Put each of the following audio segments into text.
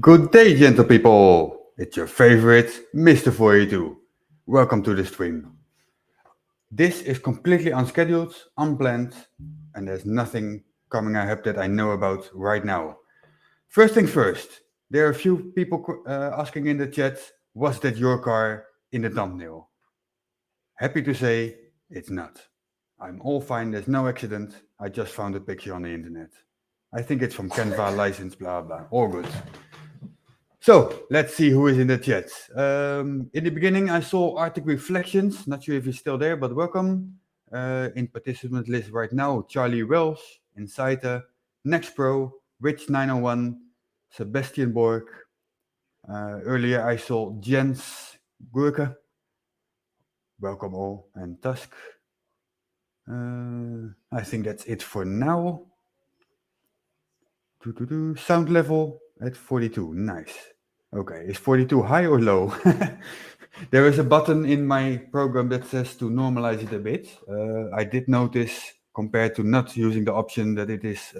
Good day, gentle people. It's your favorite Mr. 42. Welcome to the stream. This is completely unscheduled, unplanned, and there's nothing coming ahead that I know about right now. First things first, there are a few people asking in the chat, was that your car in the thumbnail? Happy to say it's not. I'm all fine, there's no accident. I just found a picture on the internet. I think it's from Canva license, blah blah. All good. So let's see who is in the chat. In the beginning, I saw Arctic Reflections. Not sure if he's still there, but welcome. In participant list right now, Charlie Wells, Insider, Next Pro, Rich901, Sebastian Borg. Earlier, I saw Jens Gurke. Welcome all, and Tusk. I think that's it for now. Sound level at 42. Nice. Okay, is 42 high or low? There is a button in my program that says to normalize it a bit. I did notice, compared to not using the option, that it is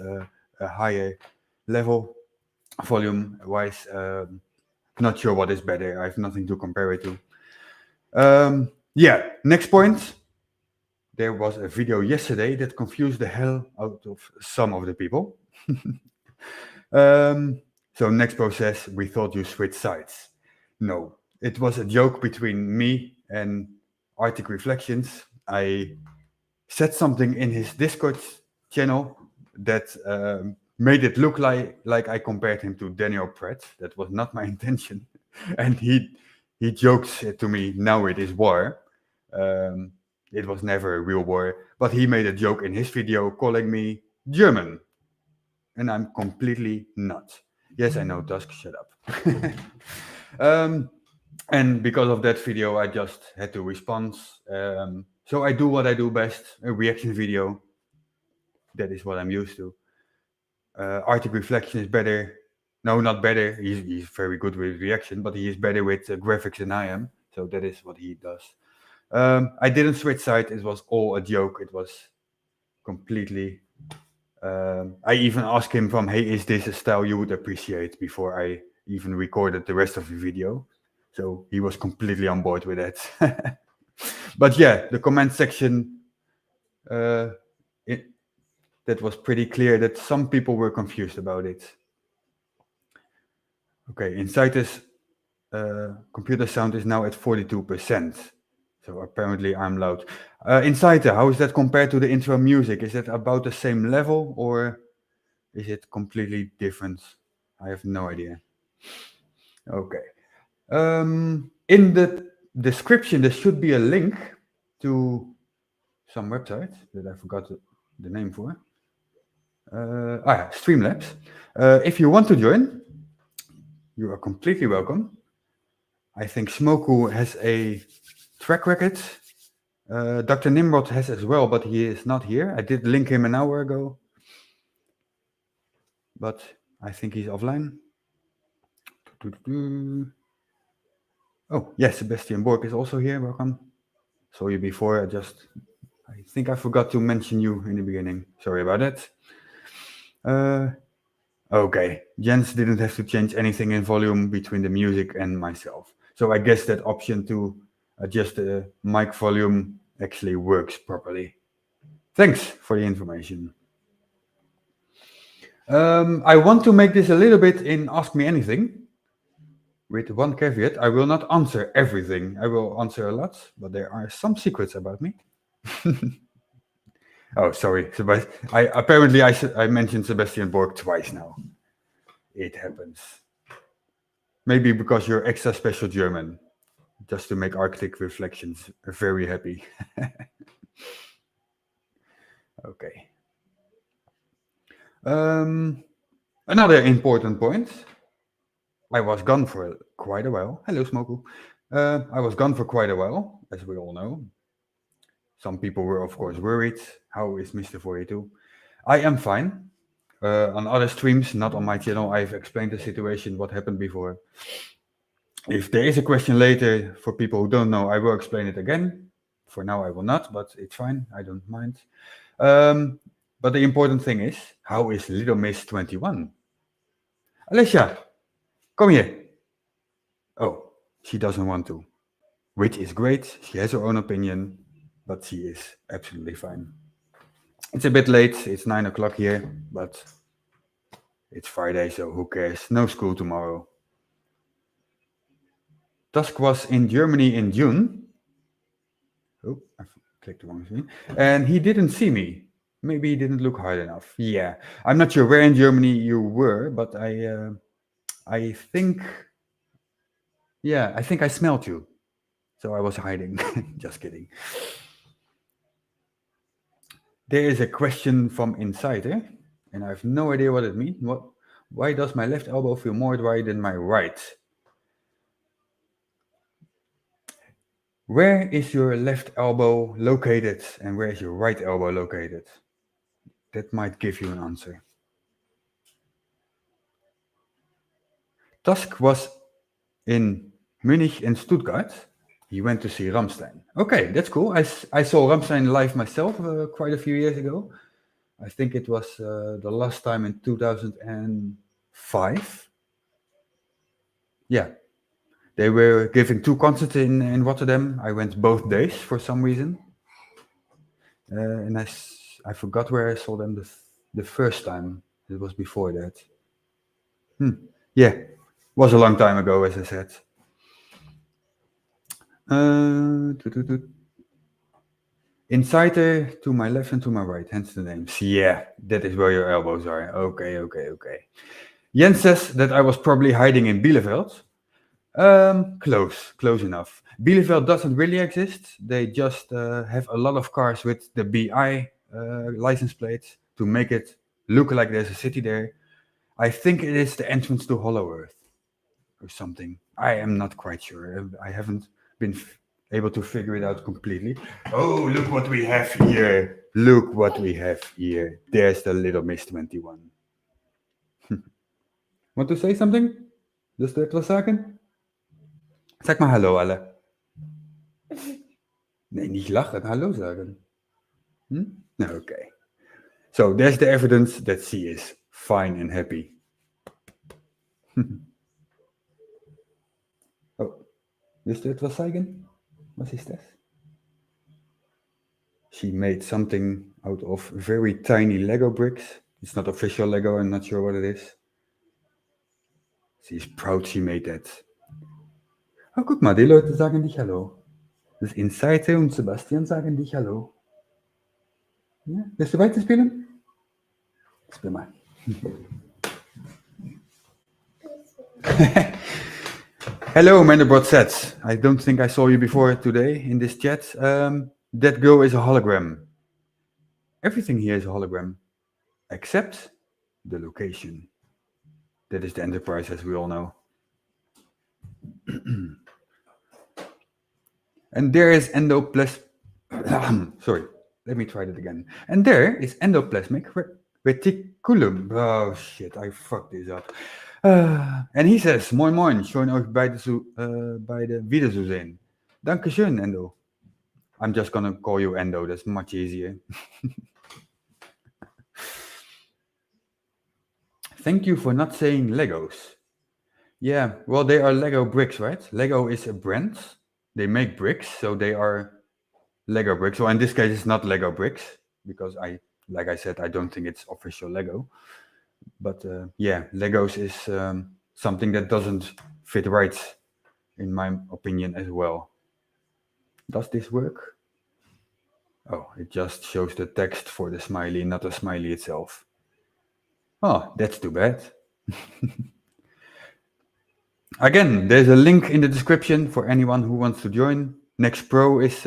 a higher level volume-wise. Not sure what is better. I have nothing to compare it to. Yeah, next point. There was a video yesterday that confused the hell out of some of the people. So next process, we thought you switched sides. No, it was a joke between me and Arctic Reflections. I said something in his Discord channel that made it look like I compared him to Daniel Pratt. That was not my intention. And he jokes to me, now it is war. It was never a real war. But he made a joke in his video calling me German. And I'm completely not. Yes, I know, Tusk, shut up. And because of that video, I just had to respond. So I do what I do best, a reaction video. That is what I'm used to. Arctic Reflection is better. No, not better. He's very good with reaction, but he is better with graphics than I am. So that is what he does. I didn't switch side. It was all a joke. It was completely... I even asked him from, hey, is this a style you would appreciate, before I even recorded the rest of the video. So he was completely on board with that. But yeah, the comment section, that was pretty clear that some people were confused about it. Okay, Insighter's computer sound is now at 42%. So apparently I'm loud. Insider, how is that compared to the intro music? Is it about the same level or is it completely different? I have no idea. Okay. In the description, there should be a link to some website that I forgot the name for. Yeah, Streamlabs. If you want to join, you are completely welcome. I think Smoku has a track record. Dr. Nimrod has as well, but he is not here. I did link him an hour ago, but I think he's offline. Oh, yes, Sebastian Borg is also here. Welcome. Saw you before. I think I forgot to mention you in the beginning. Sorry about that. Okay, Jens didn't have to change anything in volume between the music and myself. So I guess that option to adjust the mic volume actually works properly. Thanks for the information. I want to make this a little bit in Ask Me Anything. With one caveat, I will not answer everything. I will answer a lot, but there are some secrets about me. Oh, sorry. Apparently I mentioned Sebastian Borg twice now. It happens. Maybe because you're extra special German, just to make Arctic Reflections very happy. Okay. Another important point. I was gone for quite a while. Hello, Smoku. I was gone for quite a while, as we all know. Some people were, of course, worried. How is Mr. 42? I am fine. On other streams, not on my channel, I've explained the situation, what happened before. If there is a question later, for people who don't know, I will explain it again. For now, I will not, but it's fine. I don't mind. But the important thing is, how is Little Miss 21? Alicia, Come here. Oh, she doesn't want to. Which is great. She has her own opinion, but she is absolutely fine. It's a bit late. It's 9 o'clock here, but it's Friday, so who cares? No school tomorrow. Tusk was in Germany in June. Oh, I clicked the wrong thing. And he didn't see me. Maybe he didn't look hard enough. Yeah, I'm not sure where in Germany you were, but I think, yeah, I think I smelled you. So I was hiding. Just kidding. There is a question from Insider, and I have no idea what it means. Why does my left elbow feel more dry than my right? Where is your left elbow located and where is your right elbow located? That might give you an answer. Tusk was in Munich and Stuttgart. He went to see Rammstein. Okay, that's cool. I saw Rammstein live myself quite a few years ago. I think it was the last time in 2005. Yeah, they were giving 2 concerts in Rotterdam. I went both days for some reason. And I forgot where I saw them the first time. It was before that. Yeah, was a long time ago, as I said. Insider to my left and to my right, hence the names. Yeah, that is where your elbows are. Okay. Jens says that I was probably hiding in Bielefeld. Close enough. Bielefeld doesn't really exist. They just have a lot of cars with the BI license plates to make it look like there's a city there. I think it is the entrance to Hollow Earth or something. I am not quite sure. I haven't been able to figure it out completely. Oh, look what we have here. Look what we have here. There's the little Miss 21. Want to say something? Willst du etwas sagen? Sag mal Hallo, alle. Nee, nicht lachen, Hallo sagen. Okay. So there's the evidence that she is fine and happy. Oh, willst du etwas sagen? Was ist das? She made something out of very tiny Lego bricks. It's not official Lego, I'm not sure what it is. She's proud she made that. Oh, guck mal, die Leute sagen dich Hallo. Das Insider und Sebastian sagen dich Hallo. Ja? Willst du weiterspielen? Spiel mal. Hello, Manderbot Sets. I don't think I saw you before today in this chat. That girl is a hologram. Everything here is a hologram, except the location. That is the Enterprise, as we all know. And there is sorry, let me try that again. And there is endoplasmic reticulum. Oh shit, I fucked this up. And he says, moin moin, schön euch beide wiederzusehen. Dankeschön, Endo. I'm just gonna call you Endo, that's much easier. Thank you for not saying Legos. Yeah, well, they are Lego bricks, right? Lego is a brand. They make bricks, so they are Lego bricks. So in this case, it's not Lego bricks, because like I said, I don't think it's official Lego. But yeah, Legos is something that doesn't fit right, in my opinion, as well. Does this work? Oh, it just shows the text for the smiley, not the smiley itself. Oh, that's too bad. Again, there's a link in the description for anyone who wants to join. Next Pro is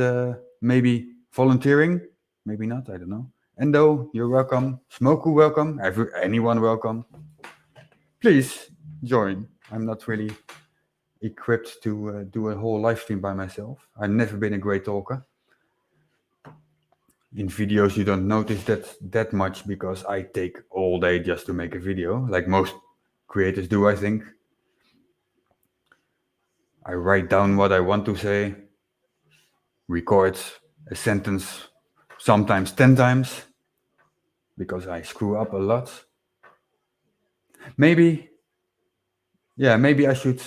maybe volunteering, maybe not, I don't know. Endo, you're welcome. Smoku, welcome. Anyone welcome. Please join. I'm not really equipped to do a whole live stream by myself. I've never been a great talker. In videos, you don't notice that much because I take all day just to make a video, like most creators do, I think. I write down what I want to say, record a sentence sometimes 10 times, because I screw up a lot. Maybe Yeah, maybe I should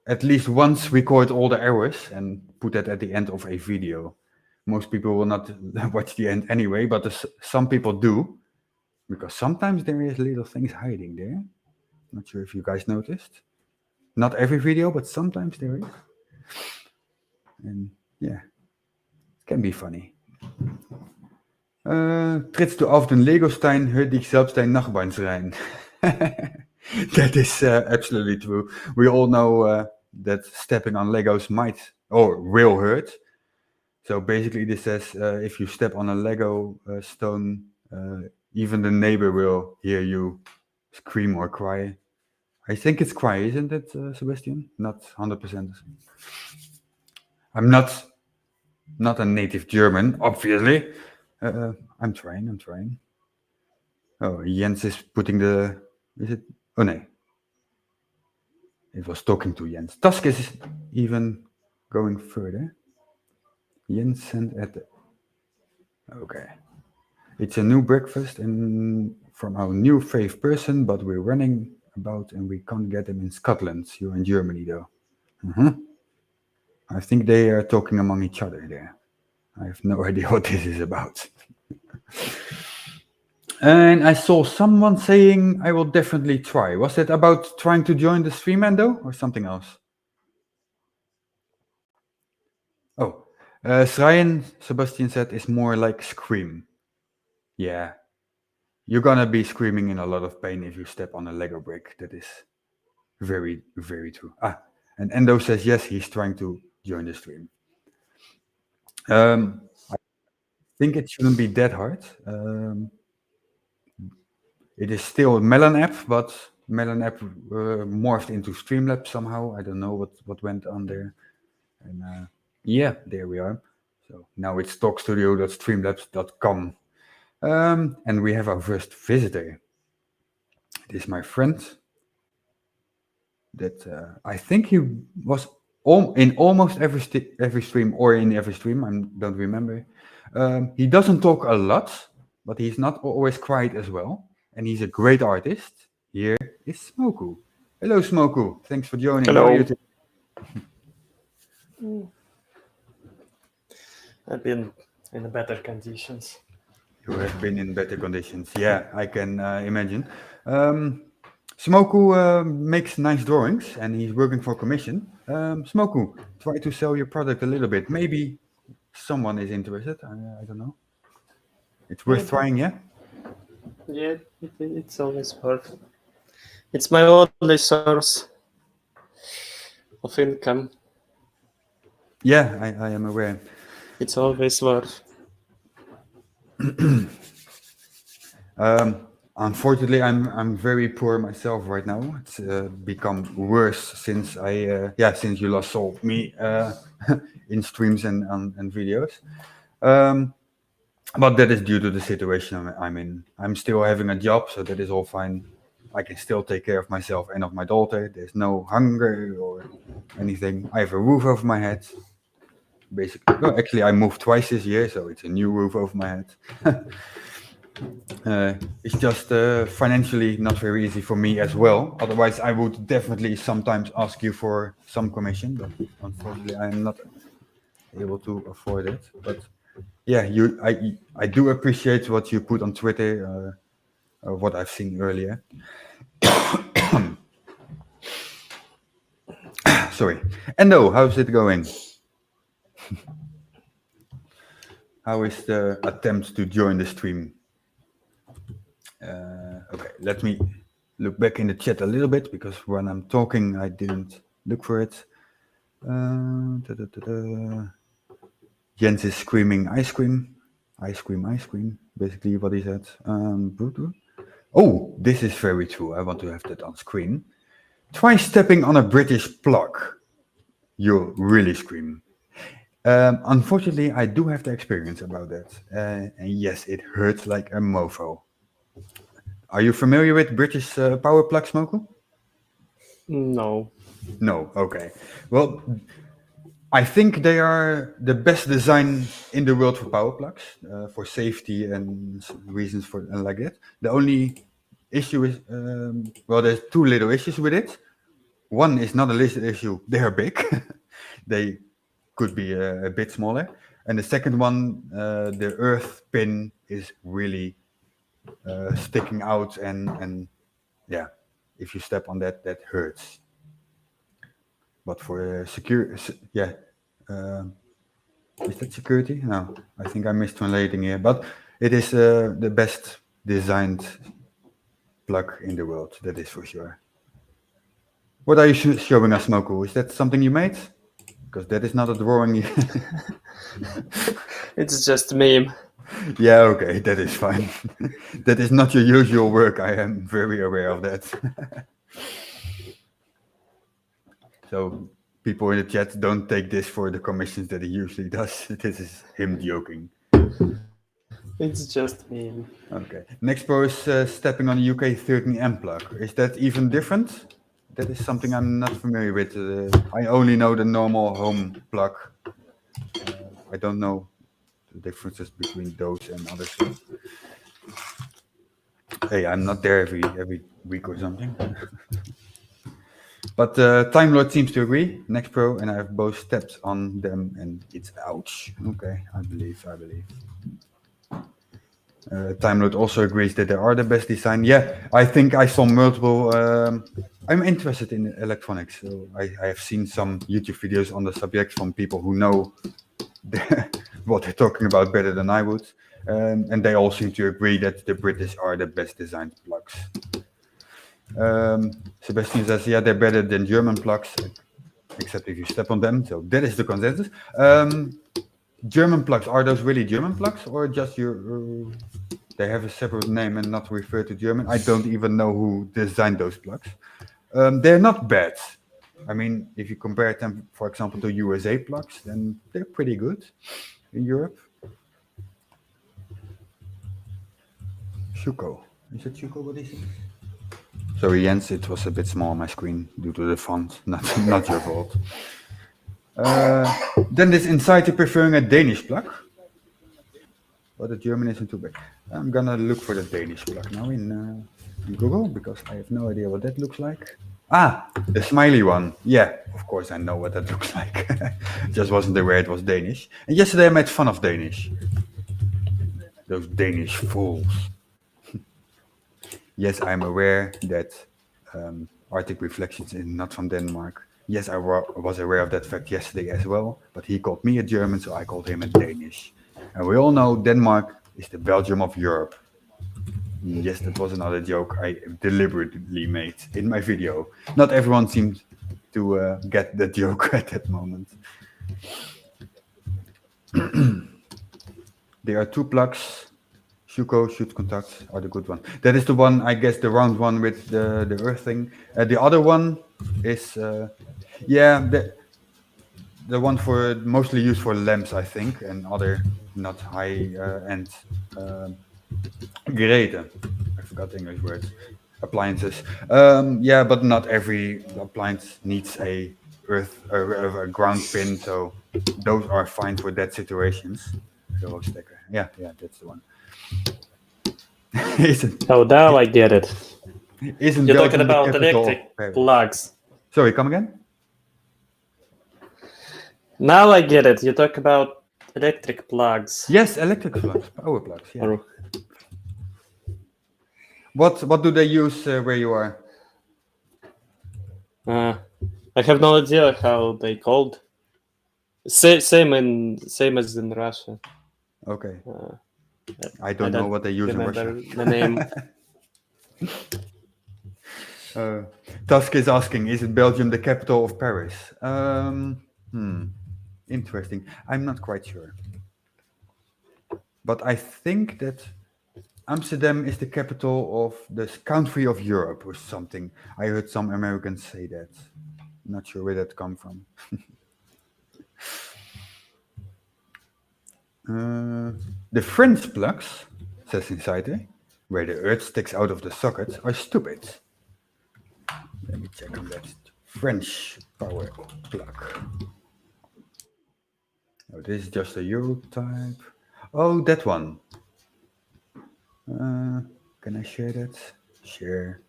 at least once record all the errors and put that at the end of a video. Most people will not watch the end anyway, but some people do, because sometimes there is little things hiding there. Not sure if you guys noticed. Not every video, but sometimes there is. And yeah, it can be funny. Trittst du auf den Lego-Stein, hört dich selbst dein Nachbarn schreien. That is absolutely true. We all know that stepping on Legos might or will hurt. So basically this says if you step on a Lego stone, even the neighbor will hear you scream or cry. I think it's cry, isn't it, Sebastian? Not 100%. I'm not a native German, obviously. I'm trying. Oh, Jens is putting the... Is it? Oh, no. It was talking to Jens. Tusk is even going further. Jens sent at the... Okay. It's a new breakfast and from our new fave person, but we're running about and we can't get them in Scotland. You're in Germany, though. I think they are talking among each other there. I have no idea what this is about. And I saw someone saying I will definitely try. Was it about trying to join the stream, Endo, or something else? Oh, Schreien, Sebastian said, is more like scream. Yeah. You're gonna be screaming in a lot of pain if you step on a Lego brick. That is very, very true. And Endo says yes, he's trying to join the stream. I think it shouldn't be that hard. It is still a Melon app, but Melon app morphed into Streamlabs somehow. I don't know what went on there. And yeah, there we are. So now it's talkstudio.streamlabs.com. And we have our first visitor. It is my friend. That I think he was in almost every stream or in every stream. I don't remember. He doesn't talk a lot, but he's not always quiet as well. And he's a great artist. Here is Smoku. Hello, Smoku. Thanks for joining. Hello. How are you today? I've been in better conditions. You have been in better conditions. Yeah, I can imagine. Smoku makes nice drawings and he's working for commission. Smoku, try to sell your product a little bit. Maybe someone is interested. I don't know. It's worth trying, yeah? Yeah, it's always worth. It's my only source of income. Yeah, I am aware. It's always worth. Unfortunately, I'm very poor myself right now. It's become worse since since you last saw me in streams and videos. But that is due to the situation I'm in. I'm still having a job, so that is all fine. I can still take care of myself and of my daughter. There's no hunger or anything. I have a roof over my head. Basically, no, actually, I moved twice this year, so it's a new roof over my head. It's just financially not very easy for me as well. Otherwise, I would definitely sometimes ask you for some commission, but unfortunately, I'm not able to afford it. But yeah, I do appreciate what you put on Twitter, what I've seen earlier. Sorry. Endo, how's it going? How is the attempt to join the stream? Okay, let me look back in the chat a little bit because when I'm talking, I didn't look for it. Jens is screaming ice cream. Ice cream, ice cream. Basically what he said. Oh, this is very true. I want to have that on screen. Try stepping on a British plug. You'll really scream. Unfortunately, I do have the experience about that. And yes, it hurts like a mofo. Are you familiar with British power plug, Smoko? No. No, okay. Well, I think they are the best design in the world for power plugs, for safety and reasons for like that. The only issue is, well, there's two little issues with it. one is not a listed issue. They are big. They could be a bit smaller. And the second one, the earth pin is really sticking out, and yeah, if you step on that, that hurts. But for yeah, is that security? No, I think I'm mistranslating here. But it is the best designed plug in the world. That is for sure. What are you showing us, Moku? Is that something you made? Because that is not a drawing. It's just a meme. Yeah, okay, that is fine. That is not your usual work. I am very aware of that. So people in the chat, don't take this for the commissions that he usually does. This is him joking. It's just meme. Okay. Next pro is stepping on the UK 13M plug. Is that even different? That is something I'm not familiar with. I only know the normal home plug. I don't know the differences between those and other stuff. Hey, I'm not there every week or something. But Time Lord seems to agree. Next pro, and I have both steps on them, and it's ouch. Okay, I believe. Time Lord also agrees that they are the best design. Yeah, I think I saw multiple. I'm interested in electronics, so I have seen some YouTube videos on the subject from people who know what they're talking about better than I would, and they all seem to agree that the British are the best designed plugs. Sebastian says, yeah, they're better than German plugs, except if you step on them. So that is the consensus. German plugs, are those really German plugs, or just they have a separate name and not refer to German? I don't even know who designed those plugs. They're not bad. I mean, if you compare them, for example, to USA plugs, then they're pretty good in Europe. Shuko. Is it Shuko? What is it? Sorry, Jens, it was a bit small on my screen due to the font. Not your fault. Then this insider preferring a Danish plug. But the German isn't too bad. I'm gonna look for the Danish plug now in Google, because I have no idea what that looks like. Ah, the smiley one. Yeah, of course I know what that looks like. Just wasn't aware it was Danish. And yesterday I made fun of Danish. Those Danish fools. Yes, I'm aware that Arctic Reflections is not from Denmark. Yes, I was aware of that fact yesterday as well, but he called me a German, so I called him a Danish. And we all know Denmark is the Belgium of Europe. Yes, that was another joke I deliberately made in my video. Not everyone seemed to get the joke at that moment. There are two plugs. Shuko, shoot contacts are the good one. That is the one, I guess, the round one with the earth thing. The other one is, yeah, the one for mostly used for lamps, I think, and other not high-end geräte. I forgot the English words. Appliances. Yeah, but not every appliance needs a ground pin, so those are fine for that situations. Yeah, that's the one. Oh, now I get it. Isn't You're Belgium talking about the capital electric of Paris? plugs. Sorry, come again? Now I get it. You talk about electric plugs. Yes, electric plugs, power plugs. Yeah. Or, What do they use where you are? I have no idea how they called. Same as in Russia. Okay. I don't know what they use in Russia. The name. Tusk is asking, is it Belgium the capital of Paris? Interesting. I'm not quite sure. But I think that Amsterdam is the capital of the country of Europe or something. I heard some Americans say that. Not sure where that come from. The French plugs, says Insider, where the earth sticks out of the socket, are stupid. Let me check on that. French power plug. Oh, this is just a Euro type. Oh, that one. Can I share that? Share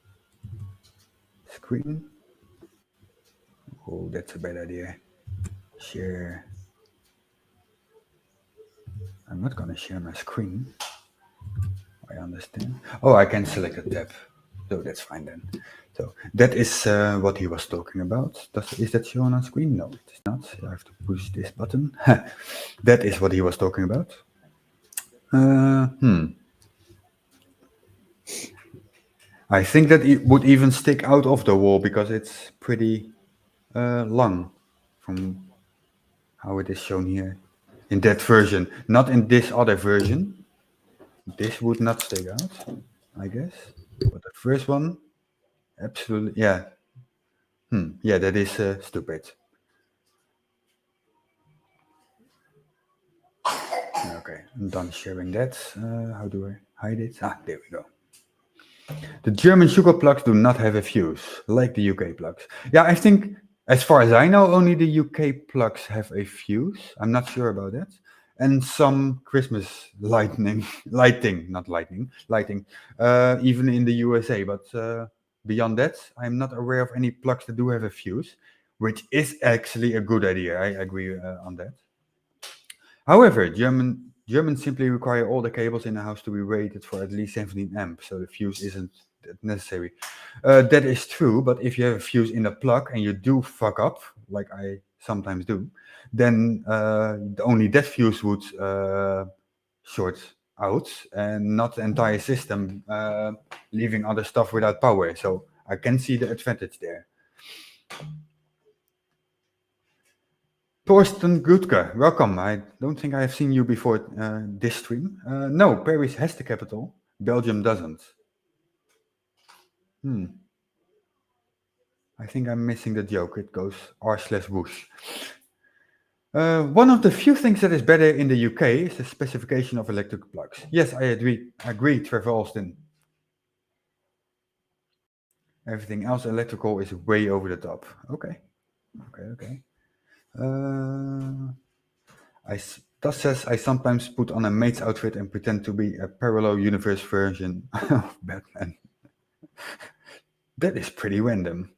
screen. Oh, that's a bad idea. Share. I'm not gonna share my screen. I understand. Oh, I can select a tab. So that's fine then. So that is what he was talking about. Is that shown on screen? No, it is not. I have to push this button. That is what he was talking about. I think that it would even stick out of the wall because it's pretty long from how it is shown here. In that version, not in this other version. This would not stick out, I guess. But the first one, absolutely, yeah. Yeah, that is stupid. Okay, I'm done sharing that. How do I hide it? Ah, there we go. The German sugar plugs do not have a fuse, like the UK plugs. Yeah, I think, as far as I know, only the UK plugs have a fuse. I'm not sure about that. And some Christmas lighting, even in the USA. But beyond that, I'm not aware of any plugs that do have a fuse, which is actually a good idea. I agree on that. However, Germans simply require all the cables in the house to be rated for at least 17 amps, so the fuse isn't that necessary. That is true, but if you have a fuse in a plug and you do fuck up, like I sometimes do, then only that fuse would short out and not the entire system, leaving other stuff without power. So I can see the advantage there. Torsten Gutke, welcome. I don't think I have seen you before this stream. No, Paris has the capital. Belgium doesn't. I think I'm missing the joke. It goes r/whoosh. One of the few things that is better in the UK is the specification of electric plugs. Yes, I agree, Trevor Alston. Everything else electrical is way over the top. Okay. Thus says I sometimes put on a maid's outfit and pretend to be a parallel universe version of Batman. That is pretty random.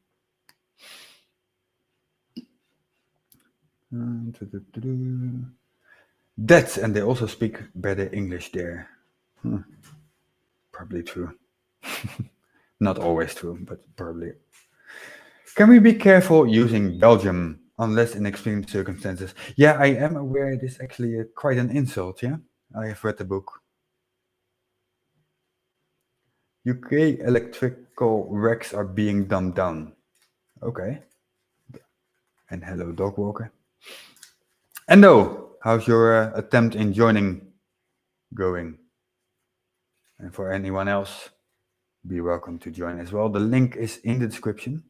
That, and they also speak better English there. Probably true. Not always true, but probably. Can we be careful using Belgium unless in extreme circumstances? Yeah, I am aware it is actually quite an insult, yeah? I have read the book. UK electrical wrecks are being dumbed down. Okay. And hello, dog walker. Endo, how's your attempt in joining going? And for anyone else, be welcome to join as well. The link is in the description.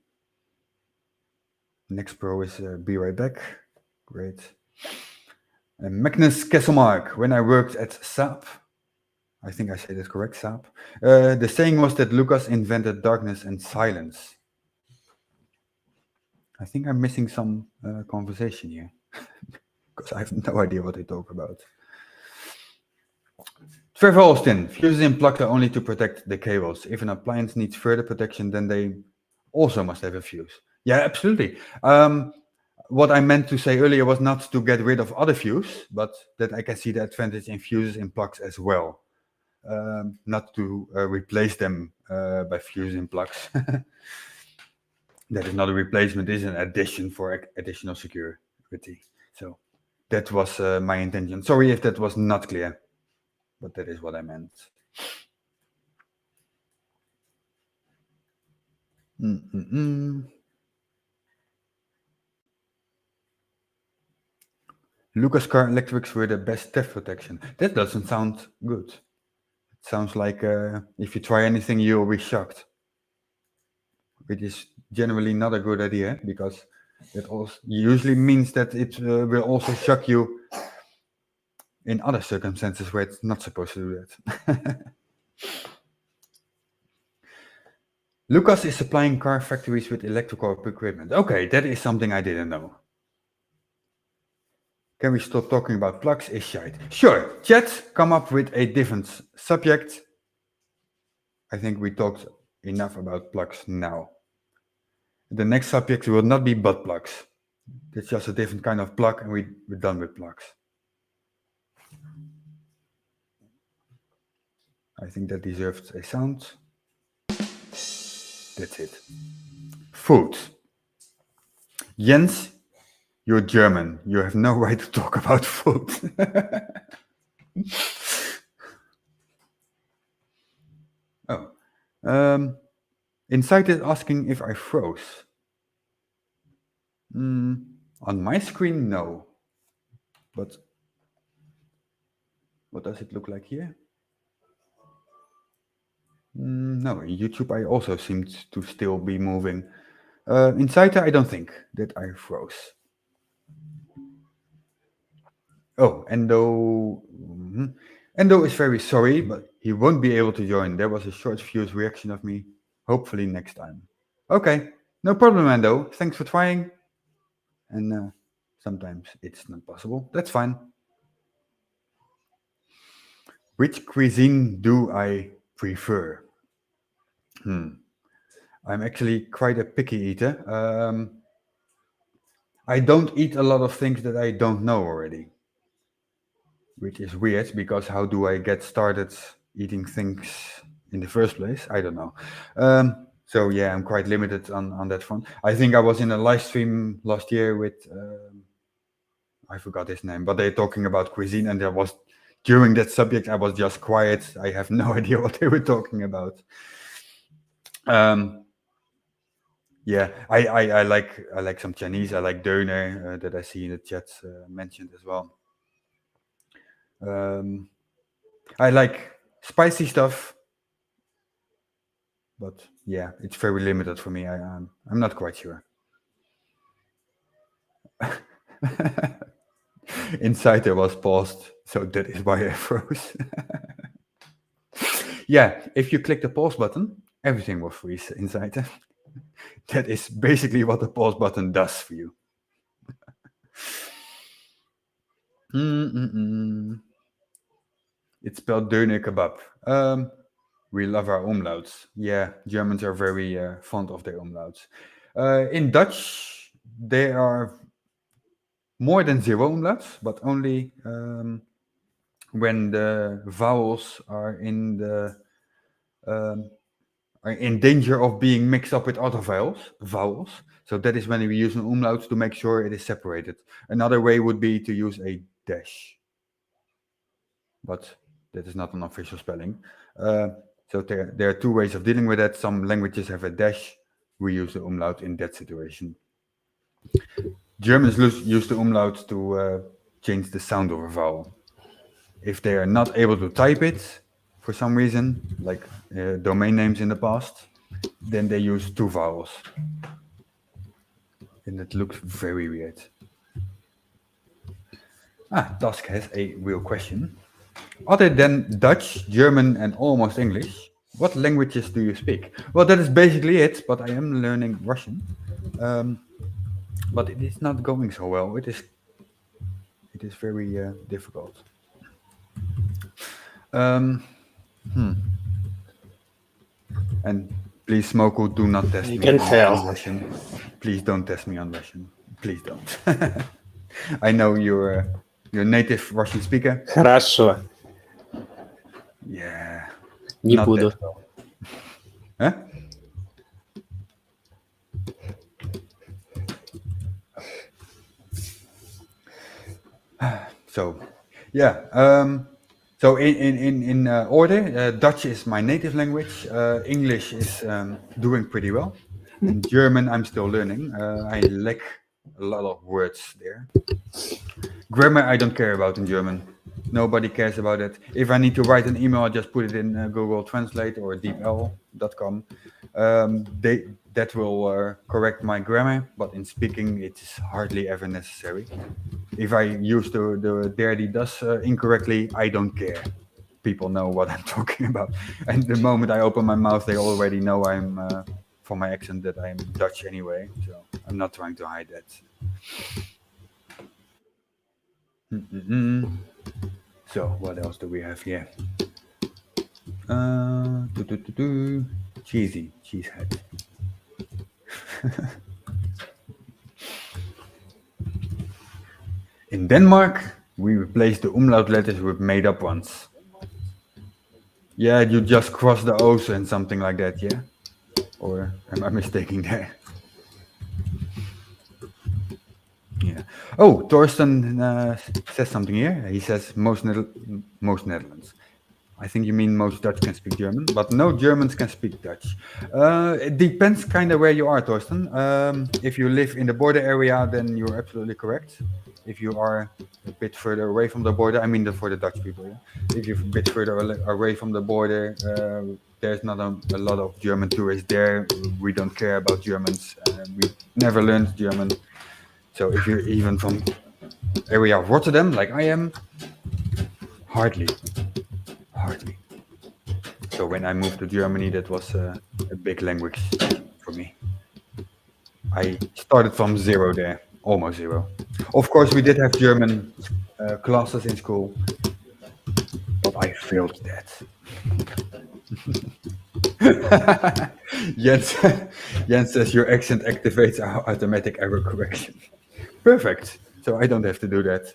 Next pro is be right back. Great. And Magnus Kesselmark, when I worked at SAP, I think I said it correct, SAP, the saying was that Lucas invented darkness and silence. I think I'm missing some conversation here, because I have no idea what they talk about. Trevor Austin, fuses in plugs are only to protect the cables. If an appliance needs further protection, then they also must have a fuse. Yeah, absolutely. What I meant to say earlier was not to get rid of other fuses, but that I can see the advantage in fuses in plugs as well. Not to replace them by fuses in plugs. That is not a replacement, it is an addition for additional security. So that was my intention. Sorry if that was not clear, but that is what I meant. Lucas car electrics were the best theft protection. That doesn't sound good. It sounds like if you try anything, you'll be shocked. Which is generally not a good idea, because it also usually means that it will also shock you in other circumstances where it's not supposed to do that. Lucas is supplying car factories with electrical equipment. Okay, that is something I didn't know. Can we stop talking about plugs? Is shite. Sure, chat, come up with a different subject. I think we talked enough about plugs now. The next subject will not be butt plugs. It's just a different kind of plug, and we're done with plugs. I think that deserves a sound. That's it. Food. Jens, you're German. You have no right to talk about food. Oh. Inside is asking if I froze. On my screen, no. But what does it look like here? No, in YouTube I also seemed to still be moving. Inside I don't think that I froze. Oh, Endo is very sorry, but he won't be able to join. There was a short fuse reaction of me. Hopefully next time. Okay, no problem, Endo. Thanks for trying. And sometimes it's not possible. That's fine. Which cuisine do I prefer? I'm actually quite a picky eater. I don't eat a lot of things that I don't know already, which is weird because how do I get started eating things in the first place? I don't know. So yeah, I'm quite limited on that front. I think I was in a live stream last year with I forgot his name, but they're talking about cuisine, and there was during that subject I was just quiet. I have no idea what they were talking about. Yeah, I like some Chinese. I like doner that I see in the chat mentioned as well. I like spicy stuff, but yeah, it's very limited for me. I'm not quite sure. Inside there was paused, so that is why I froze. Yeah, if you click the pause button, everything will freeze inside. That is basically what the pause button does for you. It's spelled Döner kebab. We love our umlauts. Yeah, Germans are very fond of their umlauts. In Dutch, there are more than 0 umlauts, but only when the vowels are are in danger of being mixed up with other vowels. So that is when we use an umlaut to make sure it is separated. Another way would be to use a dash, but that is not an official spelling. So there are 2 ways of dealing with that. Some languages have a dash. We use the umlaut in that situation. Germans use the umlaut to change the sound of a vowel. If they are not able to type it for some reason, like domain names in the past, then they use 2 vowels. And it looks very weird. Dusk has a real question. Other than Dutch, German, and almost English, what languages do you speak? Well, that is basically it, but I am learning Russian. But it is not going so well. It is very difficult. And please, Smoko, do not test You me can on tell. Russian. Please don't test me on Russian. Please don't. I know you're a native Russian speaker. Хорошо. Yeah. Не Not буду. that well. Huh? So, yeah. So in order, Dutch is my native language. English is doing pretty well. And German, I'm still learning. I lack a lot of words there. Grammar, I don't care about in German. Nobody cares about it. If I need to write an email, I just put it in Google Translate or deepl.com. That will correct my grammar, but in speaking, it is hardly ever necessary. If I use the der die das incorrectly, I don't care. People know what I'm talking about. And the moment I open my mouth, they already know I'm, from my accent, that I'm Dutch anyway. So I'm not trying to hide that. So what else do we have here? Cheesy, cheesehead. In Denmark, we replace the umlaut letters with made-up ones. Yeah, you just cross the O's and something like that, yeah? Or am I mistaking there? Yeah. Oh, Torsten says something here. He says most Netherlands. I think you mean most Dutch can speak German, but no Germans can speak Dutch. It depends kind of where you are, Torsten. If you live in the border area, then you're absolutely correct. If you are a bit further away from the border, I mean for the Dutch people, yeah. If you're a bit further away from the border, there's not a lot of German tourists there. We don't care about Germans. We never learned German. So if you're even from area of Rotterdam, like I am, hardly. So when I moved to Germany, that was a big language for me. I started from zero there, almost zero. Of course, we did have German classes in school, but I failed that. Jens, Jens says your accent activates our automatic error correction. Perfect. So I don't have to do that.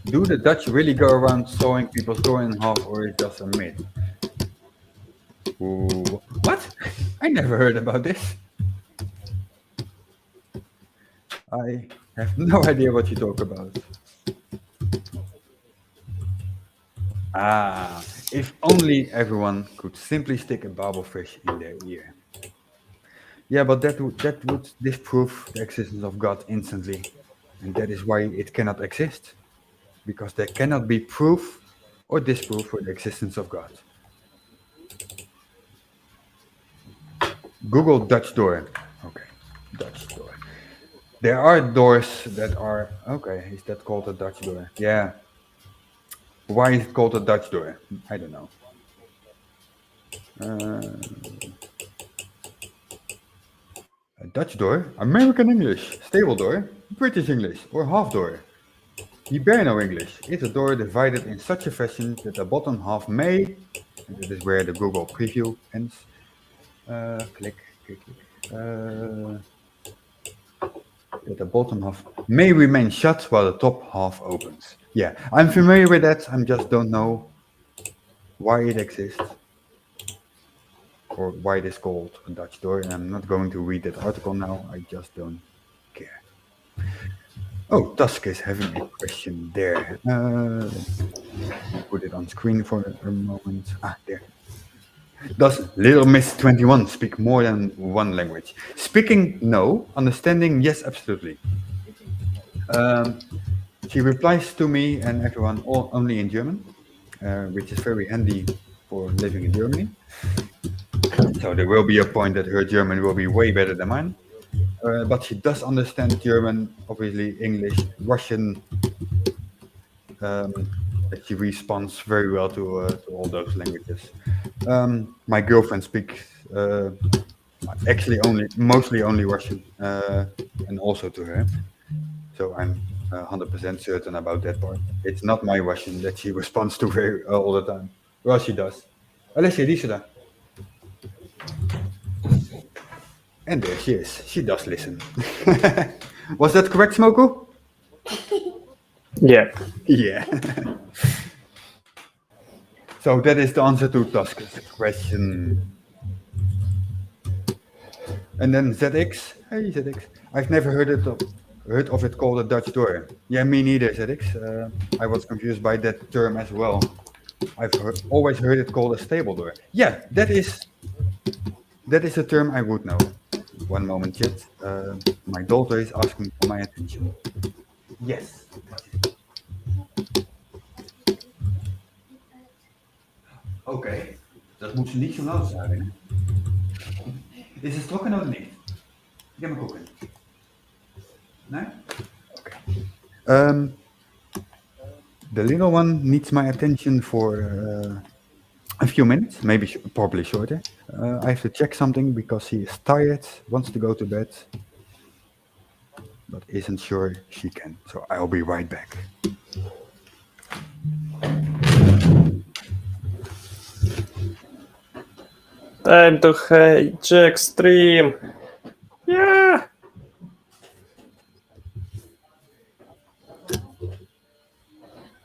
Do the Dutch really go around sawing people's door in half, or is it just a myth? Ooh, what? I never heard about this. I have no idea what you talk about. Ah, if only everyone could simply stick a Babelfish in their ear. Yeah, but that would disprove the existence of God instantly, and that is why it cannot exist, because there cannot be proof or disproof for the existence of God. Google Dutch door. Okay, Dutch door. There are doors that are okay. Is that called a Dutch door? Yeah. Why is it called a Dutch door? I don't know. A Dutch door, American English, stable door, British English, or half door. Hiberno English is a door divided in such a fashion that the bottom half may, and that is where the Google preview ends. Click. That the bottom half may remain shut while the top half opens. Yeah, I'm familiar with that. I just don't know why it exists or why it is called a Dutch door. And I'm not going to read that article now. I just don't care. Oh, Tusk is having a question there. Put it on screen for a moment. Ah, there. Does Little Miss 21 speak more than one language? Speaking, no. Understanding, yes, absolutely. She replies to me and everyone only in German, which is very handy for living in Germany. So there will be a point that her German will be way better than mine. But she does understand German, obviously English, Russian. She responds very well to all those languages. My girlfriend speaks actually mostly only Russian, and also to her. So I'm 100% certain about that part. It's not my Russian that she responds to very all the time. Well, she does. Alessia, die is er. And there she is. She does listen. Was that correct, Smoko? Yeah. Yeah. So that is the answer to Tusk's question. And then ZX. Hey ZX. I've never heard of it called a Dutch door. Yeah, me neither, ZX. I was confused by that term as well. I've always heard it called a stable door. Yeah, that is a term I would know. One moment, chat. My daughter is asking for my attention. Yes. Oké, dat moet ze niet zo laut zijn. Is het trokken of niet? Ga maar gucken. Nee? Okay. The little one needs my attention for a few minutes, maybe probably shorter. I have to check something because she is tired, wants to go to bed, but isn't sure she can. So I'll be right back. Time to hijack stream. Yeah.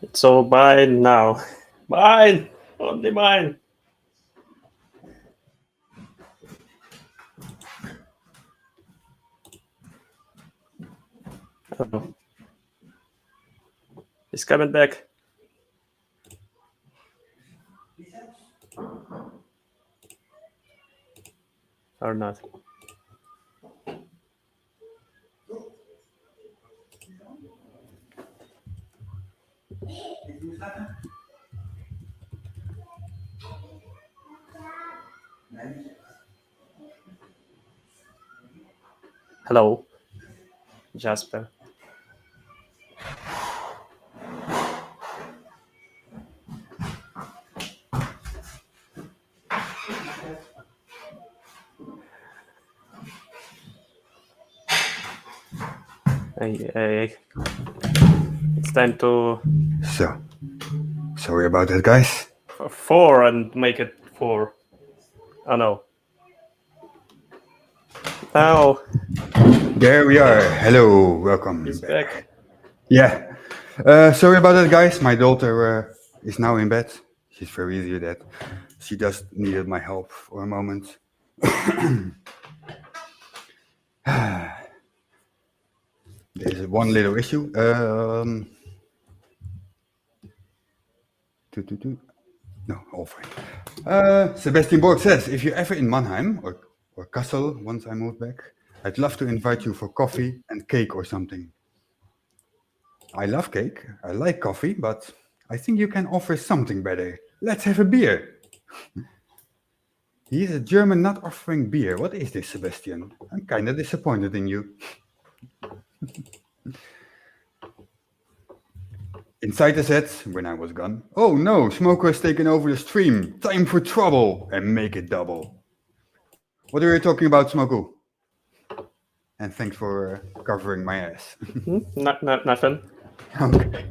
It's all mine now. Mine. Only mine. Oh. He's coming back. Or not. Hello, Jasper. Hey. It's time to So, sorry about that, guys. 4 and make it 4. Oh no. Now There we are. Hello, welcome he's back. back. Yeah. Sorry about that, guys. My daughter is now in bed. She's very easy with that. She just needed my help for a moment. There's one little issue. No, all fine. Sebastian Borg says, if you're ever in Mannheim or Kassel, once I move back, I'd love to invite you for coffee and cake or something. I love cake. I like coffee, but I think you can offer something better. Let's have a beer. He is a German not offering beer. What is this, Sebastian? I'm kind of disappointed in you. Insider said, when I was gone, oh no, Smoker has taken over the stream. Time for trouble and make it double. What are you talking about, Smoku? And thanks for covering my ass. Nothing. Okay.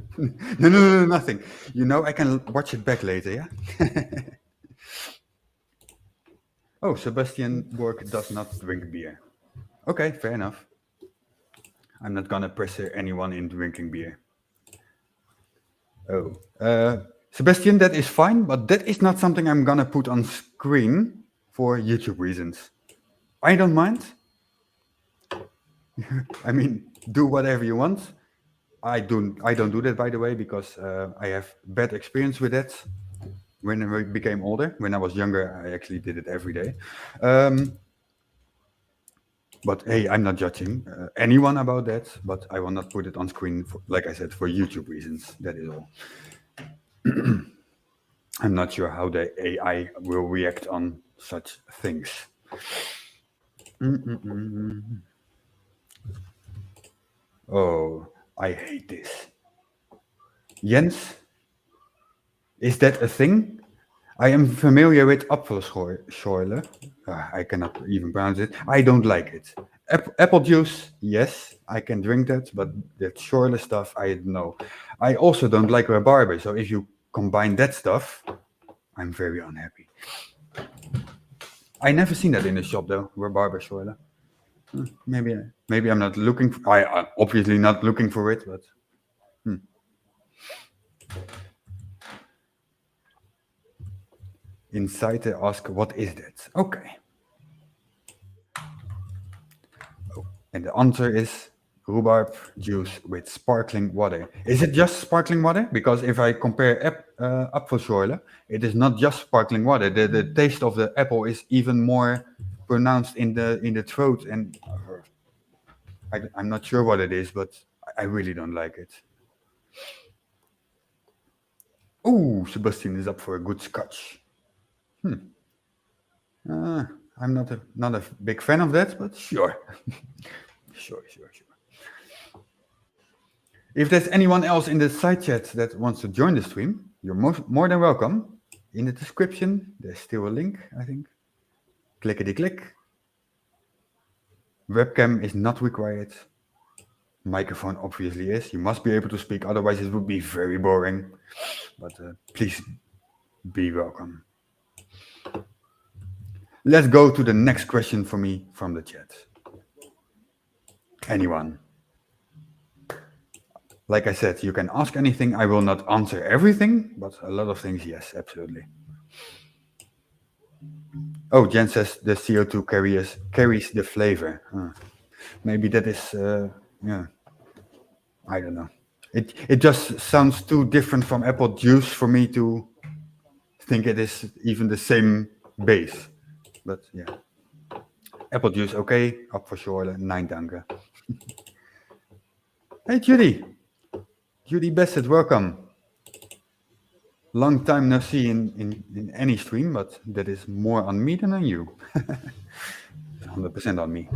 No, nothing. You know, I can watch it back later, yeah? Oh, Sebastian Borg does not drink beer. Okay, fair enough. I'm not gonna pressure anyone in drinking beer. Oh. Sebastian, that is fine, but that is not something I'm gonna put on screen for YouTube reasons. I don't mind. I mean, do whatever you want. I don't do that, by the way, because I have bad experience with that. When I became older, when I was younger, I actually did it every day. But hey, I'm not judging anyone about that, but I will not put it on screen, like I said, for YouTube reasons. That is all. I'm not sure how the AI will react on such things. Oh, I hate this. Jens, is that a thing? I am familiar with Apfelschorle. I cannot even pronounce it. I don't like it. Apple juice, yes, I can drink that, but that Schorle stuff, I don't know. I also don't like rhubarber, so if you combine that stuff, I'm very unhappy. I never seen that in the shop though, rhubarber Schorle. Maybe I'm not looking. I'm obviously not looking for it, but. Inside they ask, what is that? Okay. Oh, and the answer is rhubarb juice with sparkling water. Is it just sparkling water? Because if I compare Apfelschorle, it is not just sparkling water. The taste of the apple is even more pronounced in the throat, and I'm not sure what it is, but I really don't like it. Oh, Sebastian is up for a good scotch. I'm not a big fan of that, but sure. Sure. If there's anyone else in the side chat that wants to join the stream, you're more than welcome. In the description, there's still a link, I think. Clickety-click. Webcam is not required. Microphone obviously is. You must be able to speak, otherwise it would be very boring. But please be welcome. Let's go to the next question for me from the chat. Anyone? Like I said, you can ask anything. I will not answer everything, but a lot of things, yes, absolutely. Oh, Jen says the CO2 carries the flavor. Maybe that is, yeah, I don't know. It just sounds too different from apple juice for me to think it is even the same base. But yeah, apple juice, okay, up for sure. Nein, danke. Hey, Judy. Judy Bassett, welcome. Long time no see in any stream, but that is more on me than on you. 100% on me.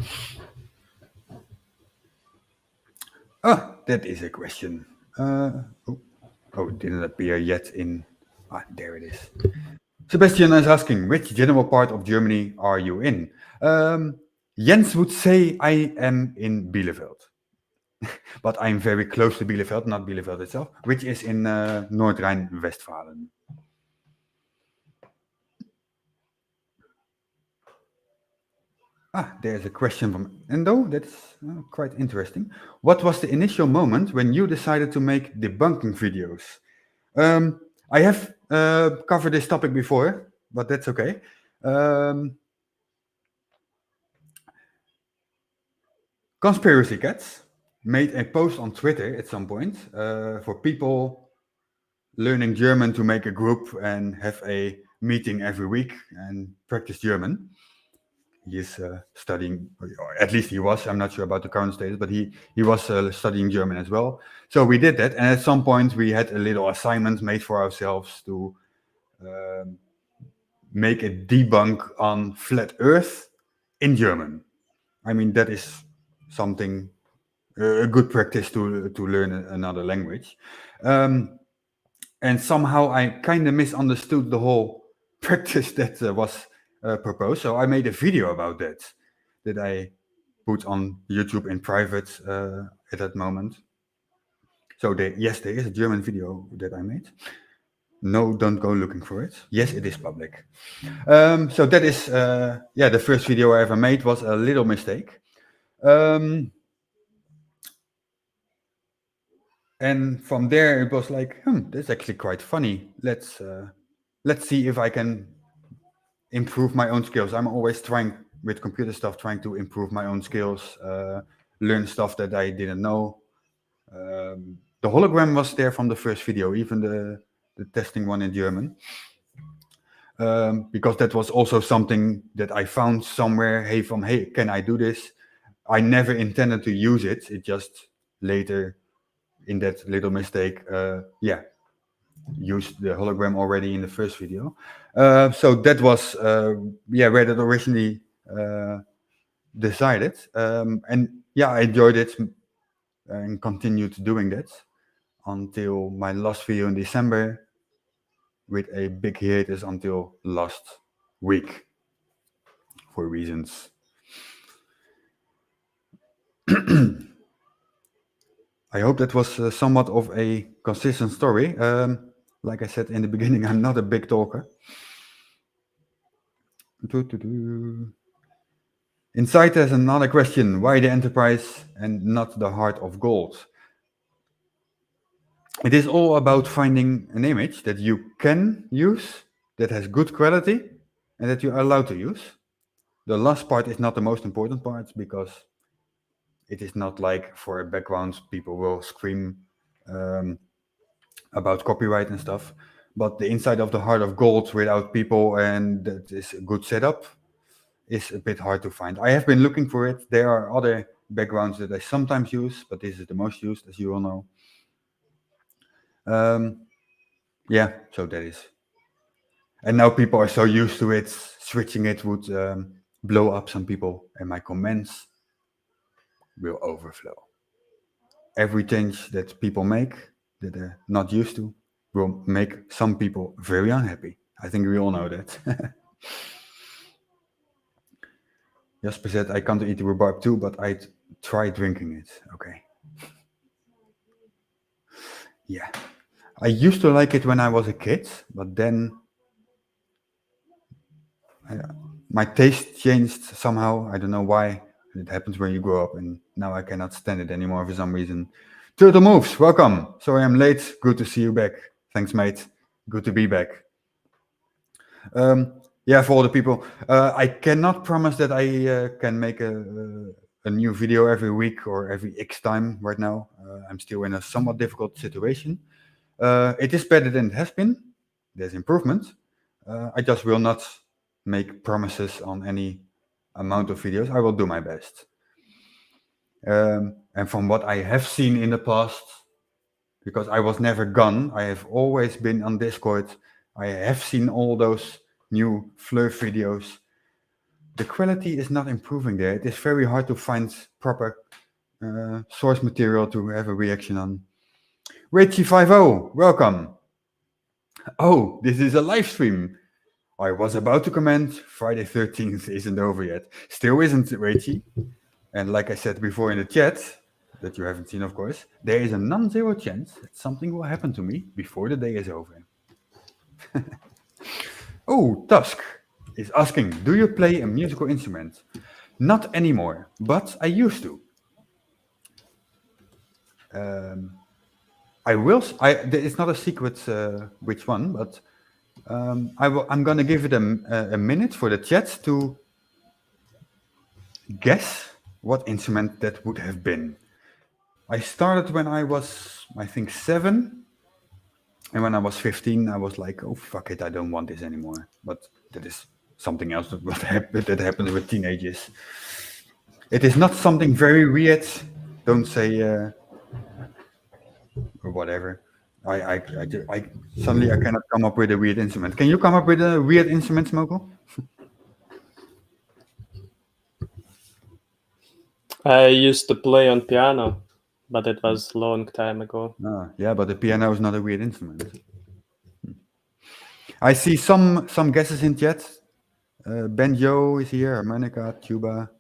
Ah, that is a question. Oh, it didn't appear yet in... Ah, there it is. Sebastian is asking, which general part of Germany are you in? Jens would say I am in Bielefeld. But I'm very close to Bielefeld, not Bielefeld itself, which is in North Rhine-Westphalen. Ah, there's a question from Endo. That's quite interesting. What was the initial moment when you decided to make debunking videos? I have covered this topic before, but that's okay. Conspiracy Cats made a post on Twitter at some point for people learning German to make a group and have a meeting every week and practice German. He is studying, or at least he was. I'm not sure about the current status, but he was studying German as well. So we did that, and at some point we had a little assignment made for ourselves to make a debunk on flat Earth in German. I mean, that is something a good practice to learn another language. And somehow I kind of misunderstood the whole practice that was proposed. So I made a video about that I put on YouTube in private at that moment. So yes, there is a German video that I made. No, don't go looking for it. Yes, it is public. So that is, the first video I ever made was a little mistake. And from there it was like, that's actually quite funny. Let's see if I can improve my own skills. I'm always trying with computer stuff, trying to improve my own skills, learn stuff that I didn't know. The hologram was there from the first video, even the testing one in German. Because that was also something that I found somewhere. Hey, can I do this? I never intended to use it. It just later, in that little mistake, used the hologram already in the first video. So that was, where that originally decided. And yeah, I enjoyed it and continued doing that until my last video in December, with a big hiatus until last week for reasons. I hope that was somewhat of a consistent story. Like I said in the beginning, I'm not a big talker. Inside there's another question. Why the Enterprise and not the Heart of Gold? It is all about finding an image that you can use, that has good quality, and that you are allowed to use. The last part is not the most important part, because it is not like for backgrounds people will scream about copyright and stuff. But the inside of the Heart of Gold without people, and that is a good setup, is a bit hard to find. I have been looking for it. There are other backgrounds that I sometimes use, but this is the most used, as you all know. So that is. And now people are so used to it, switching it would blow up some people, and my comments will overflow. Every change that people make that they're not used to will make some people very unhappy. I think we all know that. Jasper said, I can't eat rhubarb too, but I'd try drinking it. Okay. Yeah. I used to like it when I was a kid, but then My taste changed somehow. I don't know why. It happens when you grow up, and now I cannot stand it anymore for some reason. Turtle Moves, welcome. Sorry I'm late. Good to see you back. Thanks, mate. Good to be back. Yeah, for all the people, I cannot promise that I can make a new video every week or every X time right now. I'm still in a somewhat difficult situation. It is better than it has been. There's improvement. I just will not make promises on any amount of videos. I will do my best. And from what I have seen in the past, because I was never gone, I have always been on Discord. I have seen all those new Fleur videos. The quality is not improving there. It is very hard to find proper source material to have a reaction on. Richie50, welcome. Oh, this is a live stream. I was about to comment, Friday 13th isn't over yet. Still isn't, Richie. And like I said before in the chat, that you haven't seen, of course, there is a non-zero chance that something will happen to me before the day is over. Oh, Tusk is asking, do you play a musical instrument? Not anymore, but I used to. I will. It's not a secret which one, but I'm gonna give it a minute for the chat to guess what instrument that would have been. I started when I was, I think, 7, and when I was 15, I was like, "Oh fuck it, I don't want this anymore." But that is something else that happens with teenagers. It is not something very weird. Don't say or whatever. I suddenly I cannot come up with a weird instrument. Can you come up with a weird instrument, Smokle? I used to play on piano, but it was long time ago. Yeah, but the piano is not a weird instrument. I see some guesses in chat. Banjo is here, harmonica, tuba,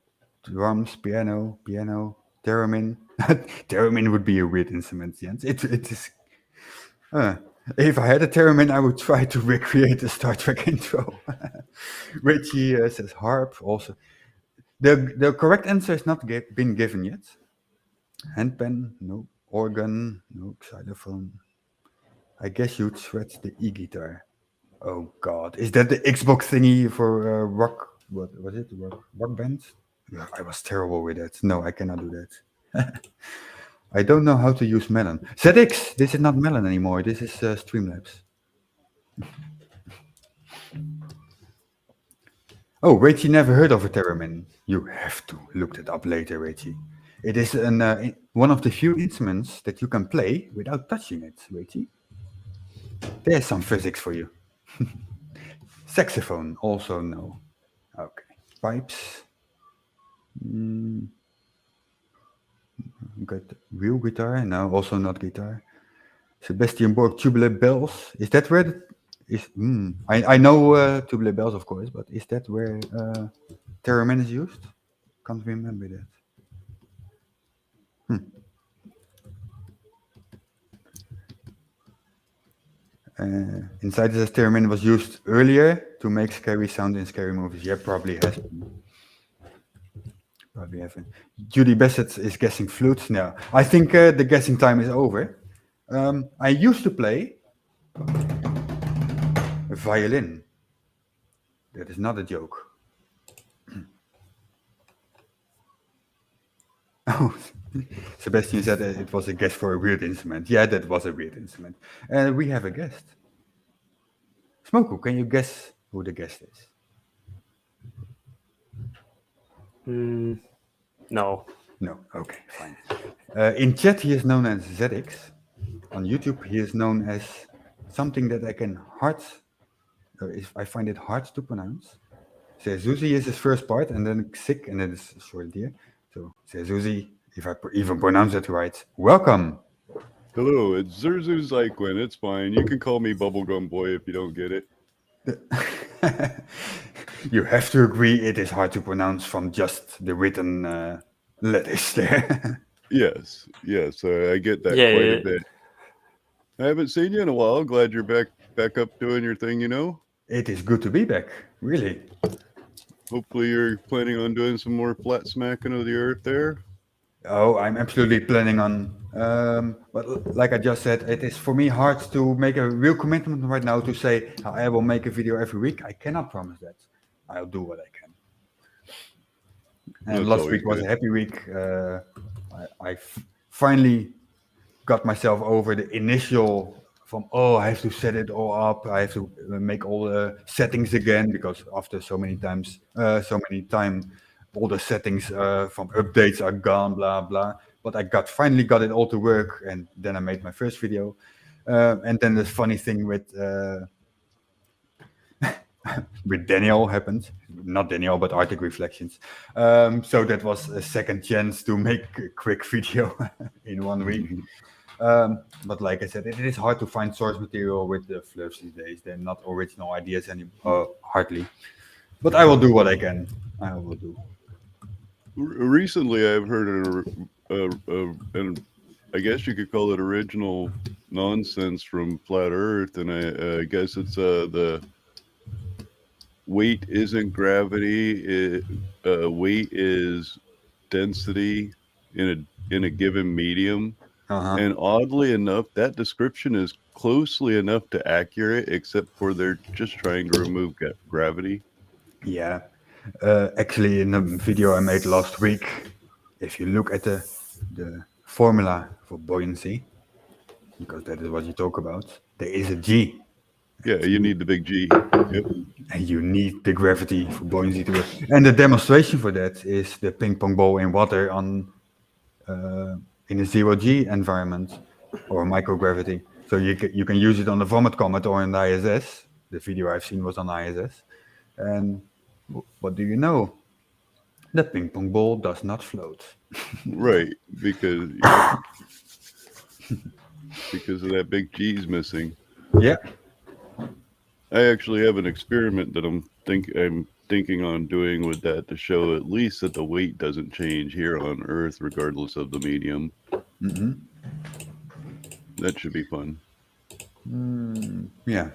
drums, piano, theremin. Theremin would be a weird instrument, Jens. It is. If I had a theremin, I would try to recreate the Star Trek intro. Richie says harp also. The correct answer has not been given yet. Handpan, no. Organ, no. Xylophone. I guess you'd shred the e-guitar. Oh God, is that the Xbox thingy for rock? What was it? Rock band? Yeah, I was terrible with that. No, I cannot do that. I don't know how to use Melon. ZX, this is not Melon anymore. This is Streamlabs. Oh, Rachie never heard of a theremin. You have to look that up later, Rachie. It is one of the few instruments that you can play without touching it, Rachie. There's some physics for you. Saxophone, also no. Okay. Pipes. Real guitar? No, also not guitar. Sebastian Borg, tubular bells. Is that where I know tubular bells, of course, but is that where theremin is used? Can't remember that. Inside the theremin was used earlier to make scary sound in scary movies. Yeah, probably has been. Probably haven't. Judy Bassett is guessing flute. No, I think the guessing time is over. I used to play a violin. That is not a joke. Oh, Sebastian said it was a guess for a weird instrument. Yeah, that was a weird instrument. We have a guest. Smoko, can you guess who the guest is? No. No. Okay, fine. In chat, he is known as ZX. On YouTube, he is known as something that I find it hard to pronounce. Zezuzi is his first part, and then Xik, and then it's short here. So Zezuzi, if I even pronounce it right, welcome. Hello, it's Zurzu Zyquin. It's fine. You can call me Bubblegum Boy if you don't get it. You have to agree it is hard to pronounce from just the written letters there. Yes, I get that Yeah, quite yeah. a bit. I haven't seen you in a while. Glad you're back up doing your thing, you know? It is good to be back, really. Hopefully, you're planning on doing some more flat smacking of the earth there. Oh, I'm absolutely planning on. But like I just said, it is for me hard to make a real commitment right now to say I will make a video every week. I cannot promise that. I'll do what I can. And That's last always week was good. a happy week. I finally got myself over the initial from I have to set it all up. I have to make all the settings again because after so many time, all the settings from updates are gone. Blah blah. But I finally got it all to work, and then I made my first video. And then the funny thing with Daniel happened. Not Daniel, but Arctic Reflections. So that was a second chance to make a quick video in 1 week. But like I said, it is hard to find source material with the fluffs these days. They're not original ideas anymore, hardly. But I will do what I can. I will do. Recently, I've heard and I guess you could call it original nonsense from Flat Earth, and I guess it's the weight isn't gravity. Weight is density in a given medium. Uh-huh. And oddly enough, that description is closely enough to accurate, except for they're just trying to remove gravity. Yeah. Actually, in the video I made last week, if you look at the formula for buoyancy, because that is what you talk about, there is a G. Yeah, you need the big G. Yep. And you need the gravity for buoyancy to work. And the demonstration for that is the ping pong ball in water in a zero G environment or microgravity. So you can use it on the Vomit Comet or on the ISS. The video I've seen was on ISS. And what do you know? The ping pong ball does not float. Right, because because of that big G's missing. Yeah. I actually have an experiment that I'm thinking on doing with that to show at least that the weight doesn't change here on Earth, regardless of the medium. Mm-hmm. That should be fun. Yeah.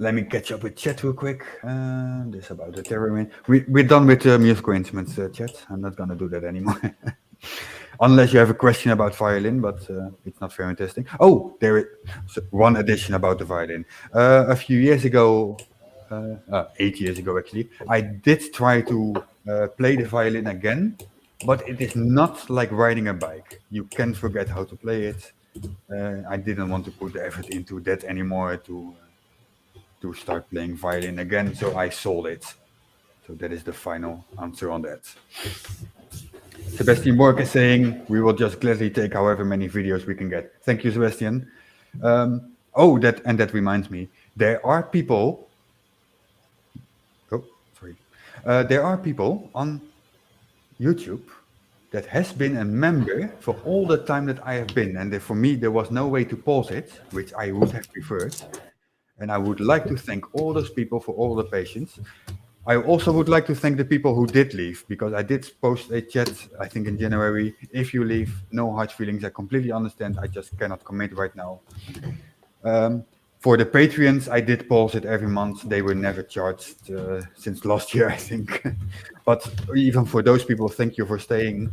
Let me catch up with chat real quick. This about the theremin. We're done with musical instruments, chat. I'm not gonna do that anymore. Unless you have a question about violin, but it's not very interesting. Oh, there is one addition about the violin. A few years ago, 8 years ago actually, I did try to play the violin again, but it is not like riding a bike. You can forget how to play it. I didn't want to put the effort into that anymore to start playing violin again, so I sold it. So that is the final answer on that. Sebastian Bork is saying, we will just gladly take however many videos we can get. Thank you, Sebastian. That reminds me, there are people on YouTube that has been a member for all the time that I have been. And for me, there was no way to pause it, which I would have preferred. And I would like to thank all those people for all the patience. I also would like to thank the people who did leave, because I did post a chat, I think in January. If you leave, no hard feelings. I completely understand. I just cannot commit right now. For the Patreons, I did pause it every month. They were never charged since last year, I think. But even for those people, thank you for staying.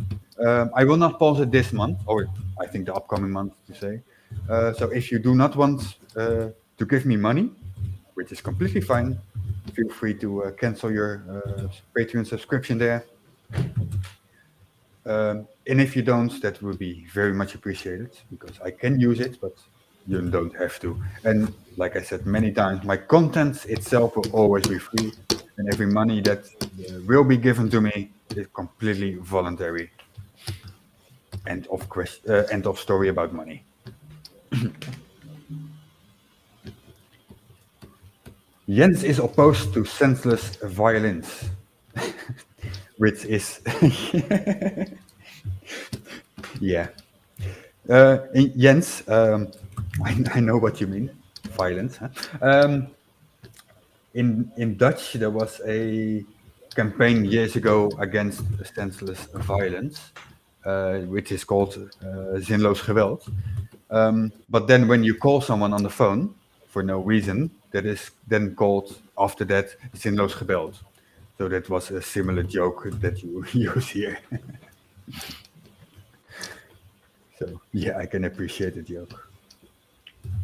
I will not pause it this month, or I think the upcoming month to say. So if you do not want to give me money, which is completely fine, feel free to cancel your Patreon subscription there. And if you don't, that would be very much appreciated, because I can use it, but you don't have to. And like I said many times, my content itself will always be free, and every money that will be given to me is completely voluntary. End of story about money. Jens is opposed to senseless violence, which is yeah. Jens, I know what you mean, violence. Huh? In Dutch, there was a campaign years ago against senseless violence, which is called zinloos geweld. But then when you call someone on the phone for no reason, that is then called after that zinloos geweld. So that was a similar joke that you use here. So yeah, I can appreciate the joke.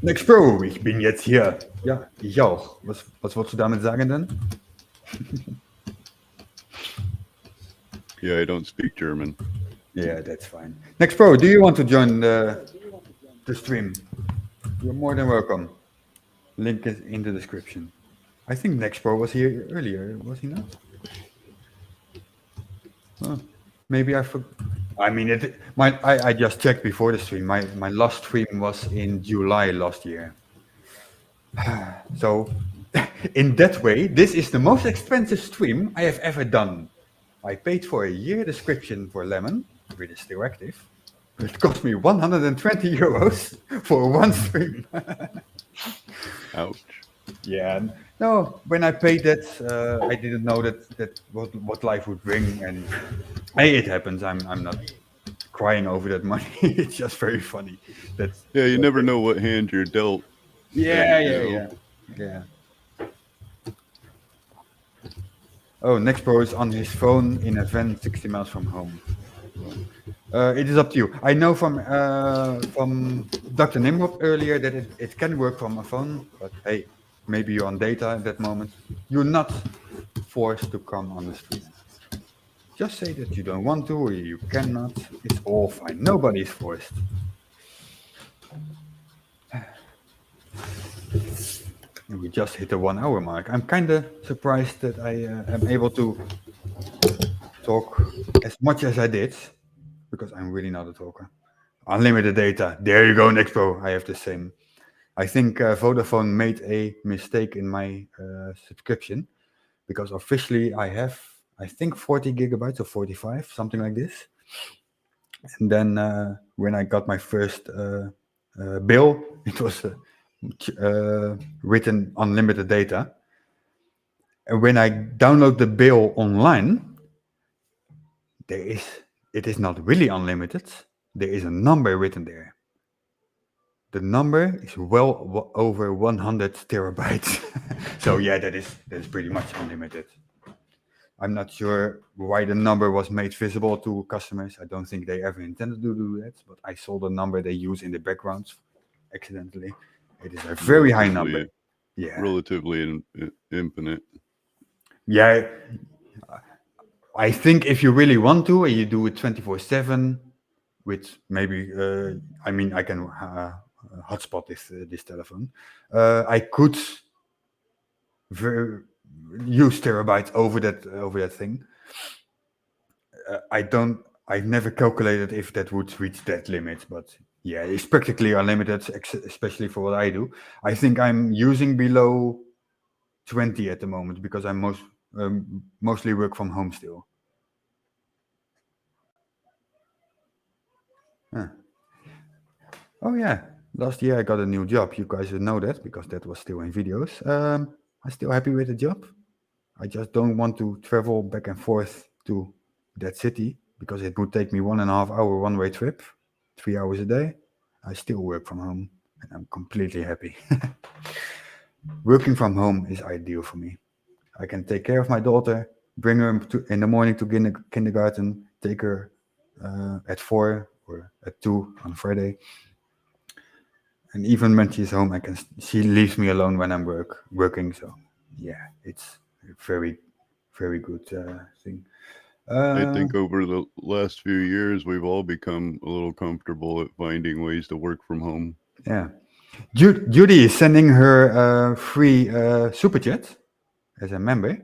Next Pro, ich bin jetzt hier. Ja, ich auch. Was wolltest du damit sagen denn? Yeah, I don't speak German. Yeah, that's fine. Next Pro, do you want to join the stream? You're more than welcome. Link is in the description. I think Next Pro was here earlier, was he not? Oh, maybe I forgot. I mean, I just checked before the stream. My last stream was in July last year. So, in that way, this is the most expensive stream I have ever done. I paid for a year description for Lemon, which is still active. It cost me 120 euros for one stream. Ouch. Yeah. No, when I paid that, I didn't know that what life would bring, and hey, it happens. I'm not crying over that money. It's just very funny. That's Yeah, you never know what hand you're dealt. yeah, and, yeah, you yeah, know, yeah. Oh, Next Pro is on his phone in a van 60 miles from home. It is up to you. I know from Dr. Nimrod earlier that it can work from a phone, but hey, maybe you're on data at that moment. You're not forced to come on the stream. Just say that you don't want to or you cannot. It's all fine. Nobody's forced. We just hit the 1 hour mark. I'm kind of surprised that I am able to talk as much as I did, because I'm really not a talker. Unlimited data. There you go, Nexpo. I have the same. I think Vodafone made a mistake in my subscription, because officially I have, I think, 40 gigabytes or 45, something like this. And then when I got my first bill, it was written unlimited data. And when I download the bill online, it is not really unlimited. There is a number written there. The number is well over 100 terabytes. So yeah, that is pretty much unlimited. I'm not sure why the number was made visible to customers. I don't think they ever intended to do that, but I saw the number they use in the backgrounds accidentally. It is a very high number. Yeah. Relatively infinite. Yeah. I think if you really want to, and you do it 24/7, with maybe, I mean, I can hotspot this telephone. I could use terabytes over that thing. I've never calculated if that would reach that limit, but yeah, it's practically unlimited, especially for what I do. I think I'm using below 20 at the moment because I mostly work from home still. Huh. Oh yeah, last year I got a new job. You guys know that because that was still in videos. I'm still happy with the job. I just don't want to travel back and forth to that city because it would take me 1.5 hour one-way trip, 3 hours a day. I still work from home and I'm completely happy. Working from home is ideal for me. I can take care of my daughter, bring her in the morning to kindergarten, take her at 4 or at 2 on Friday. And even when she's home, she leaves me alone when I'm working. So yeah, it's a very, very good thing. I think over the last few years, we've all become a little comfortable at finding ways to work from home. Yeah. Judy is sending her free super chat as a member.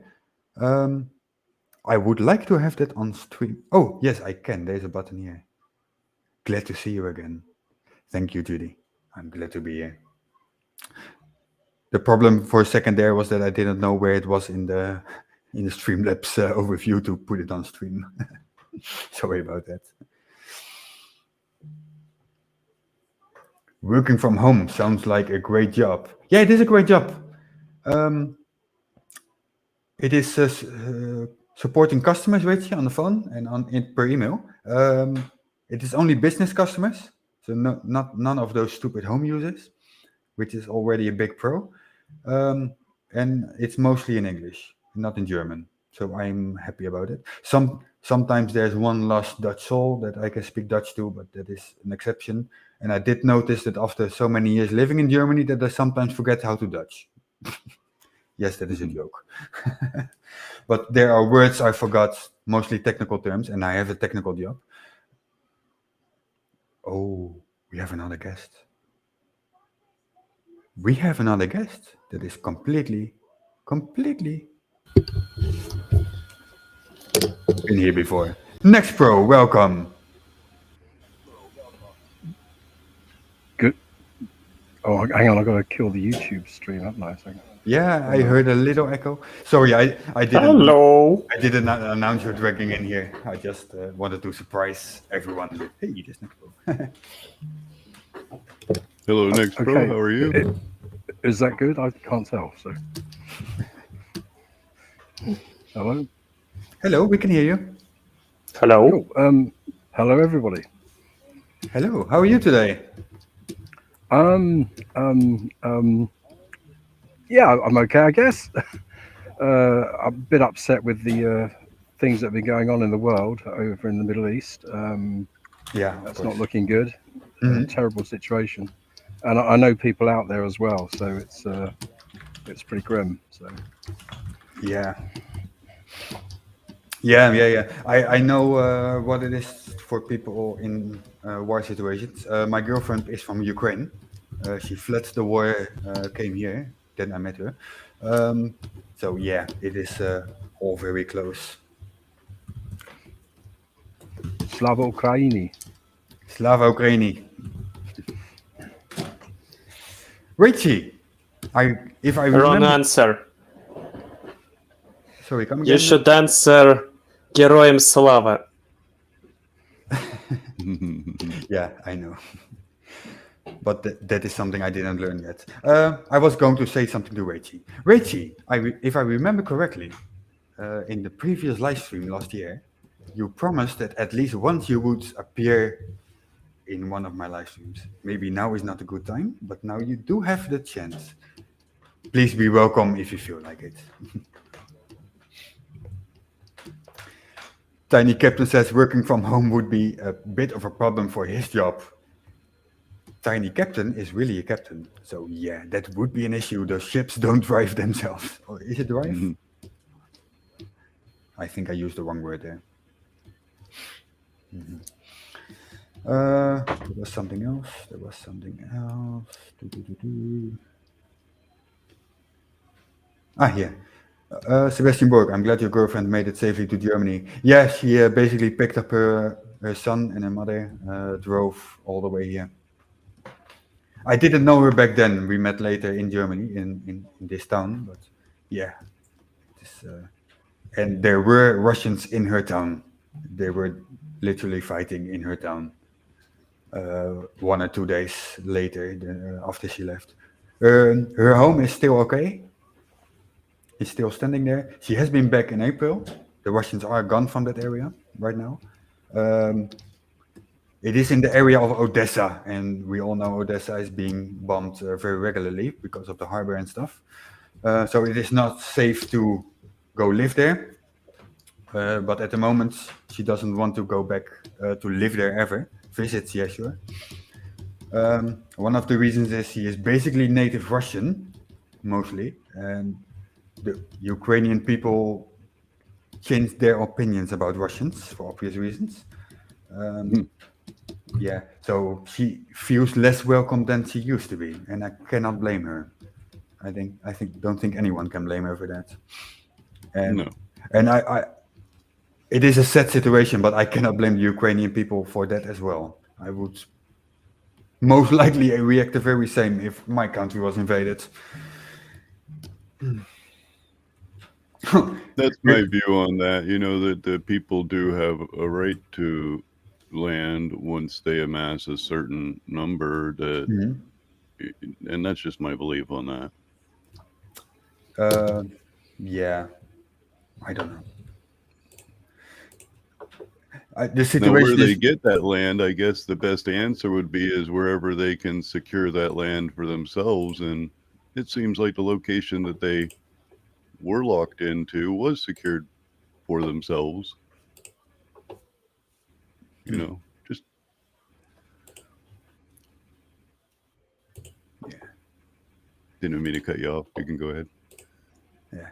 I would like to have that on stream. Oh, yes, I can. There's a button here. Glad to see you again. Thank you, Judy. I'm glad to be here. The problem for a second there was that I didn't know where it was in the Streamlabs overview to put it on stream. Sorry about that. Working from home sounds like a great job. Yeah, it is a great job. It is supporting customers with you on the phone and per email. It is only business customers, so none of those stupid home users, which is already a big pro. And it's mostly in English, not in German. so I'm happy about it. Sometimes there's one lost Dutch soul that I can speak Dutch to, but that is an exception. And I did notice that after so many years living in Germany, that I sometimes forget how to Dutch. Yes, that is a joke. But there are words I forgot, mostly technical terms, and I have a technical job. Oh, we have another guest. We have another guest that is completely been here before. Next Pro, welcome. Good. Oh, hang on. I've got to kill the YouTube stream, haven't I? So, Yeah, I heard a little echo. Sorry, I didn't. Hello. I didn't announce you're dragging in here. I just wanted to surprise everyone. Hey, this Next Pro. Hello, Next Pro. okay. How are you? Is that good? I can't tell. So, hello. Hello, we can hear you. Hello. Cool. Hello, everybody. Hello, how are you today? Yeah, I'm okay, I guess. I'm a bit upset with the things that have been going on in the world over in the Middle East. Yeah, That's not looking good. Terrible situation, and I know people out there as well, so it's pretty grim. So Yeah. I know what it is for people in war situations. My girlfriend is from Ukraine. She fled the war, came here. Then I met her. So yeah, it is all very close. Slava Ukraini. Slava Ukraini. Richie, if I Wrong remember. answer. Sorry, come You again. should answer Героям Слава. Yeah, I know. But that is something I didn't learn yet. I was going to say something to Richie. Richie, if I remember correctly, in the previous live stream last year, you promised that at least once you would appear in one of my live streams. Maybe now is not a good time, but now you do have the chance. Please be welcome if you feel like it. Tiny Captain says working from home would be a bit of a problem for his job. Tiny Captain is really a captain. So yeah, that would be an issue. The ships don't drive themselves. Or is it drive? I think I used the wrong word there. There was something else. Yeah. Sebastian Borg, I'm glad your girlfriend made it safely to Germany. Yeah, she basically picked up her son and her mother, drove all the way here. I didn't know her back then. We met later in Germany, in this town, but yeah. And there were Russians in her town. They were literally fighting in her town 1 or 2 days later, after she left. Her home is still okay. It's still standing there. She has been back in April. The Russians are gone from that area right now. It is in the area of Odessa, and we all know Odessa is being bombed very regularly because of the harbor and stuff. So it is not safe to go live there. But at the moment, she doesn't want to go back to live there ever. Visits, yeah, sure. One of the reasons is she is basically native Russian, mostly, and the Ukrainian people changed their opinions about Russians for obvious reasons. Yeah, so she feels less welcome than she used to be, and I cannot blame her. Don't think anyone can blame her for that. And No. and it is a sad situation, but I cannot blame the Ukrainian people for that as well. I would most likely react the very same if my country was invaded. That's my view on that. You know, that the people do have a right to land once they amass a certain number. And that's just my belief on that. Yeah, I don't know. The Now, situation where they is get that land, I guess the best answer would be is wherever they can secure that land for themselves. And it seems like the location that they were locked into was secured for themselves. You know, just didn't mean to cut you off. You can go ahead. Yeah.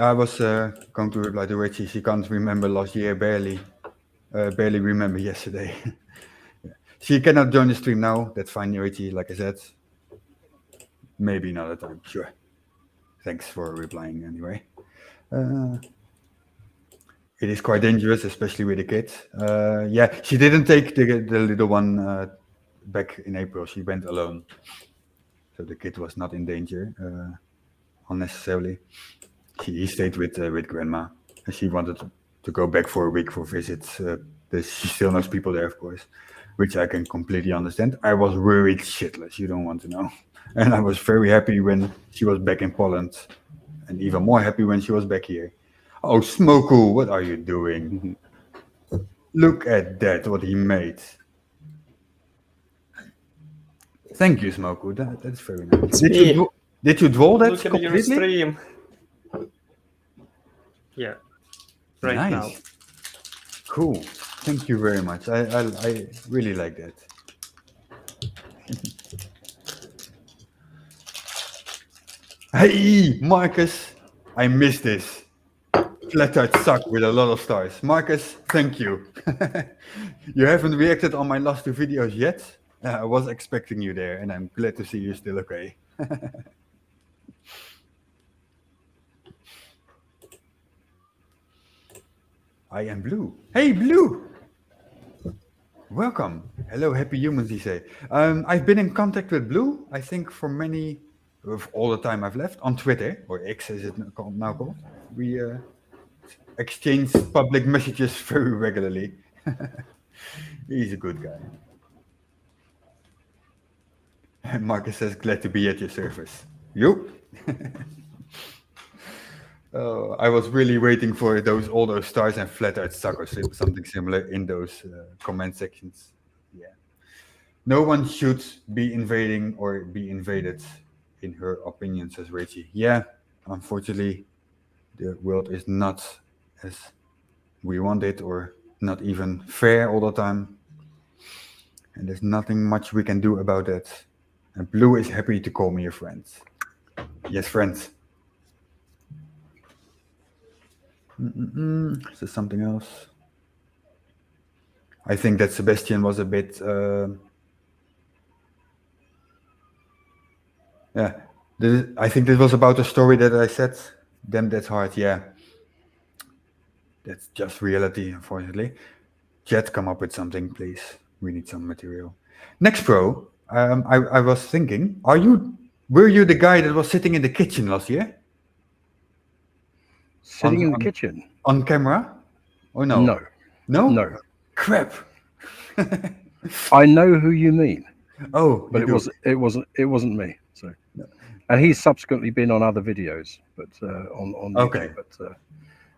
I was going to reply to Richie. She can't remember last year, barely remember yesterday. Yeah. She cannot join the stream now. That's fine, Richie. Like I said, maybe another time. Sure. Thanks for replying anyway. It is quite dangerous, especially with the kids. Yeah, she didn't take the little one back in April. She went alone, so the kid was not in danger unnecessarily. He stayed with grandma, and she wanted to go back for a week for visits. She still knows people there, of course, which I can completely understand. I was worried shitless. You don't want to know, and I was very happy when she was back in Poland, and even more happy when she was back here. Oh, Smoku, what are you doing? Look at that, what he made. Thank you, Smoku. That's very nice. Did you draw that Look at your completely? stream. Yeah. Right Nice. now. Cool. Thank you very much. I really like that. Hey, Marcus, I missed this. Flat Out suck with a lot of stars. Marcus, thank you. You haven't reacted on my last two videos yet. I was expecting you there, and I'm glad to see you're still okay. I am Blue. Hey, Blue! Welcome. Hello, happy humans, he say. I've been in contact with Blue, I think for all the time I've left, on Twitter, or X as it now called. We exchange public messages very regularly. He's a good guy. Marcus says, glad to be at your service. You? I was really waiting for all those stars and Flat Out suck or something similar in those comment sections. Yeah. No one should be invading or be invaded, in her opinion, says Richie. Yeah, unfortunately, the world is not as we want it, or not even fair all the time. And there's nothing much we can do about that. And Blue is happy to call me a friend. Yes, friends. Is there something else? I think that Sebastian was a bit... yeah. I think this was about a story that I said. Damn, that's hard, yeah. That's just reality, unfortunately. Chat, come up with something, please. We need some material. Next Pro, I was thinking, were you the guy that was sitting in the kitchen last year? Sitting in the kitchen? On camera? Or no? No. No? No. Crap. I know who you mean. Oh, but it wasn't me. So, no. And he's subsequently been on other videos, but on YouTube. Okay. But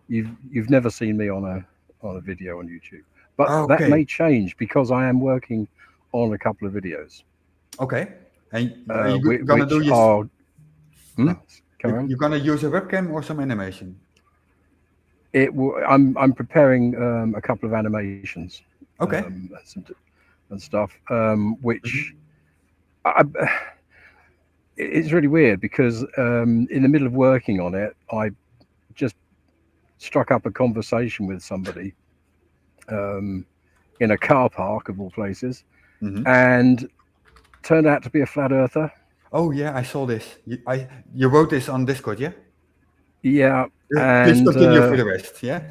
you've never seen me on a video on YouTube. But okay. That may change because I am working on a couple of videos. Okay. And you're gonna do your... You're gonna use a webcam or some animation? I'm preparing a couple of animations. Okay. And stuff, which it's really weird because in the middle of working on it, I just struck up a conversation with somebody in a car park of all places, and turned out to be a flat earther. Oh yeah, I saw this. You wrote this on Discord, yeah? Yeah. Please continue for the rest, yeah?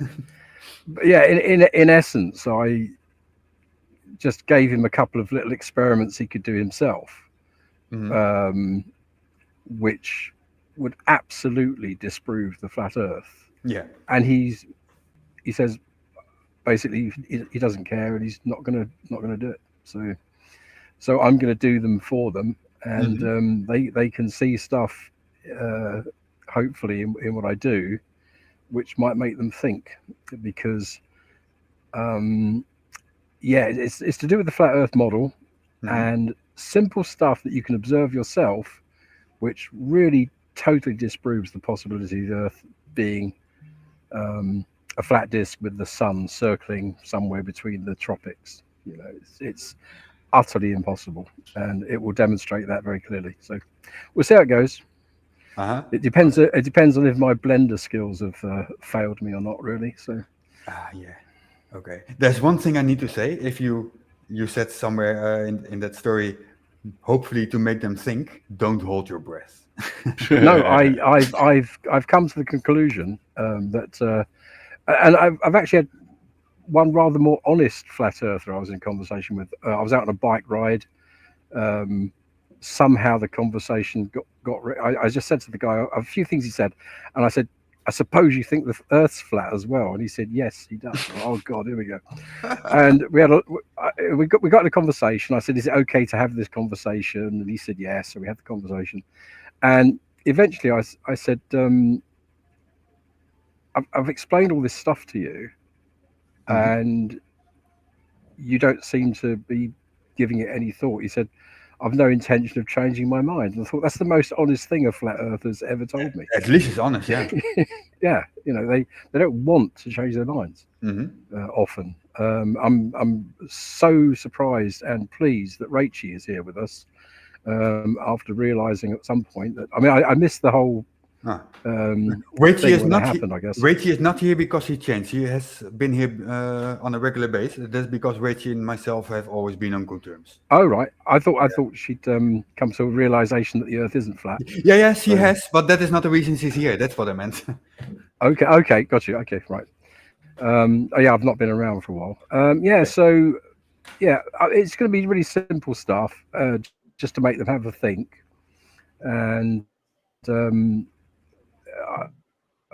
Yeah, in essence, I just gave him a couple of little experiments he could do himself, which would absolutely disprove the flat Earth. Yeah. And he says basically he doesn't care, and he's not gonna do it. So I'm gonna do them for them, and they can see stuff, hopefully in what I do, which might make them think, because yeah, it's to do with the flat Earth model and simple stuff that you can observe yourself, which really totally disproves the possibility of the Earth being a flat disk with the sun circling somewhere between the tropics. You know, it's utterly impossible, and it will demonstrate that very clearly. So we'll see how it goes. Uh-huh. It depends. It depends on if my Blender skills have failed me or not, really. So Yeah. Okay. There's one thing I need to say. If you said somewhere in that story, hopefully to make them think, don't hold your breath. no, I've come to the conclusion that, and I've actually had one rather more honest flat earther I was in conversation with. I was out on a bike ride. Somehow the conversation got. I just said to the guy a few things he said, and I said, "I suppose you think the Earth's flat as well?" And he said, "Yes, he does." Oh God, here we go. And we got in a conversation. I said, "Is it okay to have this conversation?" And he said, "Yes." So we had the conversation, and eventually I said, "I've explained all this stuff to you, and you don't seem to be giving it any thought." He said, "I've no intention of changing my mind." And I thought that's the most honest thing a flat earther's ever told me. At least it's honest, yeah. Yeah, you know, they don't want to change their minds often. I'm so surprised and pleased that Rachie is here with us after realizing at some point that I missed the whole Rachie thing is when not it happened, I guess. Rachie is not here because he changed. He has been here on a regular basis. That's because Rachie and myself have always been on good terms. Oh right, I thought she'd come to a realization that the Earth isn't flat. Yeah, she has, but that is not the reason she's here. That's what I meant. Okay, got you. Okay, right. Yeah, I've not been around for a while. So yeah, it's going to be really simple stuff, just to make them have a think, and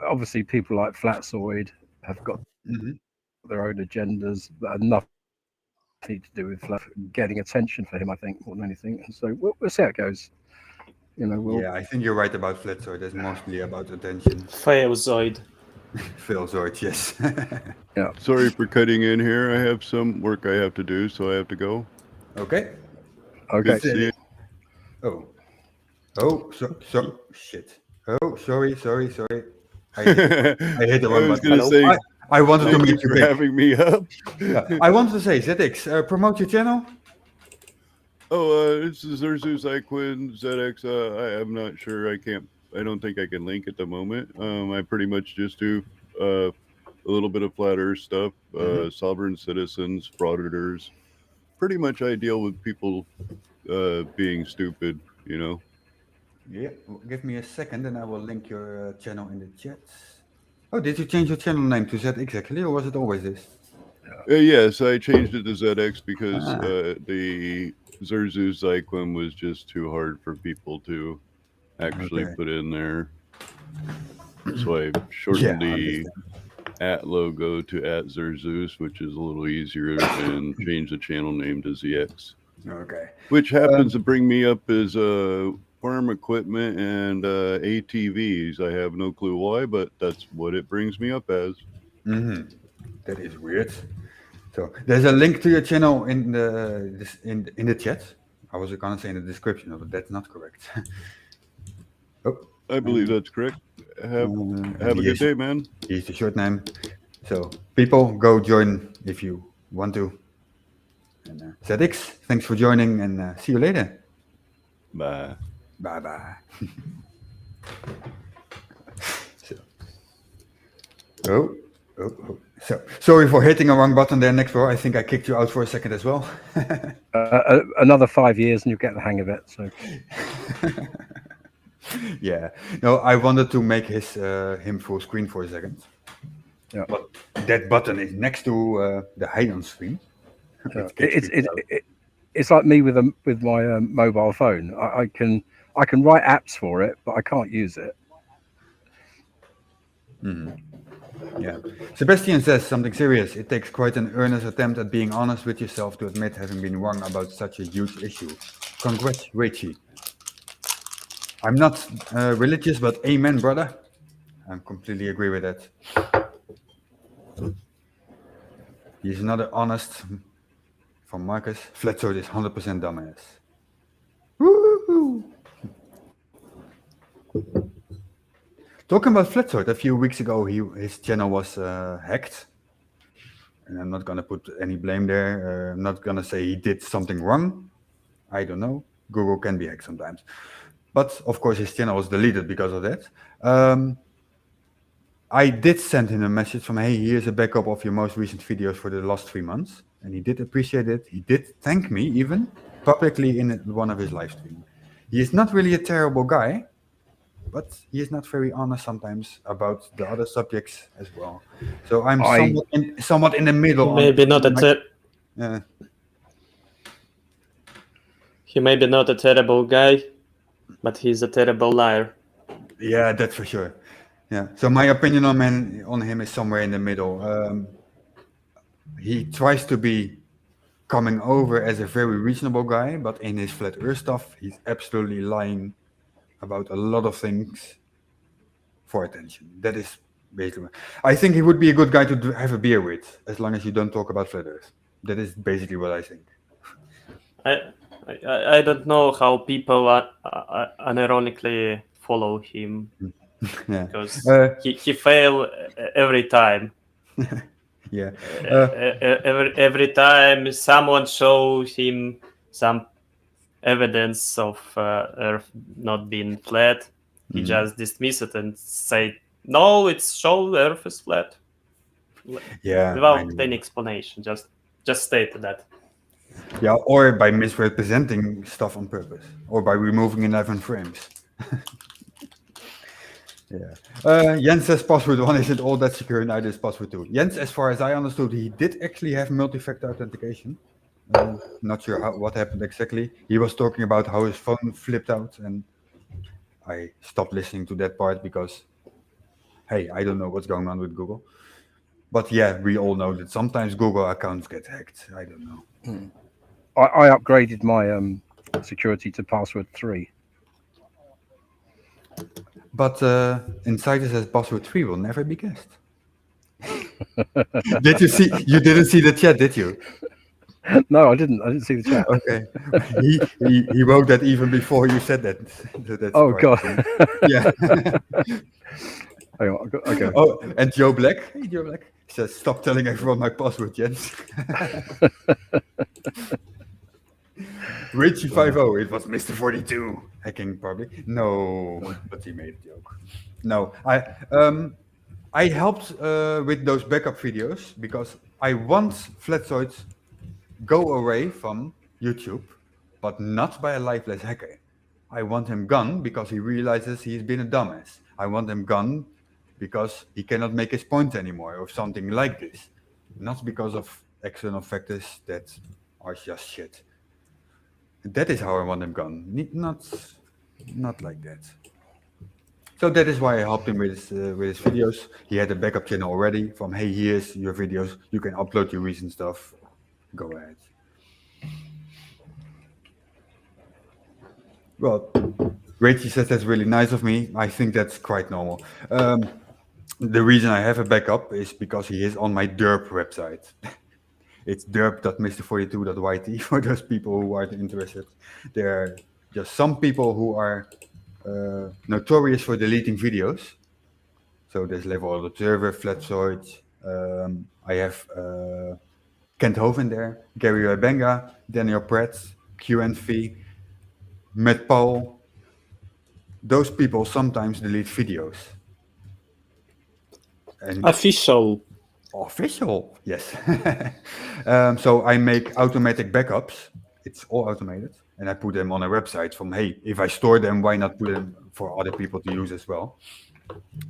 obviously people like Flatsoid have got their own agendas that are nothing to do with getting attention for him, I think, more than anything. And so we'll see how it goes. You know, Yeah, I think you're right about Flatsoid. It's mostly about attention. Failzoid. Failzoid, yes. Yeah. Sorry for cutting in here. I have some work I have to do, so I have to go. Okay. Good to see you. Shit. Oh, sorry. I hit the I wrong was button. going to say, I wanted to thank you make you for big. having me up. I wanted to say, ZX, promote your channel. This is Zerzus Iquin ZX. I'm not sure. I don't think I can link at the moment. I pretty much just do a little bit of flat earth stuff, sovereign citizens, frauditors. Pretty much I deal with people being stupid, you know. Yeah, give me a second and I will link your channel in the chat. Oh, did you change your channel name to ZX actually, or was it always this? Yes, I changed it to ZX because the Zerzus Iquin was just too hard for people to actually put in there. So I shortened the @ logo to @Zerzus, which is a little easier, and changed the channel name to ZX. Okay. Which happens to bring me up as farm equipment and ATVs. I have no clue why, but that's what it brings me up as. That is weird. So there's a link to your channel in the chat. I was gonna say in the description, but that's not correct. I believe that's correct. Have a good day, man. Here's the short name. So people, go join if you want to. And ZX, thanks for joining, and see you later. Bye. Bye. So sorry for hitting a wrong button there, next row. I think I kicked you out for a second as well. Another 5 years and you'll get the hang of it. So yeah, no, I wanted to make him full screen for a second. Yeah, but that button is next to the hide on screen. It's like me with my mobile phone. I can write apps for it, but I can't use it. Yeah. Sebastian says something serious. It takes quite an earnest attempt at being honest with yourself to admit having been wrong about such a huge issue. Congrats, Rachie. I'm not religious, but amen, brother. I completely agree with that. He's not honest. From Marcus, Flatsoid is 100% dumbass. Woo-hoo. Talking about Flatsoid, a few weeks ago, his channel was hacked. And I'm not going to put any blame there. I'm not going to say he did something wrong. I don't know. Google can be hacked sometimes. But, of course, his channel was deleted because of that. I did send him a message from, hey, here's a backup of your most recent videos for the last 3 months. And he did appreciate it. He did thank me, even, publicly in one of his live streams. He is not really a terrible guy, but he is not very honest sometimes about the other subjects as well. So I'm somewhat in the middle. Maybe not Yeah. He may be not a terrible guy, but he's a terrible liar. Yeah, that's for sure. Yeah. So my opinion on him is somewhere in the middle. He tries to be coming over as a very reasonable guy, but in his flat earth stuff, he's absolutely lying about a lot of things for attention. That is basically. I think he would be a good guy to have a beer with, as long as you don't talk about flat earth. That is basically what I think. I don't know how people unironically follow him. Yeah. Because he fail every time. Yeah. Every time someone shows him some evidence of Earth not being flat, he just dismiss it and say, "No, it's show Earth is flat." Yeah. Without any explanation, just state that. Yeah, or by misrepresenting stuff on purpose, or by removing 11 frames. Yeah. Jens says password 1 isn't all that secure, neither is password 2. Jens, as far as I understood, he did actually have multi-factor authentication. Not sure what happened exactly. He was talking about how his phone flipped out, and I stopped listening to that part because, hey, I don't know what's going on with Google. But yeah, we all know that sometimes Google accounts get hacked. I don't know. I upgraded my security to password 3. But Insider says password 3 will never be guessed. Did you see? You didn't see the chat, did you? No, I didn't see the chat. Okay. He wrote that even before you said that. That's Oh God. Yeah. Hang on, okay. Oh, and Joe Black. Hey, Joe Black says, "Stop telling everyone my password, Jens." Richie50, it was Mr. 42 hacking probably. No, but he made a joke. No, I helped with those backup videos because I want Flatsoid go away from YouTube, but not by a lifeless hacker. I want him gone because he realizes he's been a dumbass. I want him gone because he cannot make his point anymore or something like this. Not because of external factors that are just shit. That is how I want him gone. Not like that. So that is why I helped him with his videos. He had a backup channel already from, hey, here's your videos. You can upload your recent stuff. Go ahead. Well, Rachel says that's really nice of me. I think that's quite normal. The reason I have a backup is because he is on my derp website. It's derp.mr42.yt for those people who are interested. There are just some people who are notorious for deleting videos. So there's Level Observer, Flatsoid. I have Kent Hoven there, Gary Benga, Daniel Pratt, QNV, Matt Paul. Those people sometimes delete videos. And Official, yes. So I make automatic backups. It's all automated. And I put them on a website from, hey, if I store them, why not put them for other people to use as well?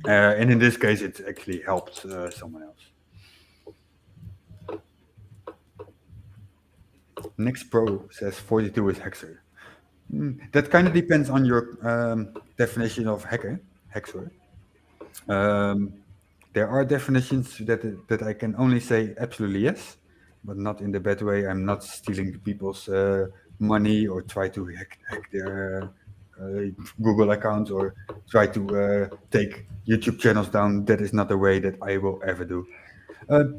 And in this case, it actually helped someone else. Next Pro says 42 is hexer. That kind of depends on your definition of hexer. There are definitions that I can only say absolutely yes, but not in the bad way. I'm not stealing people's money or try to hack their Google accounts or try to take YouTube channels down. That is not the way that I will ever do.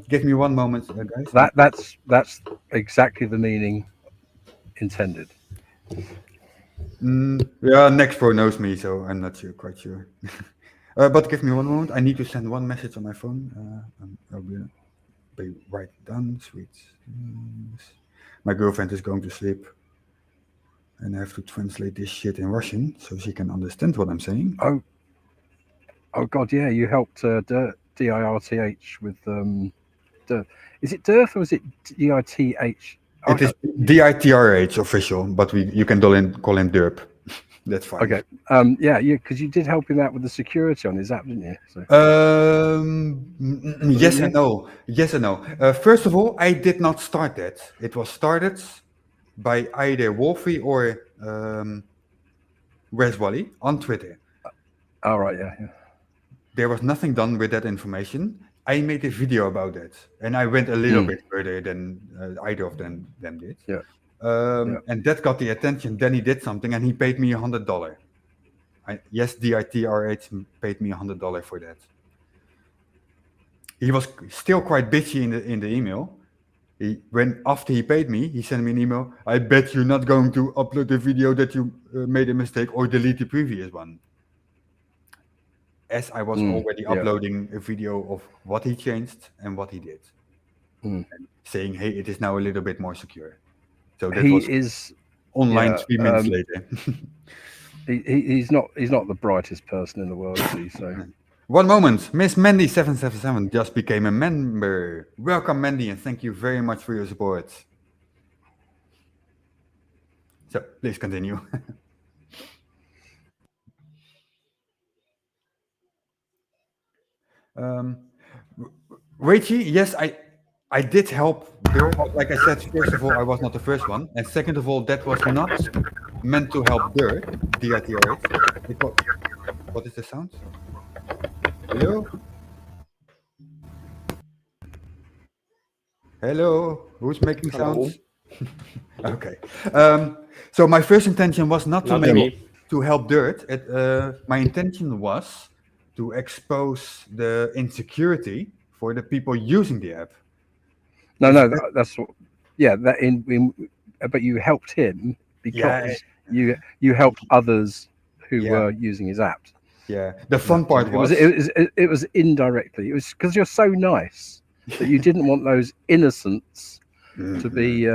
Give me one moment, guys. That's exactly the meaning intended. Yeah, Next Pro knows me, so I'm not quite sure. But give me one moment. I need to send one message on my phone. I'll be right done. Sweet. My girlfriend is going to sleep. And I have to translate this shit in Russian so she can understand what I'm saying. Oh God, yeah, you helped DIRTH with is it Dirth or is it DITH? It is DITRH official, but you can call him Derp. That's fine. Okay. Yeah, because you did help him out with the security on his app, didn't you? So. Yes and no. Yes and no. First of all, I did not start that. It was started by either Wolfie or Wes Wally on Twitter. Oh, right, yeah. There was nothing done with that information. I made a video about that, and I went a little bit further than either of them did. Yeah. And that got the attention. Then he did something, and he paid me $100. Yes, DITRH paid me $100 for that. He was still quite bitchy in the email. After he paid me, he sent me an email. I bet you're not going to upload the video that you made a mistake or delete the previous one. As I was already uploading a video of what he changed and what he did, and saying, "Hey, it is now a little bit more secure." So that was online 3 minutes later. He's not the brightest person in the world, is he? So. One moment, Miss Mandy777 just became a member. Welcome, Mandy, and thank you very much for your support. So please continue. Rachie, yes, I did help Dirk. Like I said, first of all, I was not the first one, and second of all, that was not meant to help Dirk, DITRH. What is the sound? Hello? Hello? Who's making sounds? Okay. So my first intention was not to help Dirt. My intention was to expose the insecurity for the people using the app. No, that's what. Yeah, but you helped him because you helped others who were using his app. Yeah, the fun part was it was indirectly. It was because you're so nice that you didn't want those innocents to be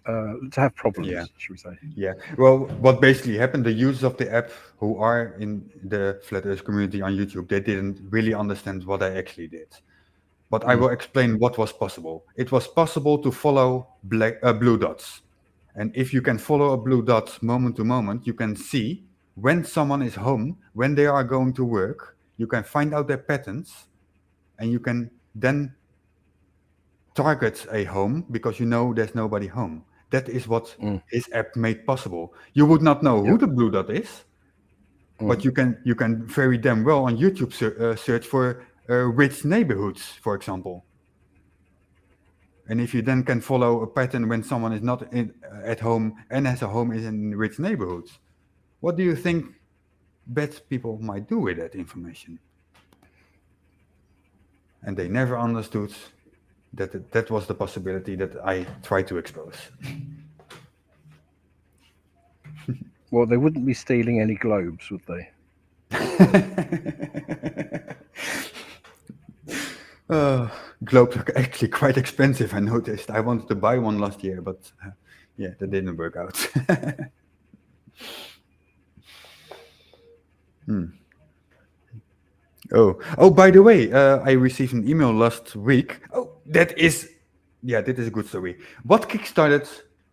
to have problems, should we say? Yeah. Well, what basically happened, the users of the app who are in the Flat Earth community on YouTube, they didn't really understand what I actually did. But I will explain what was possible. It was possible to follow blue dots. And if you can follow a blue dot moment to moment, you can see when someone is home, when they are going to work, you can find out their patterns, and you can then target a home because you know there's nobody home. That is what his app made possible. You would not know who the blue dot is, but you can very damn well on YouTube search for rich neighborhoods, for example. And if you then can follow a pattern when someone is not at home and has a home is in rich neighborhoods, what do you think bad people might do with that information? And they never understood that was the possibility that I tried to expose. Well, they wouldn't be stealing any globes, would they? Globes are actually quite expensive, I noticed. I wanted to buy one last year, but that didn't work out. Oh, by the way, I received an email last week. Oh, this is a good story. What kickstarted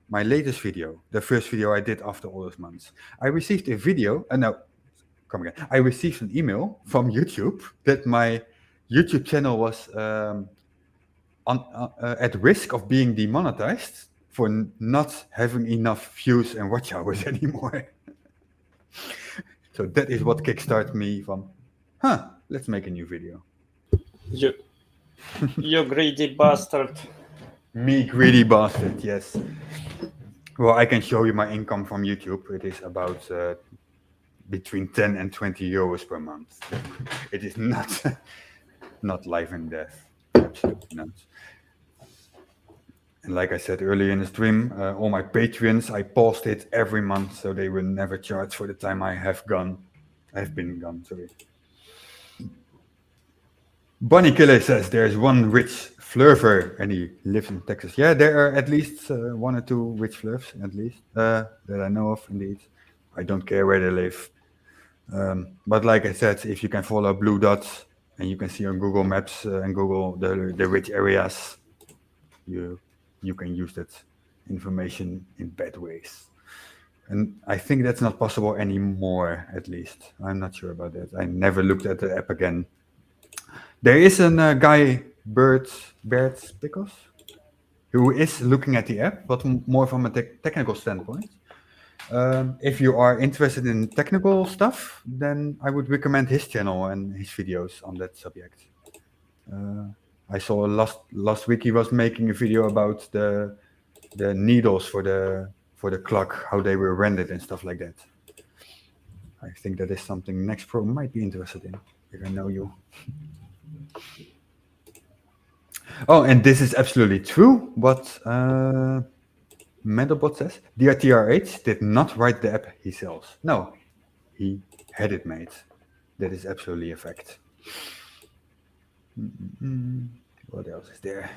my latest video, the first video I did after all those months? I received a video, I received an email from YouTube that my YouTube channel was at risk of being demonetized for not having enough views and watch hours anymore. So that is what kickstarted me from, let's make a new video. You greedy bastard. Me greedy bastard, yes. Well, I can show you my income from YouTube. It is about between 10 and 20 euros per month. It is not life and death. Absolutely not. And like I said earlier in the stream, all my Patreons, I paused it every month so they will never charge for the time I have gone. I've been gone, sorry. Bonnie Killer says there's one rich flurfer and he lives in Texas. Yeah, there are at least one or two rich flurfs, at least, that I know of, indeed. I don't care where they live. But like I said, if you can follow blue dots and you can see on Google Maps and Google the rich areas, you can use that information in bad ways. And I think that's not possible anymore, at least. I'm not sure about that. I never looked at the app again. There is a guy, Bert Pickles, who is looking at the app, but more from a technical standpoint. If you are interested in technical stuff, then I would recommend his channel and his videos on that subject. I saw last week he was making a video about the needles for the clock, how they were rendered and stuff like that. I think that is something Next Pro might be interested in, if I know you. Oh, and this is absolutely true, what Mendelbot says. DRTRH did not write the app he sells. No, he had it made. That is absolutely a fact. What else is there?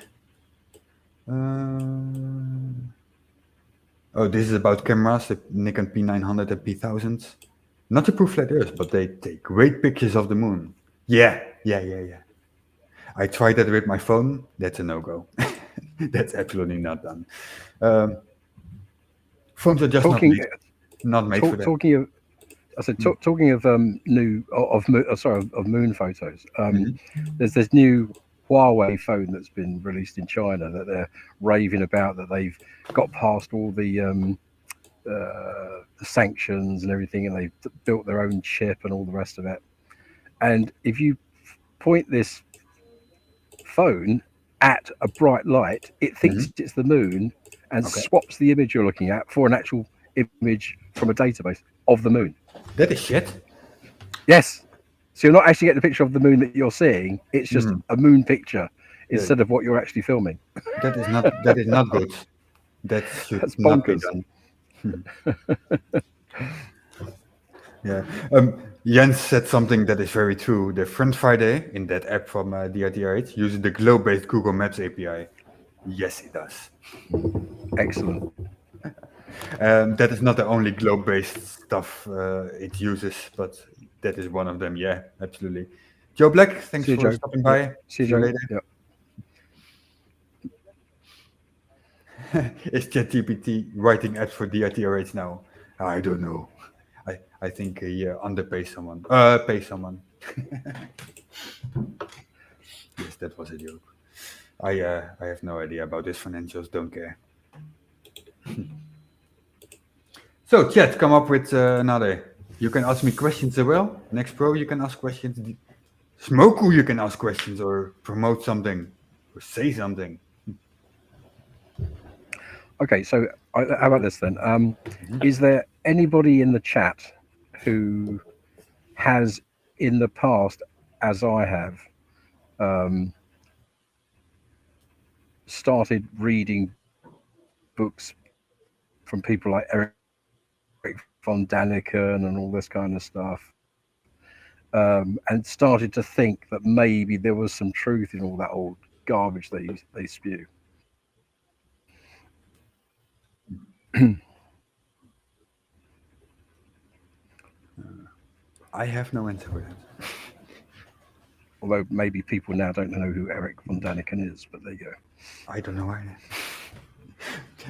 Oh, this is about cameras, the Nikon P900 and P1000. Not to prove flat Earth, but they take great pictures of the moon. Yeah. I tried that with my phone. That's a no-go. That's absolutely not done. Phones are just not made for that. Talking of moon photos. There's this new Huawei phone that's been released in China that they're raving about, that they've got past all the sanctions and everything, and they've built their own chip and all the rest of it. And if you point this phone at a bright light, it thinks it's the moon and swaps the image you're looking at for an actual image from a database of the moon. That is shit. Yes. So you're not actually getting a picture of the moon that you're seeing. It's just a moon picture instead of what you're actually filming. That is not good. That's not be done. Yeah. Jens said something that is very true. The Friend Friday in that app from DRTRH uses the globe-based Google Maps API. Yes, it does. Excellent. That is not the only globe-based stuff it uses, but that is one of them. Yeah, absolutely. Joe Black, thanks for stopping by. Yep. See you later. Yep. Is ChatGPT writing apps for DRTRH now? I don't know. I think he underpays someone. Pay someone. Yes, that was a joke. I have no idea about his financials. Don't care. So, chat, come up with another. You can ask me questions as well. Next Pro, you can ask questions. Smoku, you can ask questions or promote something or say something. Okay, so how about this then? Is there anybody in the chat who has, in the past, as I have, started reading books from people like Eric von Daniken and all this kind of stuff, and started to think that maybe there was some truth in all that old garbage they spew? I have no answer for that. Although maybe people now don't know who Eric von Daniken is, but there you go. I don't know either.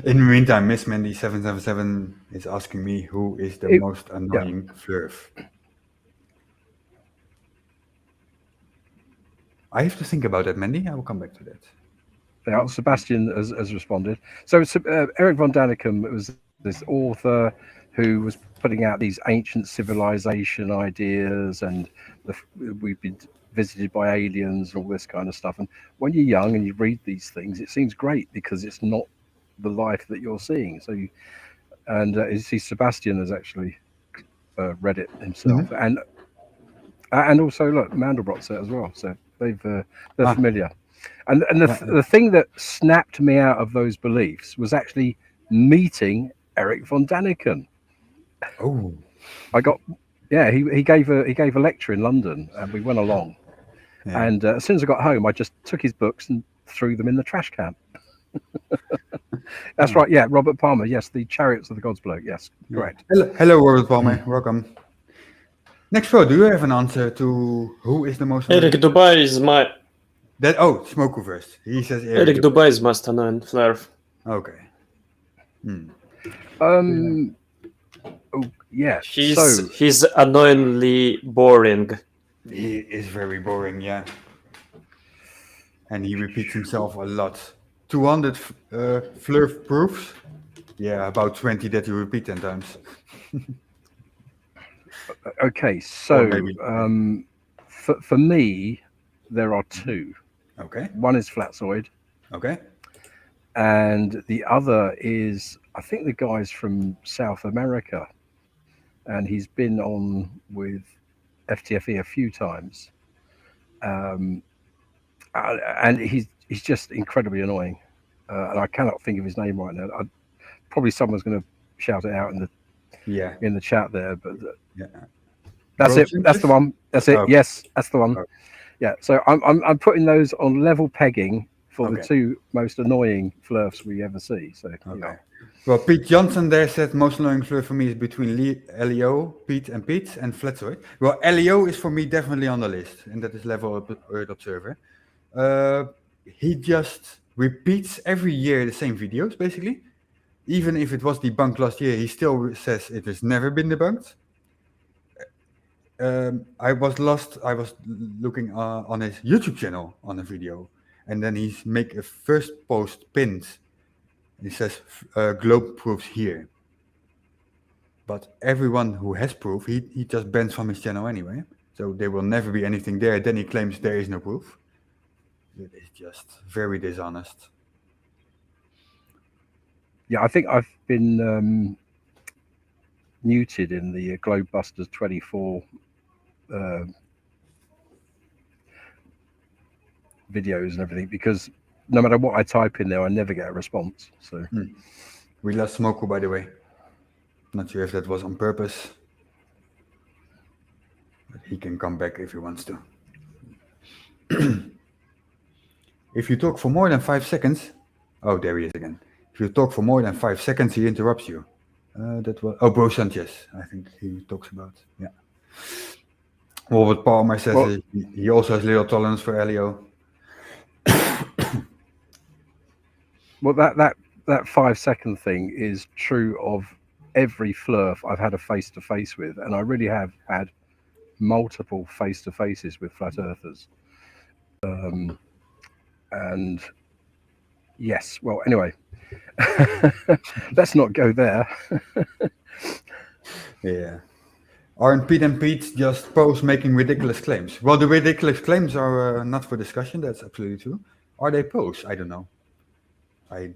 In the meantime, Miss Mandy 777 is asking me who is the most annoying flurf. I have to think about that, Mandy. I will come back to that. Yeah, Sebastian has responded. So Eric von Daniken was this author who was putting out these ancient civilization ideas, and we've been visited by aliens and all this kind of stuff. And when you're young and you read these things, it seems great because it's not the life that you're seeing. So, you see, Sebastian has actually read it himself, and also look, Mandelbrot's it as well. So they're familiar. And the thing that snapped me out of those beliefs was actually meeting Eric von Daniken. Oh, I got Yeah, he gave a lecture in London, and we went along. Yeah. And as soon as I got home, I just took his books and threw them in the trash can. That's right. Yeah, Robert Palmer. Yes, the Chariots of the Gods bloke. Yes, correct. Hello, Robert Palmer. Welcome. Next floor, do you have an answer to who is the most Eric annoying? Dubai is my Smoku first. He says Eric Dubai is most annoying Flair. Okay. Oh, yeah. He's annoyingly boring. He is very boring, yeah. And he repeats himself a lot. 200 Flurf proofs. Yeah, about 20 that you repeat 10 times. Okay, so maybe- for me, there are two. Okay. One is Flatzoid, Okay. and the other is, I think, the guy's from South America, and he's been on with FTFE a few times, and he's just incredibly annoying, and I cannot think of his name right now. Probably someone's going to shout it out in the chat there, but Yeah. that's it. That's the one. That's it. Oh. Yes, that's the one. Oh. Yeah. So I'm putting those on level pegging for the Okay. two most annoying flirfs we ever see. So you know. Okay. Well, Pete Johnson there said most annoying Flurf for me is between Leo, Pete, and Flatzoid. Well, Leo is for me definitely on the list, and that is level Earth Observer. He just repeats every year the same videos, basically. Even if it was debunked last year, he still says it has never been debunked. I was looking on his YouTube channel on a video, and then he make a first post pinned. He says globe proofs here. But everyone who has proof, he just bans from his channel anyway. So there will never be anything there. Then he claims there is no proof. It is just very dishonest. Yeah, I think I've been muted in the Globebusters 24 videos and everything, because no matter what I type in there, I never get a response. So We lost Smoko, by the way. Not sure if that was on purpose. But he can come back if he wants to. If you talk for more than 5 seconds... Oh, there he is again. If you talk for more than 5 seconds, he interrupts you. That was Bro Sanchez, I think he talks about. Yeah. Robert Palmer says he also has little tolerance for Elio. well, that 5 second thing is true of every flurf I've had a face to face with, and I really have had multiple face to faces with flat earthers. And yes, well, anyway, let's not go there. Yeah. Aren't Pete and Pete just posts making ridiculous claims? Well, the ridiculous claims are not for discussion. That's absolutely true. Are they posts? I don't know. I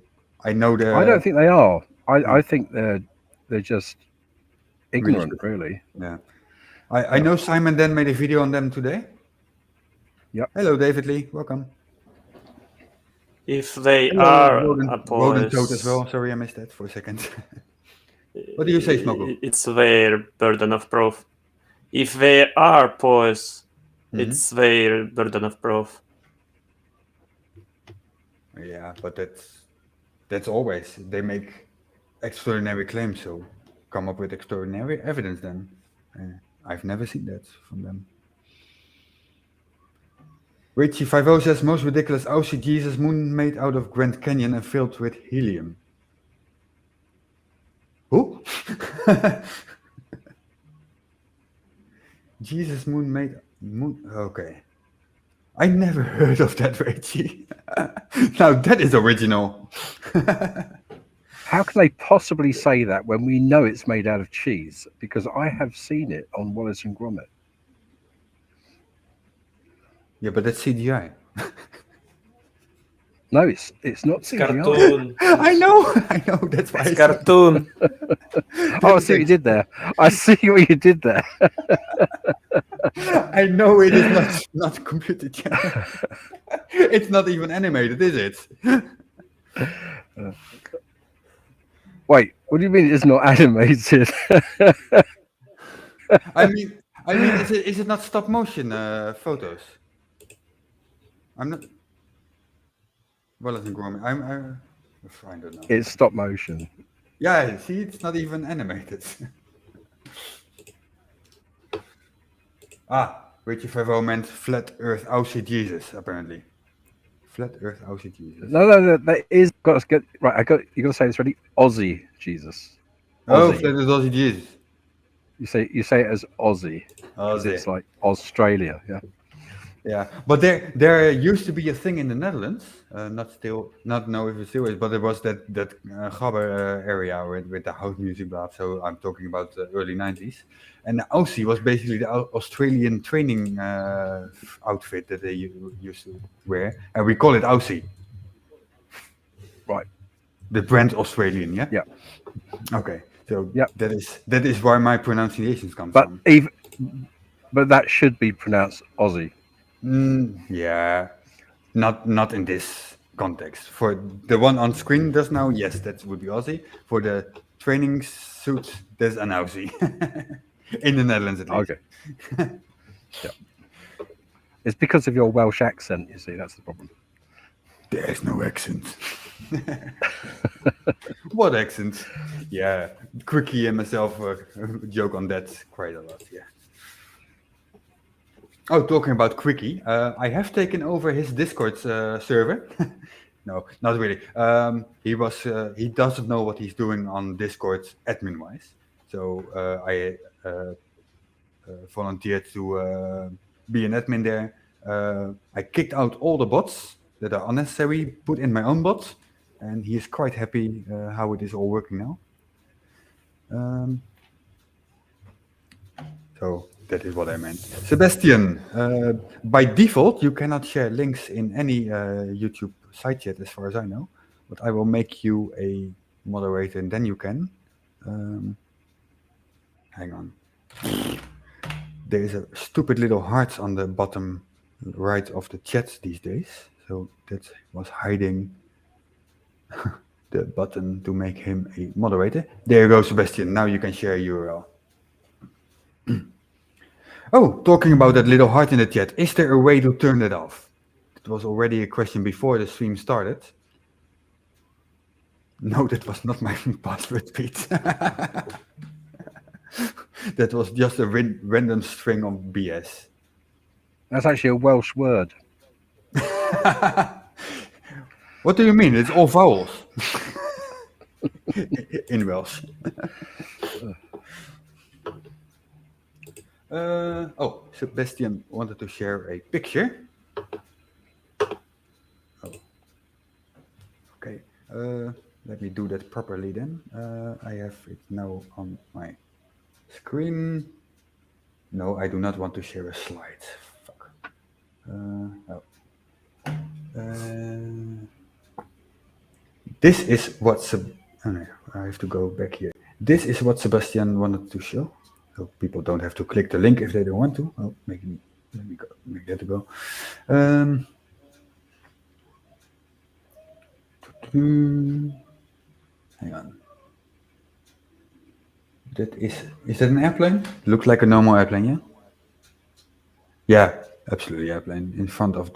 know the. I don't think they are. I think they're just ignorant, really. Yeah. I know Simon then made a video on them today. Yep. Hello, David Lee. Welcome. If they Hello, are Roden Toad as well. Sorry, I missed that for a second. What do you say, Smoko? It's their burden of proof. If they are poets, it's their burden of proof. Yeah, but that's always. They make extraordinary claims, so come up with extraordinary evidence then. I've never seen that from them. Richie 50 says most ridiculous OC Jesus moon made out of Grand Canyon and filled with helium. Who? Jesus moon made moon. Okay. I never heard of that, Richie. Now that is original. How can they possibly say that when we know it's made out of cheese? Because I have seen it on Wallace and Gromit. Yeah, but that's CGI. No, it's not CGI. Cartoon. I know. That's why. It's cartoon. Oh, I see what you did there. I see what you did there. I know it is not computer generated. It's not even animated, is it? Wait, what do you mean it's not animated? I mean, is it not stop motion photos? I'm not. Wallace and Gromit. I don't know. It's stop motion. Yeah, see, it's not even animated. Richie Favreau meant Flat Earth Aussie Jesus, apparently. Flat Earth Aussie Jesus. No, that is got to get right. You got to say this ready. Aussie Jesus. Oh, Aussie. Flat Earth Aussie Jesus. You say it as Aussie because Aussie. it's like Australia. Yeah. Yeah, but there used to be a thing in the Netherlands, not know if it still is, but there was that Gabber area with the house music blah. So I'm talking about the early 90s, and the Aussie was basically the Australian training outfit that they used to wear, and we call it Aussie. Right. The brand Australian, yeah. Yeah. Okay, so Yeah. that is where my pronunciations come But from. but that should be pronounced Aussie. Yeah, not in this context. For the one on screen just now, yes, that would be Aussie. For the training suits, there's an Aussie. In the Netherlands, at least. Okay. Yeah. It's because of your Welsh accent. You see, that's the problem. There's no accent. What accent? Yeah, Quickie and myself joke on that quite a lot. Yeah. Oh, talking about Quickie, I have taken over his Discord server. No, not really. He doesn't know what he's doing on Discord admin-wise. So I volunteered to be an admin there. I kicked out all the bots that are unnecessary, put in my own bot, and he is quite happy how it is all working now. So that is what I meant. Sebastian, by default, you cannot share links in any YouTube side chat, as far as I know. But I will make you a moderator, and then you can. Hang on. There is a stupid little heart on the bottom right of the chat these days. So that was hiding the button to make him a moderator. There you go, Sebastian. Now you can share URL. Oh, talking about that little heart in the chat, is there a way to turn that off? It was already a question before the stream started. No, that was not my password, Pete. That was just a random string of BS. That's actually a Welsh word. What do you mean? It's all vowels. In Welsh. Sebastian wanted to share a picture. Oh. Okay. Let me do that properly then. I have it now on my screen. No, I do not want to share a slide. Fuck. This is what I have to go back here. This is what Sebastian wanted to show. So people don't have to click the link if they don't want to. Oh, let me go. Make that go. Hang on. Is that an airplane? Looks like a normal airplane, yeah? Yeah, absolutely airplane in front of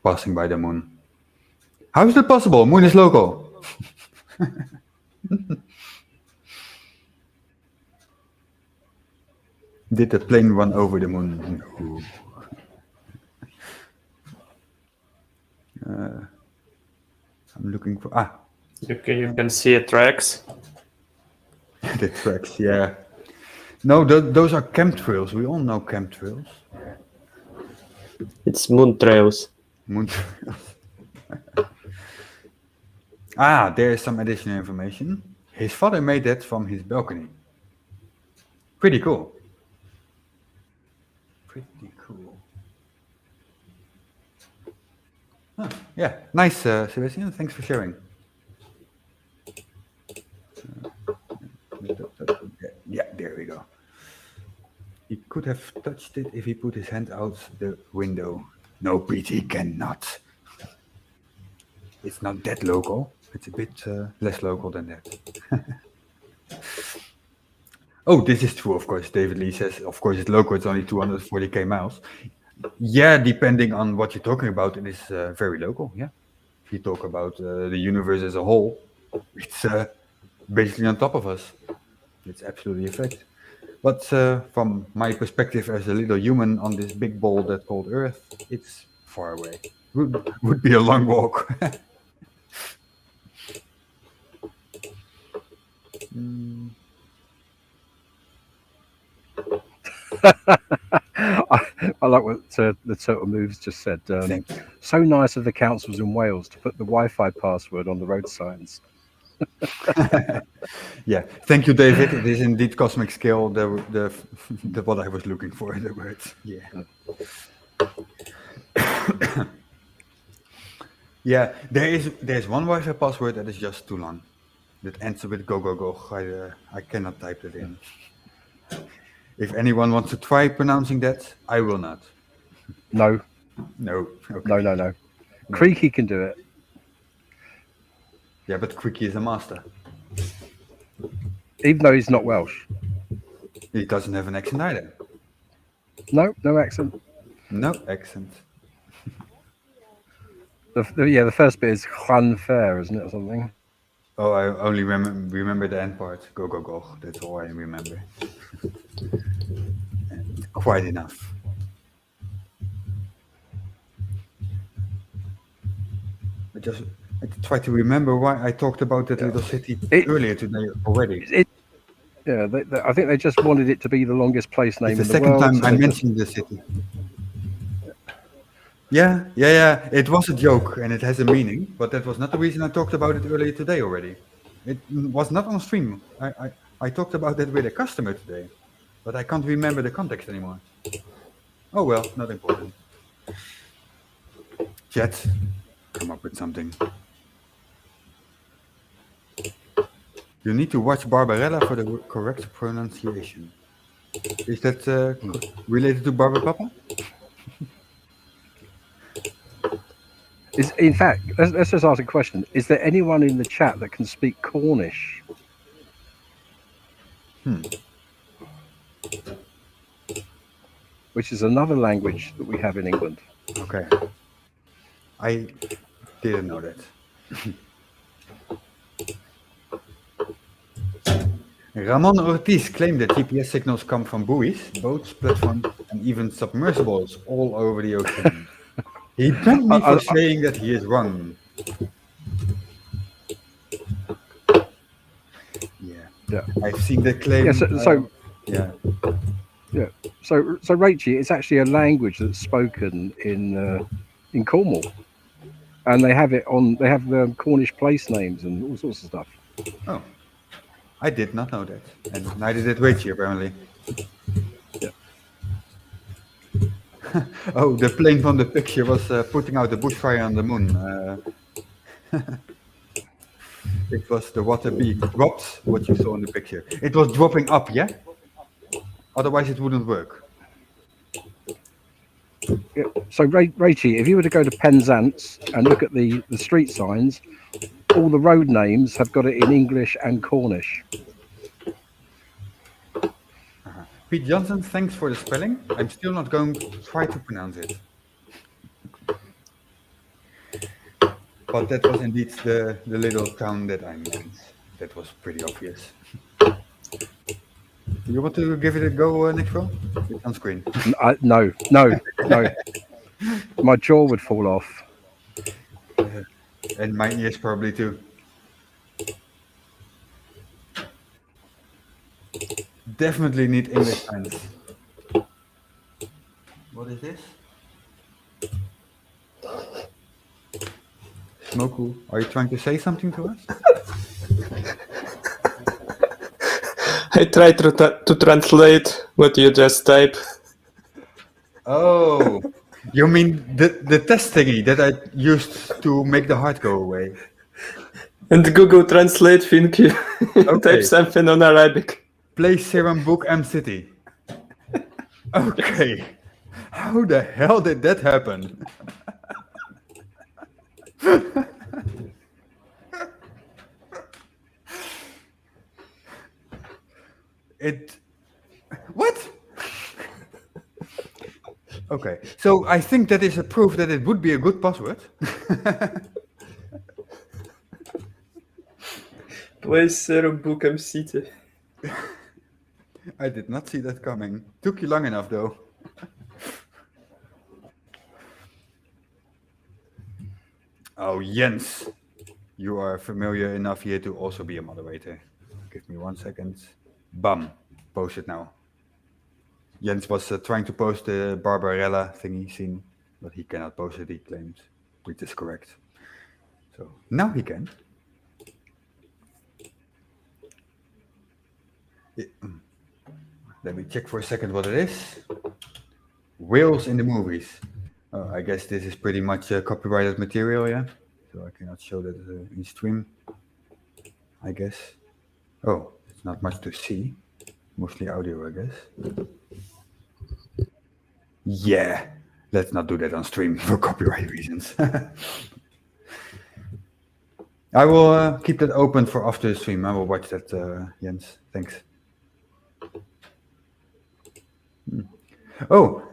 passing by the moon. How is that possible? Moon is local. Did the plane run over the moon? No. I'm looking for You can see the tracks. The tracks, yeah. No, those are chemtrails. We all know chemtrails. It's moon trails. Moon trails. There is some additional information. His father made that from his balcony. Pretty cool. Pretty cool. Yeah, nice, Sebastian. Thanks for sharing. Yeah, there we go. He could have touched it if he put his hand out the window. No, Pete, he cannot. It's not that local. It's a bit less local than that. Oh, this is true, of course. David Lee says, of course, it's local. It's only 240k miles. Yeah, depending on what you're talking about, it is very local. Yeah. If you talk about the universe as a whole, it's basically on top of us. It's absolutely a fact. But from my perspective as a little human on this big ball that's called Earth, it's far away. Would be a long walk. Mm, I like what the Turtle Moves just said. thank you. So nice of the councils in Wales to put the Wi-Fi password on the road signs. Yeah, thank you, David. It is indeed cosmic scale. The what I was looking for. The words. Yeah. Yeah, there's one Wi-Fi password that is just too long. That ends with go go go. I cannot type it in. If anyone wants to try pronouncing that, I will not. No, No. Okay. no. Creaky can do it. Yeah, but Quickie is a master. Even though he's not Welsh. He doesn't have an accent either. No accent. No accent. The first bit is Juan Fair, isn't it, or something? Oh, I only remember the end part. Go go go. That's all I remember. And quite enough. I try to remember why I talked about that little city earlier today already. I think they just wanted it to be the longest place name It's the in the second world. time so I they mentioned the city. Yeah. It was a joke and it has a meaning, but that was not the reason I talked about it earlier today already. It was not on stream. I talked about that with a customer today, but I can't remember the context anymore. Oh well, not important. Chat, come up with something. You need to watch Barbarella for the correct pronunciation. Is that related to Barber Papa? In fact, let's just ask a question. Is there anyone in the chat that can speak Cornish? Which is another language that we have in England. Okay. I didn't know that. Ramon Ortiz claimed that GPS signals come from buoys, boats, platforms, and even submersibles all over the ocean. He banned me for saying that he is wrong. Yeah. I've seen the claim. Yeah, So Rachie, it's actually a language that's spoken in Cornwall, and they have the Cornish place names and all sorts of stuff. Oh, I did not know that, and neither did Rachie apparently. Yeah. Oh, the plane from the picture was putting out the bushfire on the moon. It was the water being dropped, what you saw in the picture. It was dropping up, yeah? Otherwise it wouldn't work. Yeah. So Rachie, if you were to go to Penzance and look at the street signs, all the road names have got it in English and Cornish. Pete Johnson, thanks for the spelling. I'm still not going to try to pronounce it. But that was indeed the little town that I meant. That was pretty obvious. You want to give it a go, Nick? It's on screen. No. My jaw would fall off. And my ears probably too. Definitely need English signs. What is this? Smoku, are you trying to say something to us? I tried to translate what you just type. Oh, you mean the test thingy that I used to make the heart go away? And Google Translate think you Okay. type something on Arabic. Play Serum Book M City. Okay. How the hell did that happen? It. What? Okay, so I think that is a proof that it would be a good password. Please book city. I did not see that coming. Took you long enough, though. Oh, Jens, you are familiar enough here to also be a moderator. Give me 1 second. Bam, post it now. Jens was trying to post the Barbarella thingy scene, but he cannot post it, he claims, which is correct. So now he can. Let me check for a second what it is. Whales in the movies. I guess this is pretty much copyrighted material, yeah? So I cannot show that in stream, I guess. Oh, it's not much to see. Mostly audio, I guess. Yeah, let's not do that on stream for copyright reasons. I will keep that open for after the stream. I will watch that, Jens. Thanks. Oh,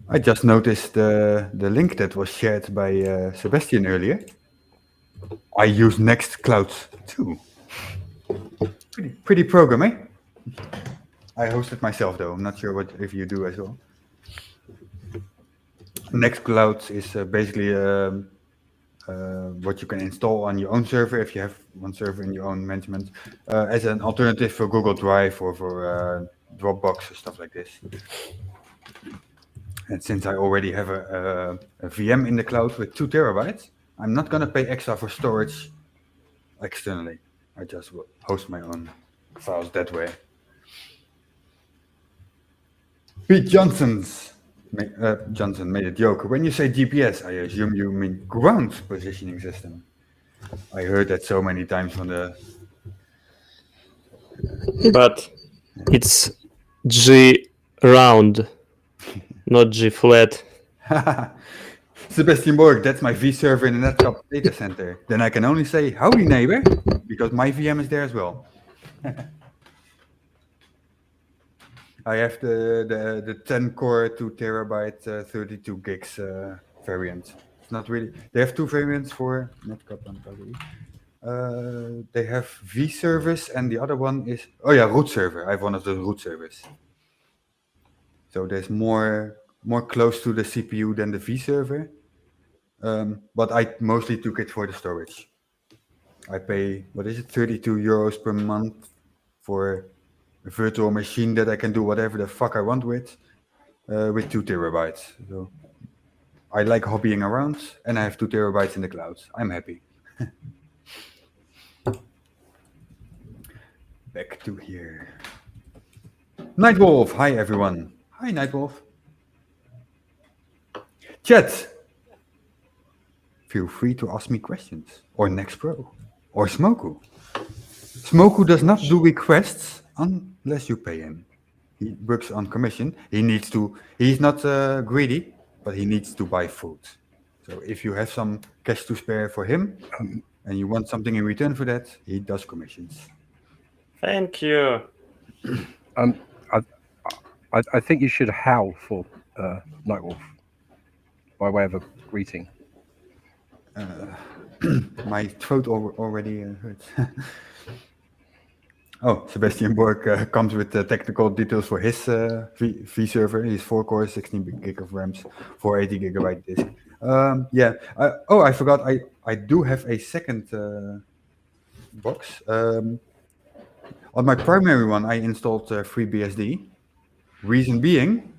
I just noticed the link that was shared by Sebastian earlier. I use Nextcloud too. Pretty program, eh? I host it myself though. I'm not sure if you do as well. Nextcloud is basically what you can install on your own server if you have one server in your own management, as an alternative for Google Drive or for Dropbox or stuff like this. And since I already have a VM in the cloud with 2 terabytes, I'm not going to pay extra for storage externally. I just will host my own files that way. Pete Johnson made a joke. When you say GPS, I assume you mean ground positioning system. I heard that so many times from the... But it's G round, not G flat. Sebastian Borg, that's my V server in the Netcap data center. Then I can only say, howdy neighbor, because my VM is there as well. I have the 10 core, 2 terabyte, 32 gigs variant. It's not really, they have 2 variants for Netcap and Kali. They have V service and the other one is, oh yeah, root server. I have one of the root servers. So there's more close to the CPU than the V server. But I mostly took it for the storage. I pay, what is it, 32 euros per month for a virtual machine that I can do whatever the fuck I want with 2 terabytes. So I like hobbying around and I have 2 terabytes in the cloud. I'm happy. Back to here. Nightwolf, hi everyone. Hi Nightwolf. Chat. Feel free to ask me questions. Or Nextpro. Or Smoku. Smoku does not do requests unless you pay him. He works on commission. He's not greedy, but he needs to buy food. So if you have some cash to spare for him, and you want something in return for that, he does commissions. Thank you. I think you should howl for Nightwolf by way of a greeting. My throat already hurts. Oh, Sebastian Borg comes with the technical details for his V server. He's 4 cores, 16 gig of RAMs, 480 gigabyte disk. Yeah. I forgot. I do have a second box. On my primary one, I installed FreeBSD. Reason being,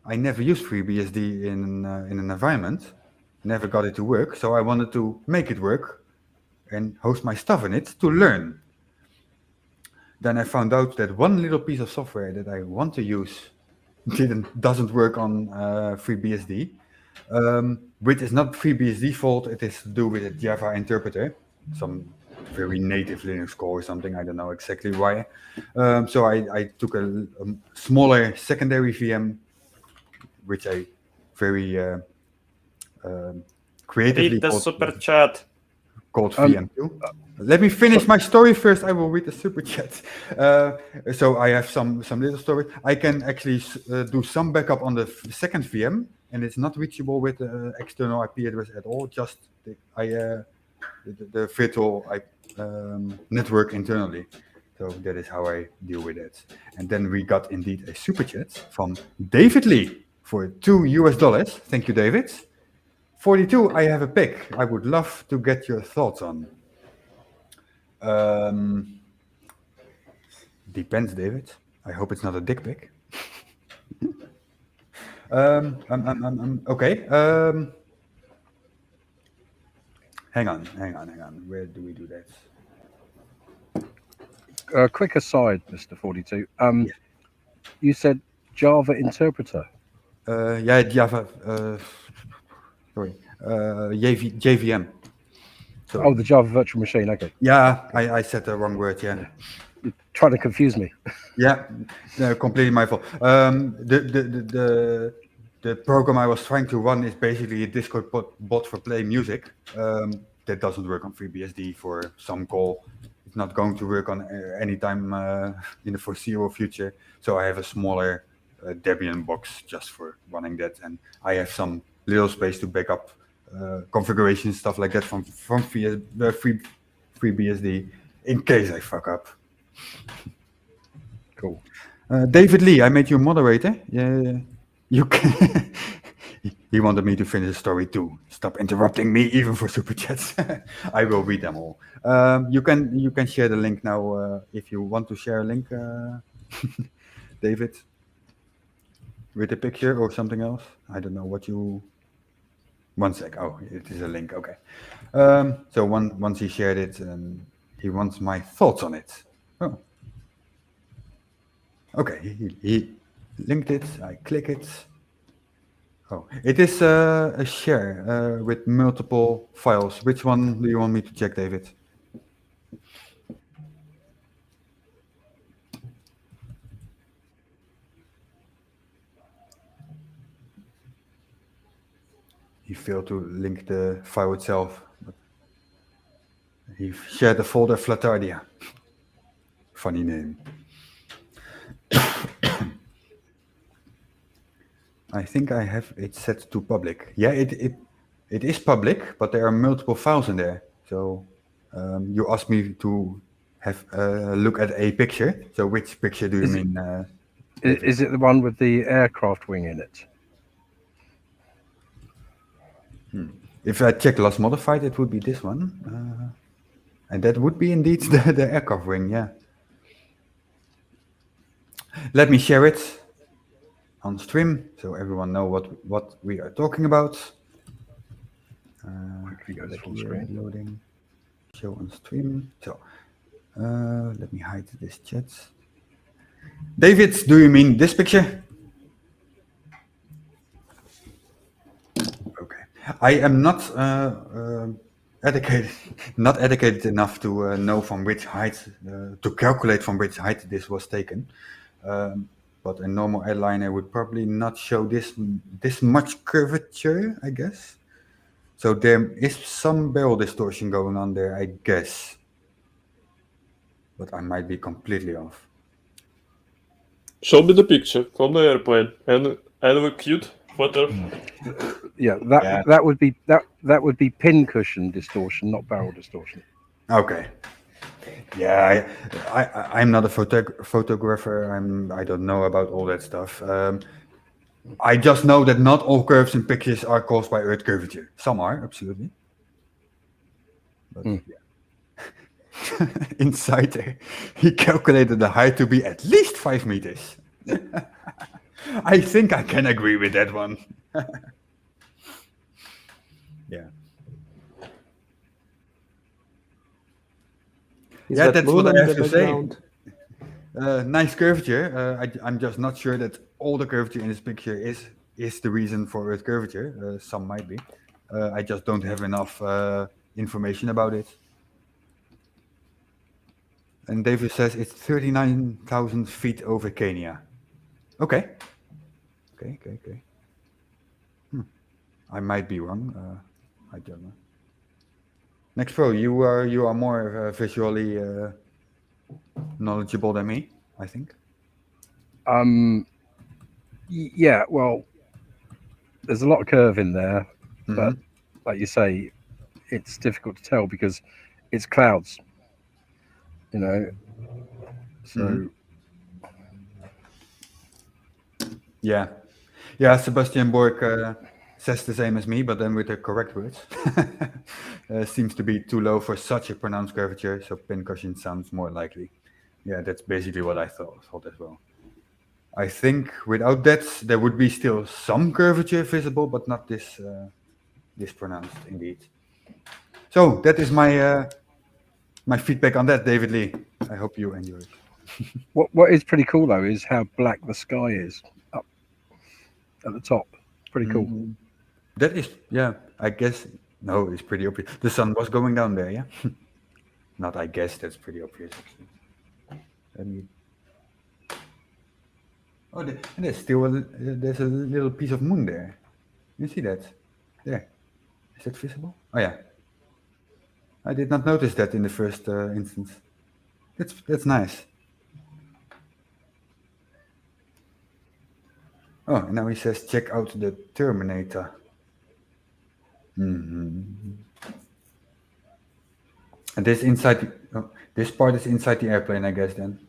I never used FreeBSD in an environment. Never got it to work, so I wanted to make it work and host my stuff in it to learn. Then I found out that one little piece of software that I want to use doesn't work on FreeBSD, which is not FreeBSD fault. It is to do with a Java interpreter, some very native Linux core or something. I don't know exactly why. So I took a smaller secondary VM, which I very creatively Read the super chat. called VM2. Let me finish my story first. I will read the super chat. So I have some little story. I can actually do some backup on the second VM, and it's not reachable with the external IP address at all. Just the virtual network internally. So that is how I deal with it. And then we got indeed a super chat from David Lee for $2. Thank you, David. 42. I have a pick. I would love to get your thoughts on. Depends, David. I hope it's not a dick pic. Okay. Hang on. Where do we do that? Quick aside, Mr. 42. Yeah. You said Java interpreter. Yeah, Java. Sorry. JVM. Sorry. Oh, the Java virtual machine. Okay. Yeah, I said the wrong word. Yeah. You're trying to confuse me. Yeah, no, completely my fault. The program I was trying to run is basically a Discord bot for playing music. That doesn't work on FreeBSD for some call. It's not going to work on any time in the foreseeable future. So I have a smaller Debian box just for running that, and I have some little space to back up configuration stuff like that from FreeBSD in case I fuck up. Cool. David Lee, I made you moderator. Yeah, you can. He wanted me to finish the story too. Stop interrupting me, even for super chats. I will read them all. You can share the link now if you want to share a link, David, with a picture or something else. I don't know what you. One sec. Oh, it is a link. Okay. So once he shared it, he wants my thoughts on it. Oh. Okay, he linked it. I click it. Oh, it is a share with multiple files. Which one do you want me to check, David? He failed to link the file itself. But he shared the folder Flatardia. Funny name. I think I have it set to public. Yeah, it is public, but there are multiple files in there. So you asked me to have a look at a picture. So which picture do you mean? Is it the one with the aircraft wing in it? If I check last modified, it would be this one. And that would be indeed the aircraft wing, yeah. Let me share it on stream so everyone know what we are talking about. Quickly go to full screen. Loading, show on stream. So let me hide this chat. David, do you mean this picture? Okay, I am not educated enough to know from which height to calculate from which height this was taken. But a normal airliner would probably not show this much curvature, I guess. So there is some barrel distortion going on there, I guess. But I might be completely off. Show me the picture from the airplane and a cute photo. Yeah, that would be pin cushion distortion, not barrel distortion. Okay. Yeah, I'm not a photographer. I don't know about all that stuff. I just know that not all curves in pictures are caused by Earth curvature. Some are, absolutely. But yeah. Inside there, he calculated the height to be at least 5 meters. I think I can agree with that one. Yeah. That's what I have to say. Nice curvature. I'm just not sure that all the curvature in this picture is the reason for Earth curvature. Some might be. I just don't have enough information about it. And David says it's 39,000 feet over Kenya. Okay. I might be wrong. I don't know. Next Pro, you are more visually knowledgeable than me, I think. Yeah, well, there's a lot of curve in there, but Mhm. like you say, it's difficult to tell because it's clouds, you know. So Mhm. Yeah, yeah. Sebastian Borg says the same as me, but then with the correct words. Seems to be too low for such a pronounced curvature, so pincushion sounds more likely. Yeah, that's basically what I thought as well. I think without that, there would be still some curvature visible, but not this pronounced indeed. So that is my feedback on that, David Lee. I hope you enjoyed. what is pretty cool though is how black the sky is up at the top. Pretty cool. Mm, that is, yeah, I guess, no, it's pretty obvious. The sun was going down there, yeah? Not I guess, that's pretty obvious actually. Let me, oh, and there's a little piece of moon there. You see that? There. Is that visible? Oh yeah. I did not notice that in the first instance. That's nice. Oh, and now he says check out the Terminator. Hmm. And this part is inside the airplane, I guess. Then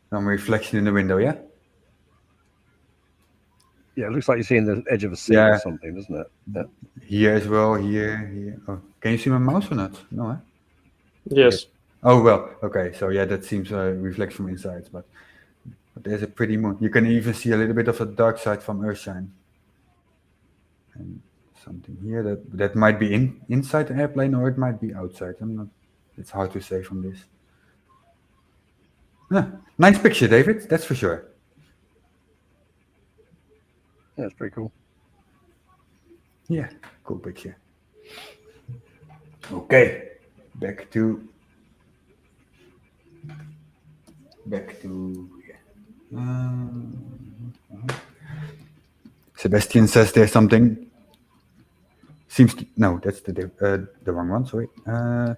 some reflection in the window, yeah. Yeah, it looks like you're seeing the edge of a sea or Yeah, something, doesn't it? Yeah. here as well. Here. Oh, can you see my mouse or not? No, huh? Yes. Oh well. Okay. So yeah, that seems reflects from inside, but there's a pretty moon. You can even see a little bit of the dark side from Earthshine. And something here that might be inside the airplane or it might be outside. I'm not. It's hard to say from this. Yeah, nice picture, David. That's for sure. Yeah, it's pretty cool. Yeah, cool picture. Okay, back to yeah. Sebastian says there's something. No, that's the wrong one. Sorry.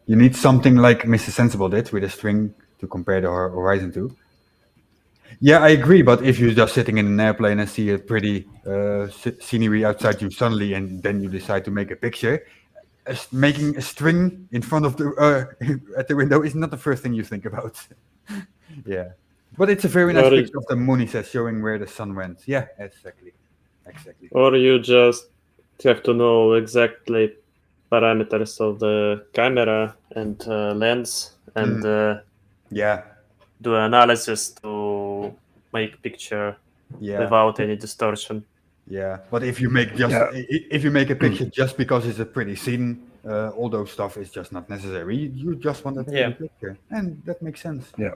You need something like Mr. Sensible did with a string to compare the horizon to. Yeah, I agree. But if you're just sitting in an airplane and see a pretty scenery outside you suddenly, and then you decide to make a picture, making a string in front of the at the window is not the first thing you think about. Yeah, but it's a very nice Or, picture of the moon. He says, showing where the sun went. Yeah, exactly. or you just have to know exactly parameters of the camera and lens and Yeah, do analysis to make picture yeah, without any distortion. yeah. But if you make Yeah. if you make a picture just because it's a pretty scene, all those stuff is just not necessary. You just want a pretty Yeah. picture, and that makes sense. Yeah.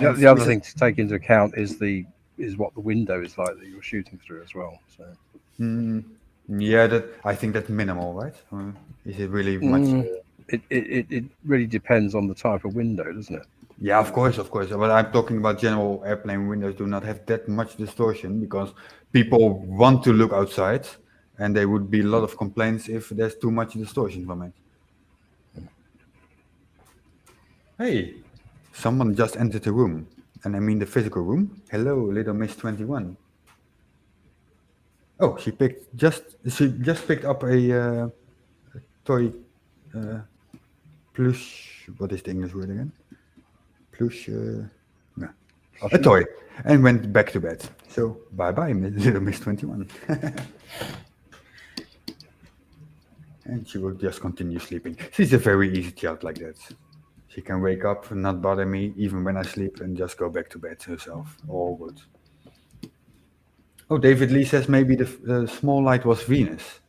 And The other Mrs. thing to take into account is what the window is like that you're shooting through as well. So Yeah, that I think that's minimal, right? Is it really much? it really depends on the type of window, doesn't it? Yeah, of course. But I'm talking about general airplane windows do not have that much distortion because people want to look outside, and there would be a lot of complaints if there's too much distortion from it. Hey, someone just entered the room, and I mean the physical room. Hello, little Miss 21. Oh, she just picked up a toy plush. What is the English word again? Plush. No, a toy, and went back to bed. So bye bye, little Miss 21. And she will just continue sleeping. She's a very easy child like that. She can wake up and not bother me even when I sleep and just go back to bed herself. All good. Oh, David Lee says maybe the small light was Venus.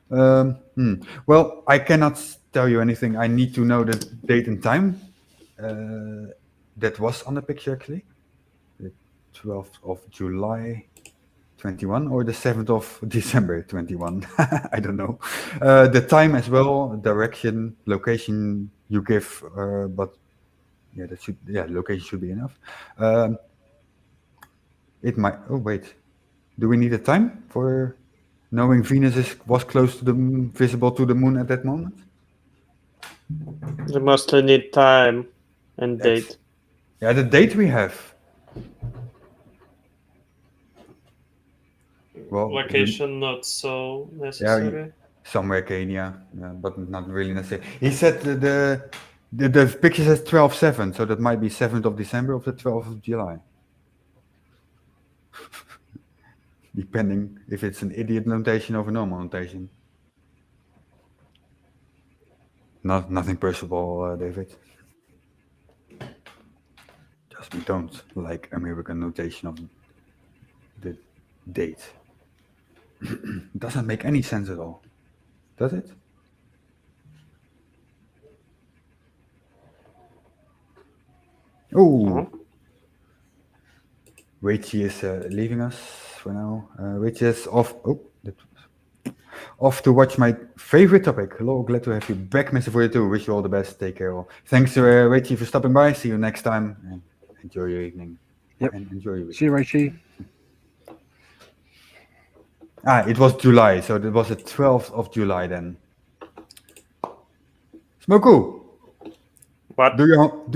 Well, I cannot tell you anything. I need to know the date and time. That was on the picture actually. The 12th of July 21 or the 7th of December 21. I don't know. The time as well, direction, location you give, but yeah, location should be enough. It might. Oh wait, do we need a time for knowing Venus was close to the moon, visible to the moon at that moment? You mostly need time and That's- date. Yeah, the date we have. Well, Location not so necessary. somewhere Kenya, but not really necessary. He said the picture says 12/7, so that might be 7th of December or the 12th of July. Depending if it's an idiot notation or a normal notation. Nothing personal, David. Just we don't like American notation of the date. Doesn't make any sense at all, does it? Oh, Uh-huh. Richie is leaving us for now. Richie is off. Off to watch my favorite topic. Hello, glad to have you back, Mr. 42. Wish you all the best. Take care. All. Thanks, Richie, for stopping by. See you next time. And enjoy your evening. Yep. And enjoy your week. See you, Raichi. It was July, so it was the 12th of July then. Smoku, What? do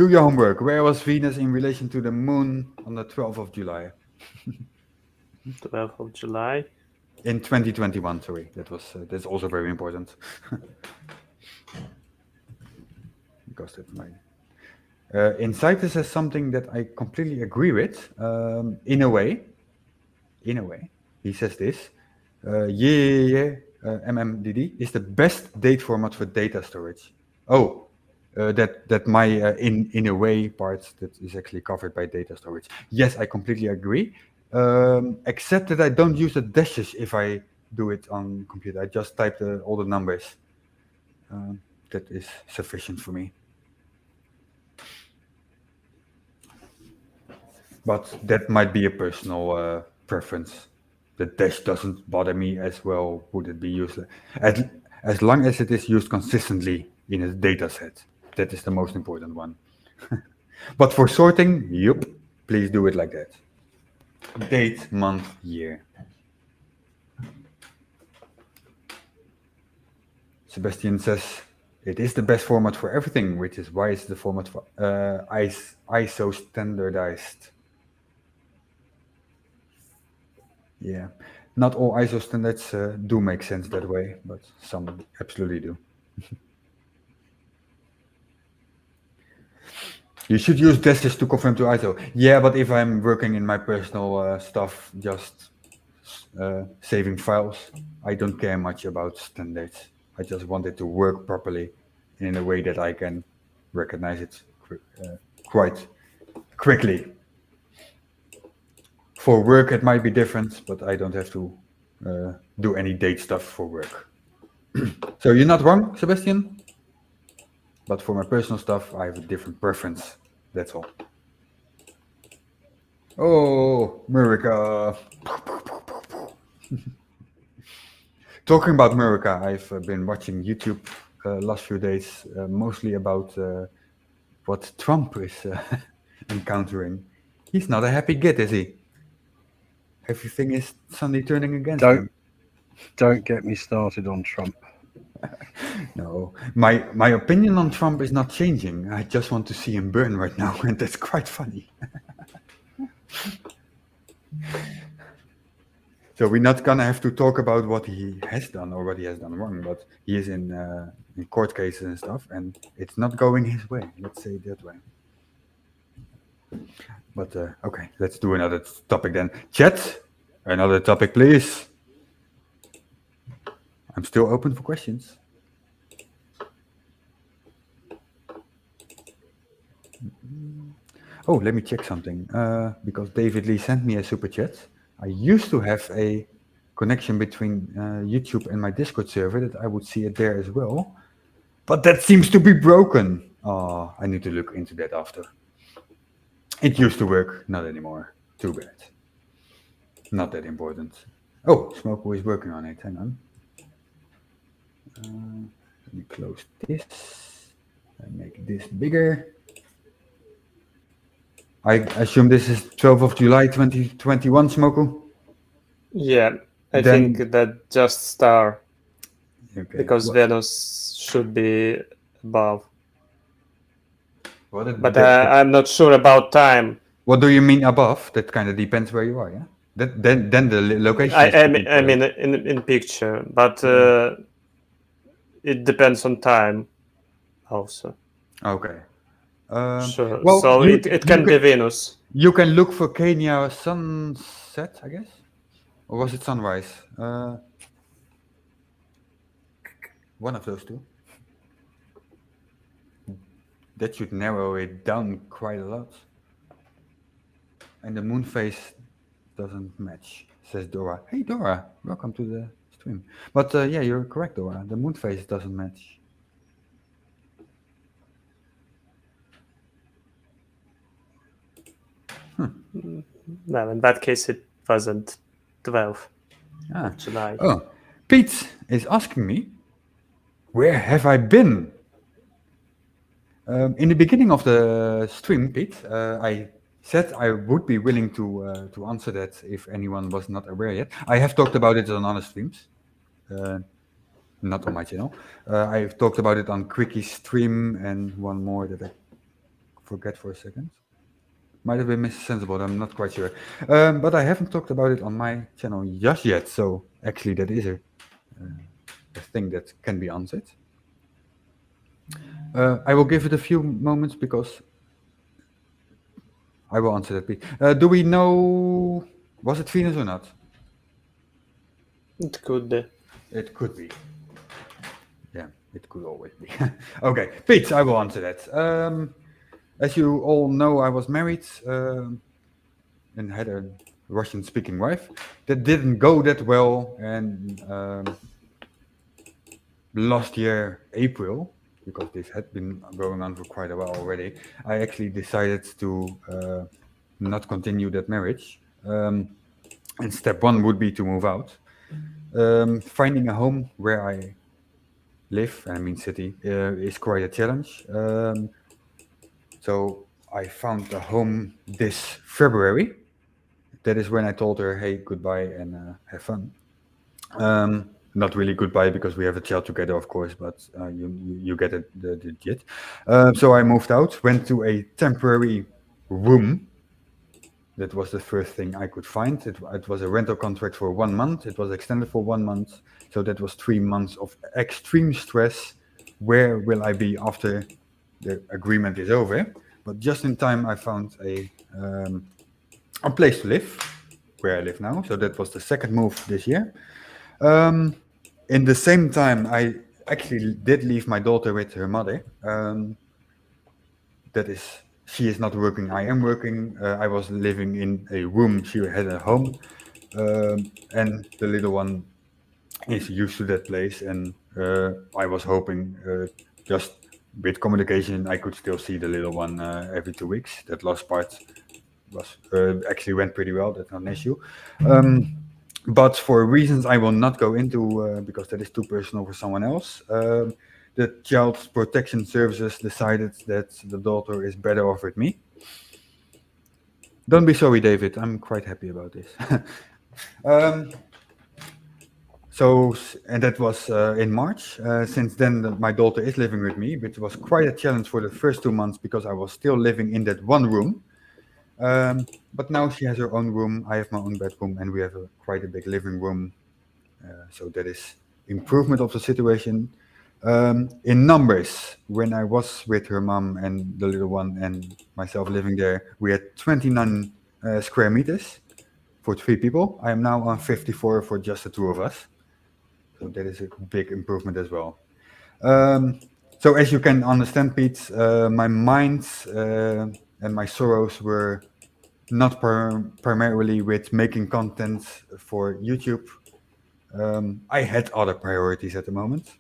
your homework. Where was Venus in relation to the moon on the 12th of July? 12th of July. In 2021, sorry. That's also very important. Because that might. Insighter says something that I completely agree with. In a way, he says this. MMDD is the best date format for data storage. Oh, that my in a way part that is actually covered by data storage. Yes, I completely agree. Except that I don't use the dashes if I do it on computer. I just type all the numbers. That is sufficient for me. But that might be a personal preference. The dash doesn't bother me as well. Would it be useless? As long as it is used consistently in a data set. That is the most important one. But for sorting, yep, please do it like that. Date, month, year. Sebastian says, it is the best format for everything, which is why it's the format for ISO standardized. Yeah, not all ISO standards do make sense that way, but some absolutely do. You should use dashes to confirm to ISO. Yeah, but if I'm working in my personal stuff, just saving files, I don't care much about standards. I just want it to work properly in a way that I can recognize it quite quickly. For work, it might be different, but I don't have to do any date stuff for work. So you're not wrong, Sebastian. But for my personal stuff, I have a different preference. That's all. Oh, Murica. Talking about Murica, I've been watching YouTube last few days, mostly about what Trump is encountering. He's not a happy git, is he? Everything is suddenly turning against him. Don't get me started on Trump. No, my opinion on Trump is not changing. I just want to see him burn right now, and that's quite funny. So we're not gonna have to talk about what he has done or what he has done wrong, but he is in court cases and stuff, and it's not going his way. Let's say it that way. But okay, let's do another topic then. Chat, another topic, please. I'm still open for questions. Oh, let me check something. Because David Lee sent me a super chat. I used to have a connection between YouTube and my Discord server that I would see it there as well. But that seems to be broken. Oh, I need to look into that after. It used to work, not anymore. Too bad. Not that important. Oh, Smoko is working on it. Hang on. Let me close this and make this bigger. I assume this is 12th of July 2021, Smoko? Yeah, I Then- think that just star Okay. because Well, Venus should be above. Well, But I'm not sure about time. what do you mean above? That kind of depends where you are, yeah? Then the location is I important. mean in picture, but it depends on time also. Okay. Sure. Well, So it can be Venus. you can look for Kenya sunset, I guess? Or was it sunrise? One of those two. That should narrow it down quite a lot. And the moon phase doesn't match, says Dora. Hey Dora, welcome to the stream. But yeah, you're correct, Dora. The moon phase doesn't match. No, in that case it wasn't 12 Ah. July. Oh, Pete is asking me, where have I been? In the beginning of the stream, Pete, I said I would be willing to answer that if anyone was not aware yet. I have talked about it on other streams, not on my channel. I've talked about it on Quicky's stream and one more that I forget for a second. Might have been Mrs. Sensible, I'm not quite sure. But I haven't talked about it on my channel just yet, so actually that is a thing that can be answered. I will give it a few moments because I will answer that. Pete. Do we know, was it Venus or not? It could be. It could be. Yeah, it could always be. Okay, Pete, I will answer that. As you all know, I was married and had a Russian-speaking wife. That didn't go that well, and last year, April, because this had been going on for quite a while already, I actually decided to not continue that marriage. And step one would be to move out. Finding a home where I live, and I mean city, is quite a challenge. So I found a home this February. That is when I told her, hey, goodbye and have fun. Not really goodbye because we have a child together, of course, but you get the gist. So I moved out, went to a temporary room. That was the first thing I could find. It was a rental contract for 1 month. It was extended for 1 month. So that was 3 months of extreme stress. Where will I be after the agreement is over? But just in time, I found a place to live, where I live now. So that was the second move this year. In the same time, I actually did leave my daughter with her mother. She is not working, I am working. I was living in a room, she had a home. And the little one is used to that place. And I was hoping just with communication, I could still see the little one every 2 weeks. That last part was actually went pretty well, that's not an issue. But for reasons I will not go into because that is too personal for someone else, the Child Protection Services decided that the daughter is better off with me. Don't be sorry, David. I'm quite happy about this. And that was in March. Since then, my daughter is living with me, which was quite a challenge for the first 2 months because I was still living in that one room. But now she has her own room, I have my own bedroom, and we have quite a big living room. So that is improvement of the situation. In numbers, when I was with her mom and the little one and myself living there, we had 29 square meters for 3 people. I am now on 54 for just the 2 of us. So that is a big improvement as well. So as you can understand, Pete, my mind and my sorrows were not primarily with making content for YouTube. I had other priorities at the moment.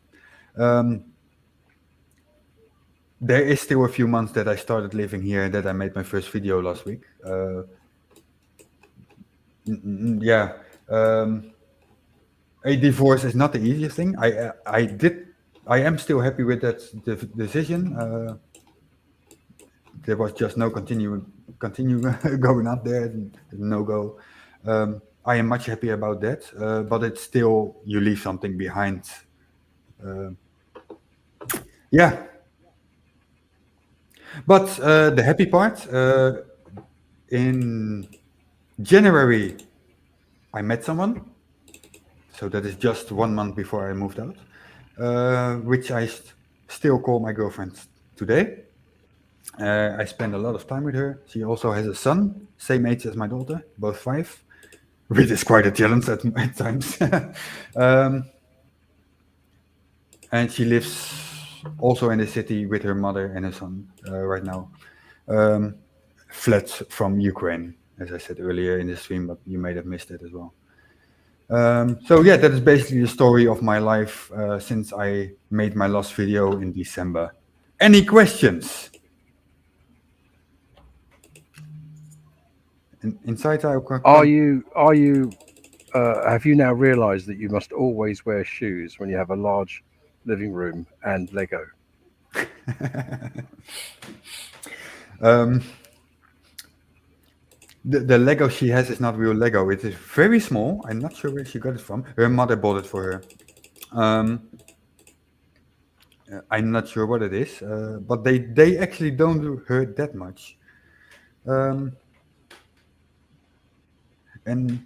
There is still a few months that I started living here and that I made my first video last week. Yeah, a divorce is not the easiest thing. I am still happy with that decision. There was just no continue going up there, no go. I am much happier about that, but it's still, you leave something behind. Yeah, But the happy part, in January, I met someone. So that is just 1 month before I moved out, which I still call my girlfriend today. I spend a lot of time with her. She also has a son, same age as my daughter, both 5, which is quite a challenge at times. um, and she lives also in the city with her mother and her son right now. Fled from Ukraine, as I said earlier in the stream, but you may have missed it as well. So yeah, that is basically the story of my life since I made my last video in December. Any questions? Inside Are you have you now realized that you must always wear shoes when you have a large living room and Lego? The Lego she has is not real Lego. It is very small. I'm not sure where she got it from. Her mother bought it for her. I'm not sure what it is, but they actually don't hurt that much. And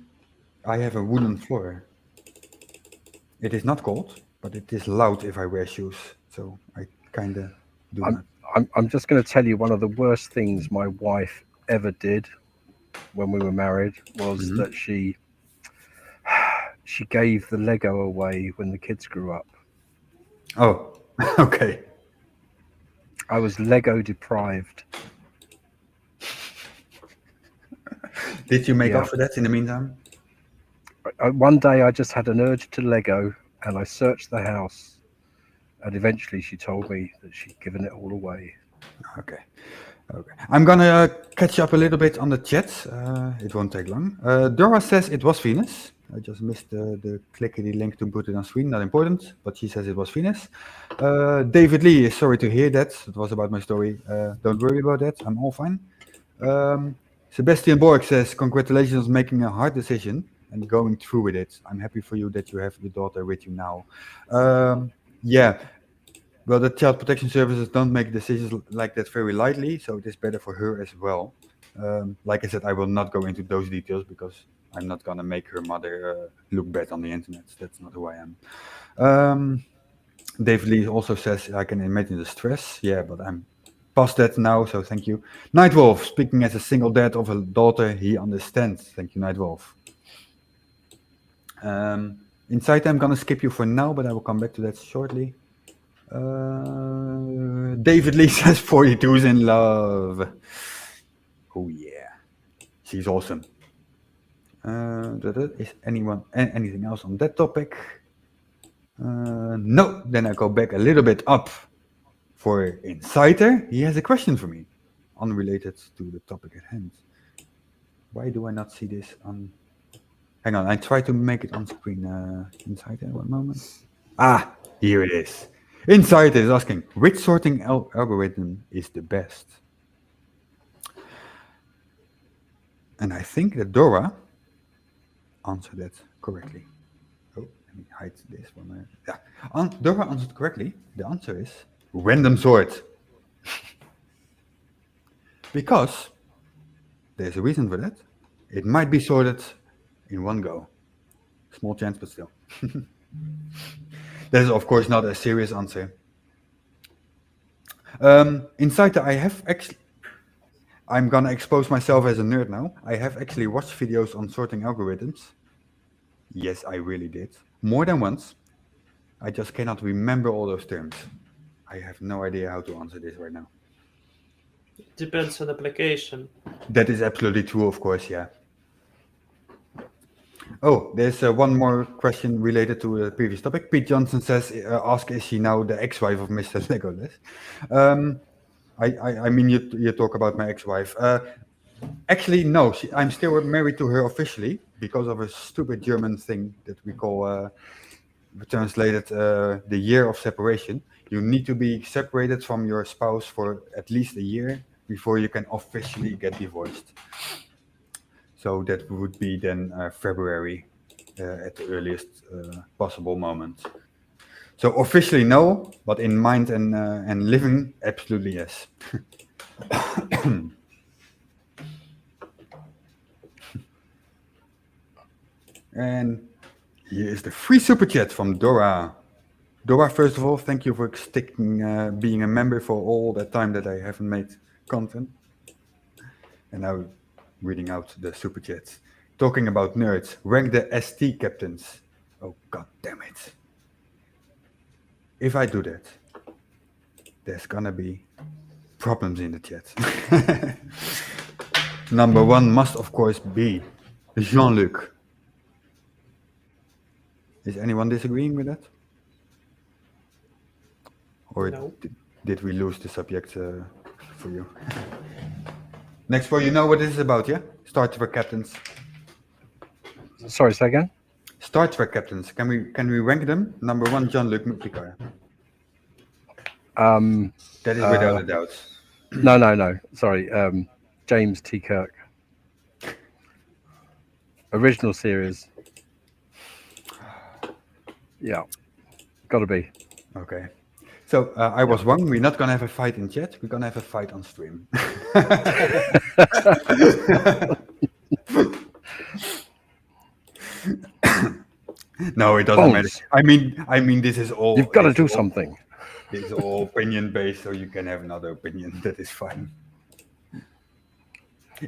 I have a wooden floor. It is not cold, but it is loud if I wear shoes. So I kind of do not. I'm just going to tell you one of the worst things my wife ever did when we were married was that she gave the Lego away when the kids grew up. Oh, okay. I was Lego deprived. Did you make Yeah. up for that in the meantime? One day I just had an urge to Lego and I searched the house, and eventually she told me that she'd given it all away. Okay. I'm gonna catch up a little bit on the chat. It won't take long. Dora says it was Venus. I just missed the clickety link to put it on screen. Not important, but she says it was Venus. David Lee is sorry to hear that. It was about my story. Don't worry about that. I'm all fine. Sebastian Borg says congratulations on making a hard decision and going through with it. I'm happy for you that you have your daughter with you now. Yeah. Well, the child protection services don't make decisions like that very lightly, so it is better for her as well. Like I said, I will not go into those details because I'm not gonna make her mother look bad on the internet. That's not who I am. Dave Lee also says I can imagine the stress. Yeah, but I'm past that now, so thank you. Nightwolf, speaking as a single dad of a daughter, he understands. Thank you, Nightwolf. Inside, I'm gonna skip you for now, but I will come back to that shortly. David Lee says 42's in love. Oh yeah, she's awesome. Is anything else on that topic? No, then I go back a little bit up for Insider. He has a question for me, unrelated to the topic at hand. Why do I not see this on? Hang on, I try to make it on screen. Insider, one moment. Ah, here it is. Insider is asking, which sorting algorithm is the best? And I think that Dora answered that correctly. Oh, let me hide this one. Yeah, Dora answered correctly. The answer is random sort. Because there's a reason for that. It might be sorted in one go. Small chance, but still. That is, of course, not a serious answer. Inside I have actually... I'm gonna expose myself as a nerd now. I have actually watched videos on sorting algorithms. Yes, I really did. More than once. I just cannot remember all those terms. I have no idea how to answer this right now. Depends on application. That is absolutely true, of course, yeah. Oh, there's one more question related to the previous topic. Pete Johnson says, ask, is she now the ex-wife of Mr. Legolas? I mean, you talk about my ex-wife. Actually, no, I'm still married to her officially because of a stupid German thing that we call, translated, the year of separation. You need to be separated from your spouse for at least a year before you can officially get divorced. So that would be then February at the earliest possible moment. So officially no, but in mind and living, absolutely yes. And here is the free super chat from Dora. Dora, first of all, thank you for sticking, being a member for all that time that I haven't made content. And now reading out the super chats. Talking about nerds, rank the ST captains. Oh, god damn it. If I do that, there's gonna be problems in the chat. Number one must, of course, be Jean-Luc. Is anyone disagreeing with that? Or No. did we lose the subject for you? Next one, you know what this is about, yeah? Star Trek captains. Sorry, say again. Star Trek captains. Can we rank them? Number one, Jean-Luc Picard. That is without a doubt. No. Sorry, James T. Kirk. Original series. Yeah, gotta be. Okay. So I was wrong. We're not gonna have a fight in chat. We're gonna have a fight on stream. No, it doesn't matter. Bones. I mean, this is all. You've got to it's do all- something. It's all opinion based, so you can have another opinion. That is fine.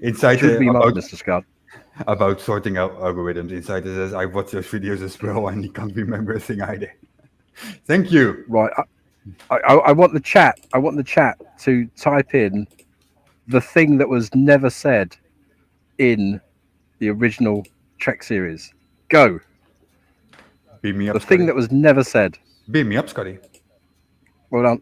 Inside Should be about, Mr. Scott. about sorting out algorithms, Inside says I watch those videos as well, and he can't remember a thing either. Thank you. Right. I want the chat. I want the chat to type in the thing that was never said in the original Trek series. Go. Beam me up. The Scotty. thing that was never said. Beam me up, Scotty. Well done.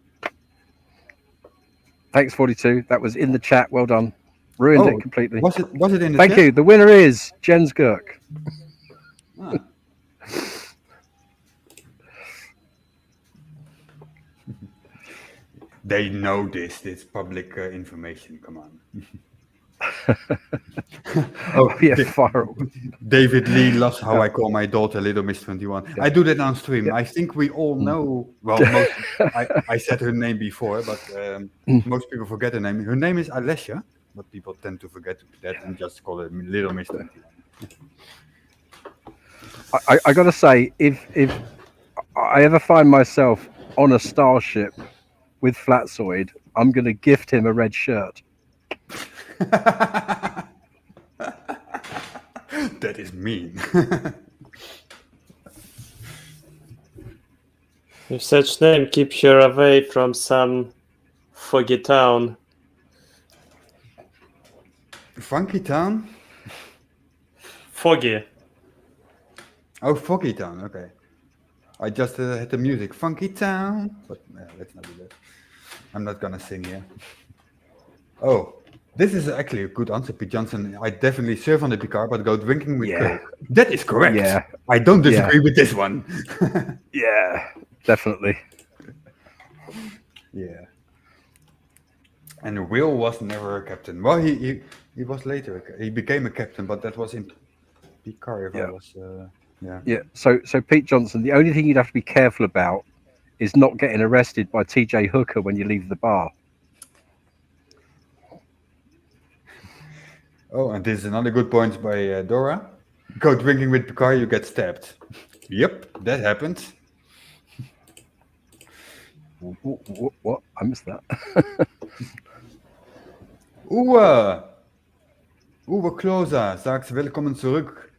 Thanks, 42. That was in the chat. Well done. Ruined it completely. Was it in the Thank chat? you. The winner is Jens Gurk. Ah. They know this. It's public information. Come on. Oh, yeah, fire. David Lee loves how I call my daughter Little Miss 21. I do that on stream. Yeah. I think we all know. Well, I said her name before, but most people forget her name. Her name is Alessia, but people tend to forget that and just call her Little Miss 21. I gotta say, if I ever find myself on a starship with Flatsoid, I'm gonna gift him a red shirt. That is mean. If such name, keep her away from some foggy town. Funky Town? Foggy. Oh, Foggy Town, okay. I just had the music, Funky Town, but let's not do that. I'm not gonna sing here. Oh, this is actually a good answer, Pete Johnson. I definitely serve on the Picard, but go drinking with Yeah. Kirk. That is correct. Yeah. I don't disagree with this one. Yeah, definitely. Yeah. And Will was never a captain. Well, he was later. He became a captain, but that was in Picard. If I Yeah. was, yeah. Yeah. So Pete Johnson, the only thing you'd have to be careful about is not getting arrested by TJ Hooker when you leave the bar. Oh, and this is another good point by Dora. Go drinking with Picard, you get stabbed. Yep, that happened. What? I missed that. Uwe Kloser sagt willkommen zurück.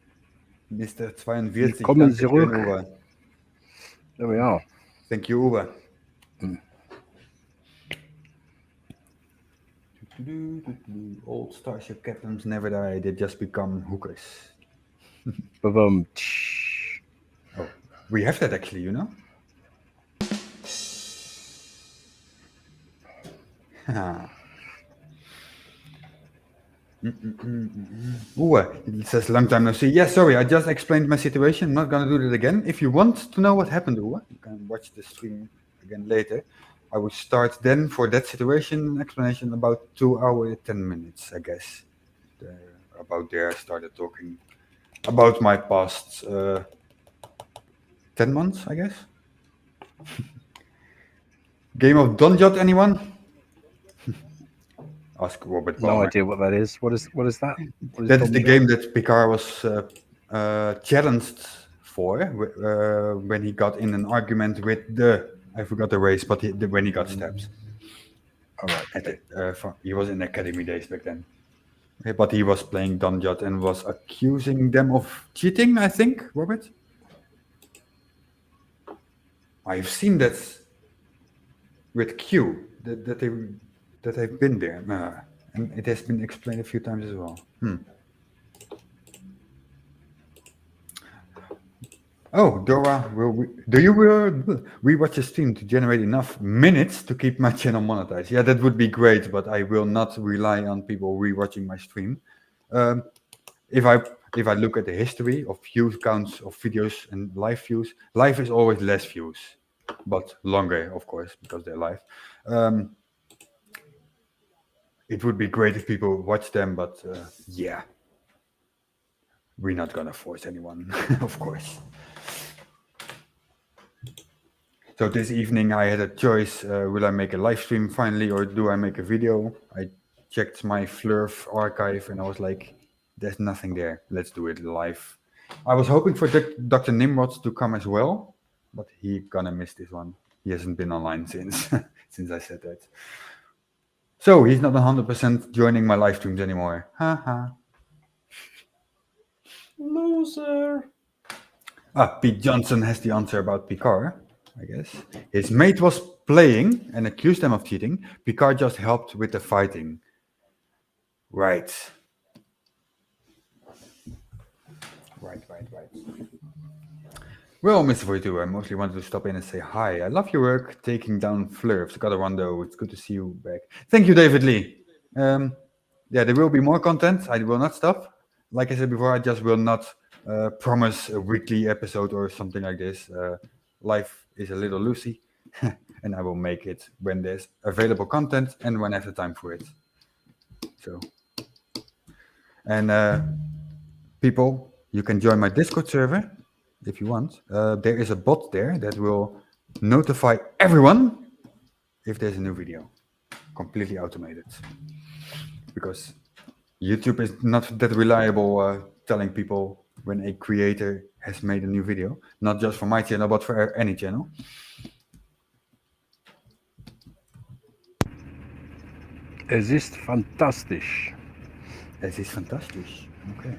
Mr. 42. Willkommen Dankeschön, zurück. Uwe. There we are. Thank you, Uwe. Old starship captains never die, they just become hookers. Ba-bum. Oh, we have that actually, you know? Uwe, it says long time no see. Yeah, sorry, I just explained my situation. I'm not gonna do that again. If you want to know what happened, Uwe, you can watch the stream again later. I would start then for that situation explanation about 2 hours 10 minutes, I guess. About there, I started talking about my past 10 months, I guess. Game of Donjot, anyone? Ask Robert No Palmer. idea what that is. What is that? What is That is the Domjot? game that Picard was challenged for when he got in an argument with I forgot the race, but when he got stabbed. All right. He was in Academy days back then. But he was playing Domjot and was accusing them of cheating, I think, Robert? I've seen that with Q, that they've been there. And it has been explained a few times as well. Oh, Dora, do you rewatch a stream to generate enough minutes to keep my channel monetized? Yeah, that would be great, but I will not rely on people rewatching my stream. If I look at the history of view counts of videos and live views, live is always less views, but longer, of course, because they're live. It would be great if people watch them, but yeah, we're not gonna force anyone, of course. So this evening I had a choice, will I make a live stream finally or do I make a video? I checked my Flurf archive and I was like, there's nothing there, let's do it live. I was hoping for Dr. Nimrod to come as well, but he gonna miss this one. He hasn't been online since I said that. So he's not 100% joining my live streams anymore. Haha. Loser. Pete Johnson has the answer about Picard, I guess. His mate was playing and accused them of cheating. Picard just helped with the fighting. Right. Right. Well, Mr. 42, I mostly wanted to stop in and say hi. I love your work taking down Flurfs. Gotta run though. It's good to see you back. Thank you, David Lee. Yeah, there will be more content. I will not stop. Like I said before, I just will not promise a weekly episode or something like this. Life is a little loosey, and I will make it when there's available content and when I have the time for it. So, and people, you can join my Discord server if you want. There is a bot there that will notify everyone if there's a new video, completely automated. Because YouTube is not that reliable telling people when a creator has made a new video, not just for my channel, but for any channel. Es ist fantastisch. Es ist fantastisch. Okay.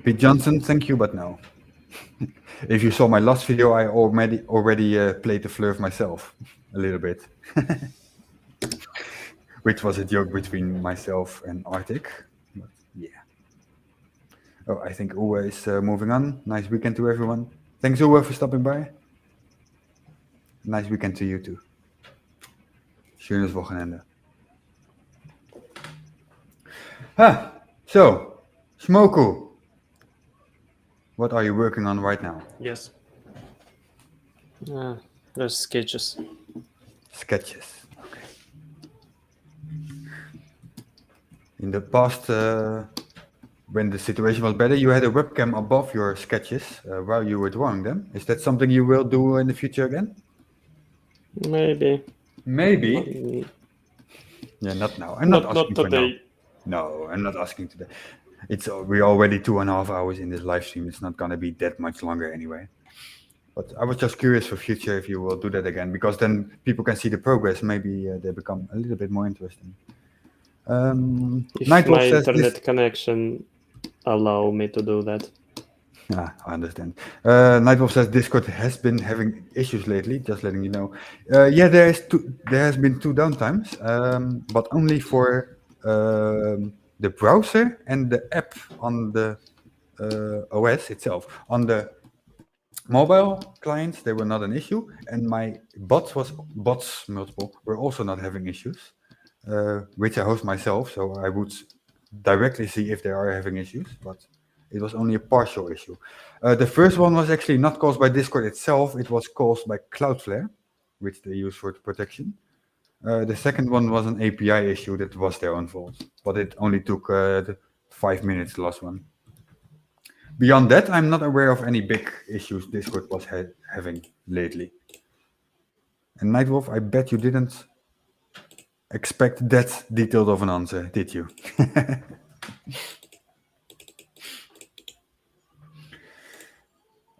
Pete Johnson, thank you, but no. If you saw my last video, I already played the Flurf myself a little bit, which was a joke between myself and Arctic. But yeah. Oh, I think Uwe is moving on. Nice weekend to everyone. Thanks, Uwe, for stopping by. Nice weekend to you too. Schönes Wochenende. So, Smoku. What are you working on right now? Yes. There's sketches. Sketches. Okay. In the past, when the situation was better, you had a webcam above your sketches while you were drawing them. Is that something you will do in the future again? Maybe. Maybe. Yeah, not now. I'm not asking not for now. today. No, I'm not asking today. We're already 2.5 hours in this live stream. It's not gonna be that much longer anyway. But I was just curious for future if you will do that again, because then people can see the progress. Maybe they become a little bit more interesting. If Nightwolf my says internet connection allow me to do that. I understand. Nightwolf says Discord has been having issues lately. Just letting you know. Yeah, there has been 2 downtimes, but only for the browser and the app on the OS itself. On the mobile clients, they were not an issue, and my bots multiple were also not having issues, which I host myself, so I would directly see if they are having issues, but it was only a partial issue. The first one was actually not caused by Discord itself, it was caused by Cloudflare, which they use for protection. The second one was an API issue that was their own fault, but it only took 5 minutes, the last one. Beyond that, I'm not aware of any big issues Discord was having lately. And Nightwolf, I bet you didn't expect that detailed of an answer, did you?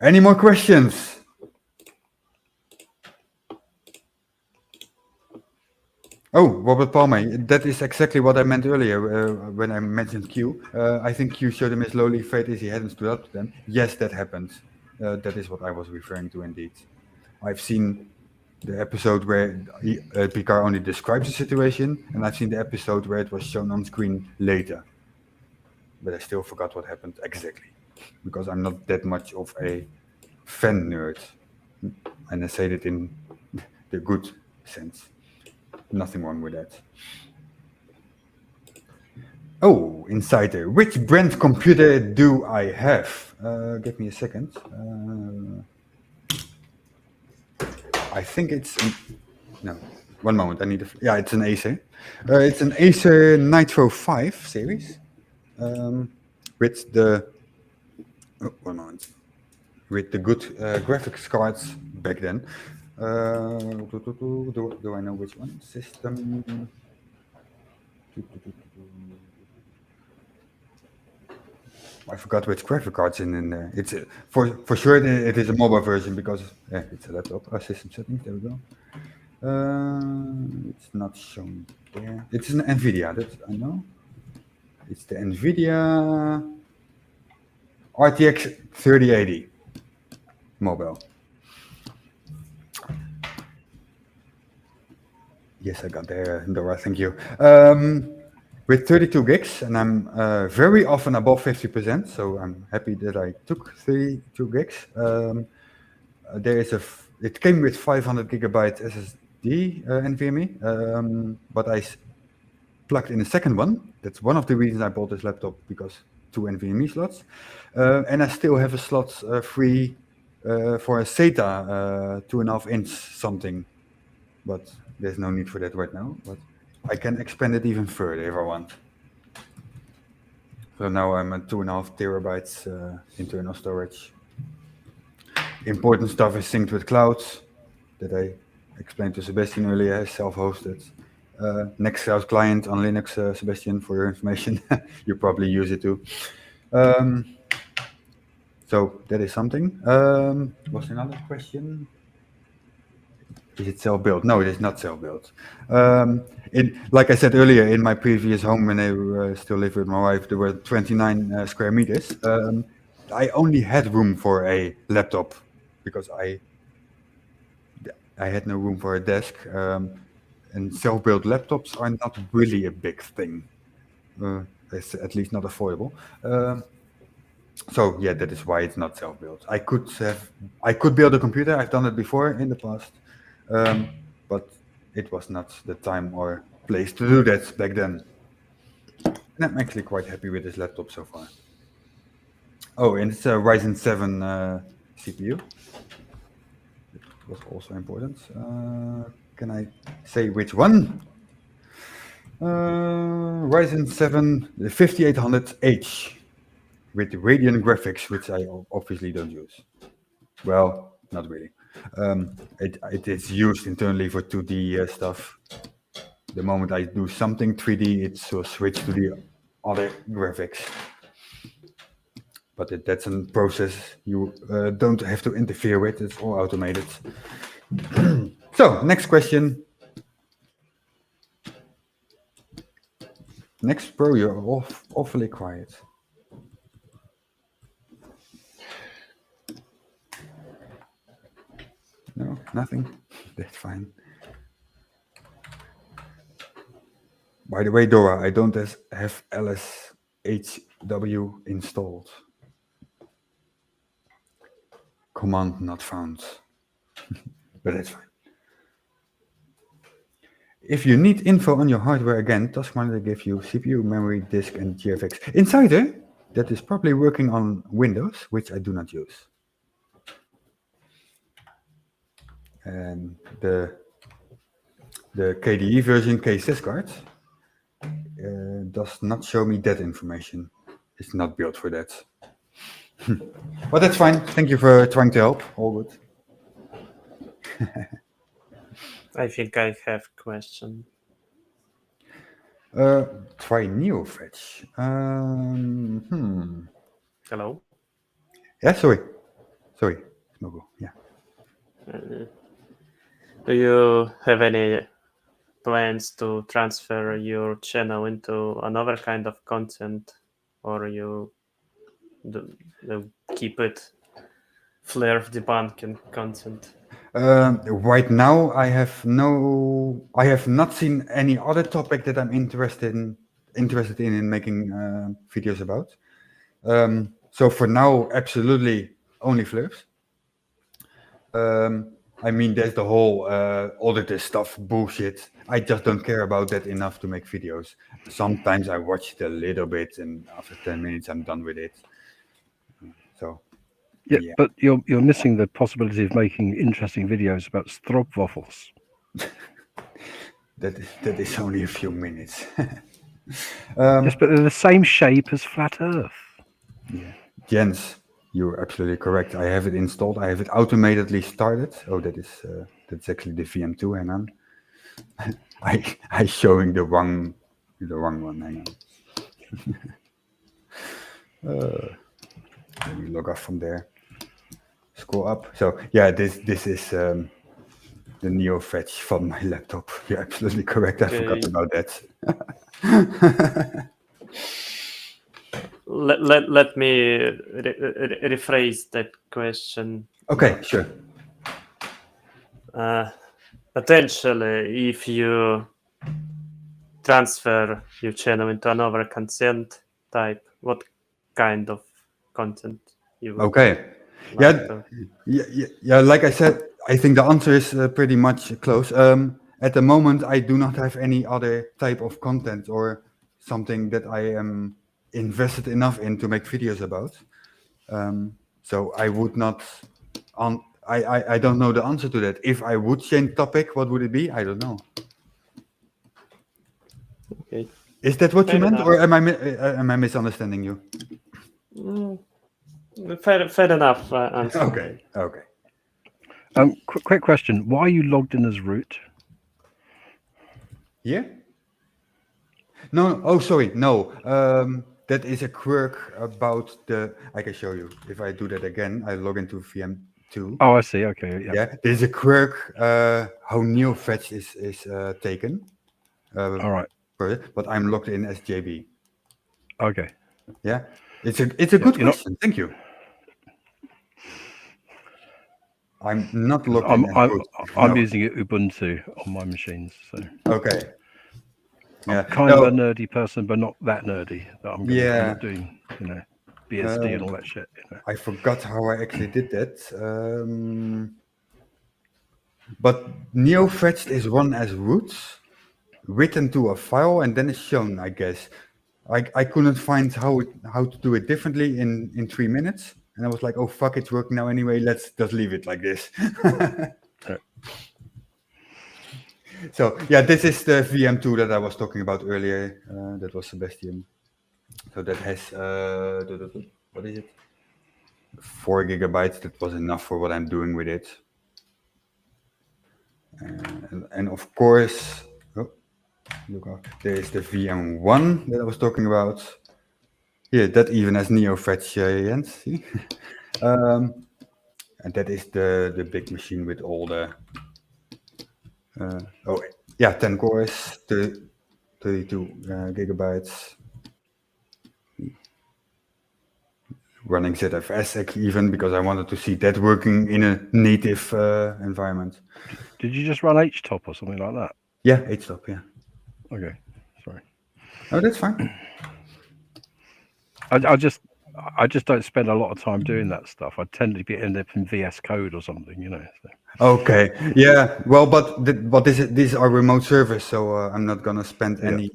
Any more questions? Oh, Robert Palmer, that is exactly what I meant earlier when I mentioned Q. I think Q showed him his lowly fate as he hadn't stood up to them. Yes, that happened. That is what I was referring to indeed. I've seen the episode where Picard only describes the situation, and I've seen the episode where it was shown on screen later. But I still forgot what happened exactly, because I'm not that much of a fan nerd. And I say that in the good sense. Nothing wrong with that. Oh, Insider. Which brand computer do I have? Give me a second. I think it's... no, one moment. I need yeah, it's an Acer. It's an Acer Nitro 5 series. With the... oh, one moment. With the good graphics cards back then. Do I know which one? System... I forgot which graphic cards in there. It's for sure it is a mobile version because it's a laptop. System settings. There we go. It's not shown there. It's an NVIDIA. That I know. It's the NVIDIA RTX 3080 mobile. Yes, I got there, Dora. Thank you. With 32 gigs, and I'm very often above 50%, so I'm happy that I took 32 gigs. There is it came with 500 gigabyte SSD NVMe, but I plugged in a second one. That's one of the reasons I bought this laptop, because 2 NVMe slots, and I still have a slot free for a SATA 2.5-inch something, but there's no need for that right now. But I can expand it even further if I want. So now I'm at 2.5 terabytes internal storage. Important stuff is synced with clouds that I explained to Sebastian earlier, self-hosted. Nextcloud client on Linux, Sebastian, for your information. You probably use it too. So that is something. Was another question? Is it self-built? No, it is not self-built. Like I said earlier, in my previous home when I still lived with my wife, there were 29 square meters. I only had room for a laptop because I had no room for a desk. And self-built laptops are not really a big thing. It's at least not affordable. So yeah, that is why it's not self-built. I could build a computer. I've done it before in the past. But it was not the time or place to do that back then. And I'm actually quite happy with this laptop so far. Oh, and it's a Ryzen 7 CPU. It was also important. Can I say which one? Ryzen 7 5800H with Radeon graphics, which I obviously don't use. Well, not really. It is used internally for 2D stuff. The moment I do something 3D, it will switch to the other graphics. But that's a process you don't have to interfere with. It's all automated. So, next question. Next pro, you're awfully quiet. No, nothing? That's fine. By the way, Dora, I don't have LSHW installed. Command not found. But that's fine. If you need info on your hardware again, Task Manager gives you CPU, memory, disk, and GFX. Insider, that is probably working on Windows, which I do not use. And the KDE version, KSS card, does not show me that information. It's not built for that. But that's fine. Thank you for trying to help. All good. I think I have a question. Try NeoFetch. Hello. Yeah, sorry. Smogo. Yeah. Do you have any plans to transfer your channel into another kind of content, or you keep it flare debunking content? Right now, I have not seen any other topic that I'm interested in making videos about. So for now, absolutely only flips. I mean, there's the whole auditor stuff bullshit. I just don't care about that enough to make videos. Sometimes I watch it a little bit, and after 10 minutes, I'm done with it. So, Yeah, but you're missing the possibility of making interesting videos about stroopwafels. that is only a few minutes. Yes, but they're the same shape as flat Earth. Yeah, Jens, you're absolutely correct. I have it installed. I have it automatically started. Oh, that's actually the VM2. Hang on, I showing the wrong one. Hang on. Let me log off from there. Scroll up. So yeah, this is the NeoFetch from my laptop. You're absolutely correct. I forgot about that. Let me rephrase that question. Okay, sure. Potentially, if you transfer your channel into another content type, what kind of content you would Okay. like to? Yeah. Like I said, I think the answer is pretty much close. At the moment, I do not have any other type of content or something that I am invested enough in to make videos about. So I would not. I don't know the answer to that. If I would change topic, what would it be? I don't know. Okay. Is that what you Fair meant, enough. or am I misunderstanding you? Fair enough. Answer. Okay. Quick question: why are you logged in as root? Here? No. Oh, sorry. No. That is a quirk about the. I can show you. If I do that again, I log into VM2. Oh, I see. Okay. Yeah. There's a quirk how NeoFetch is taken. All right. But I'm logged in as JB. Okay. Yeah. It's a good question. Thank you. I'm not logged in as root. I'm No. using Ubuntu on my machines. So Okay. Yeah. I'm kind of a nerdy person, but not that nerdy that I'm going to end up doing, BSD and all that shit. I forgot how I actually did that. But NeoFetch is run as root, written to a file, and then it's shown, I guess. I couldn't find how to do it differently in 3 minutes. And I was like, oh, fuck, it's working now anyway. Let's just leave it like this. So, yeah, this is the VM2 that I was talking about earlier. That was Sebastian. So that has, what is it? 4 gigabytes. That was enough for what I'm doing with it. And of course, look up, there is the VM1 that I was talking about. Yeah, that even has NeoFetch Jens, see? And that is the big machine with all the 10 cores, 32 gigabytes. Running ZFS even because I wanted to see that working in a native environment. Did you just run HTOP or something like that? Yeah, HTOP, yeah. Okay, sorry. Oh, that's fine. I just don't spend a lot of time doing that stuff. I tend to end up in VS Code or something, So. Okay, yeah. Well, but these are remote servers, so I'm not gonna spend any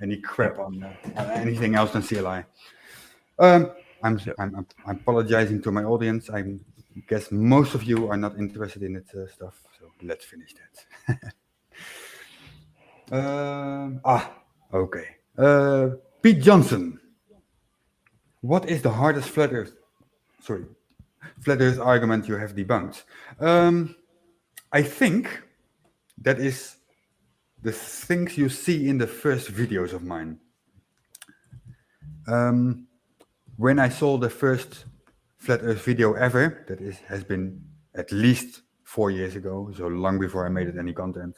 any crap on anything else than CLI. I'm apologizing to my audience. I guess most of you are not interested in it stuff, so let's finish that. Okay. Pete Johnson. What is the hardest flat Earth argument you have debunked? I think that is the things you see in the first videos of mine. When I saw the first Flat Earth video ever, has been at least 4 years ago, so long before I made it any content,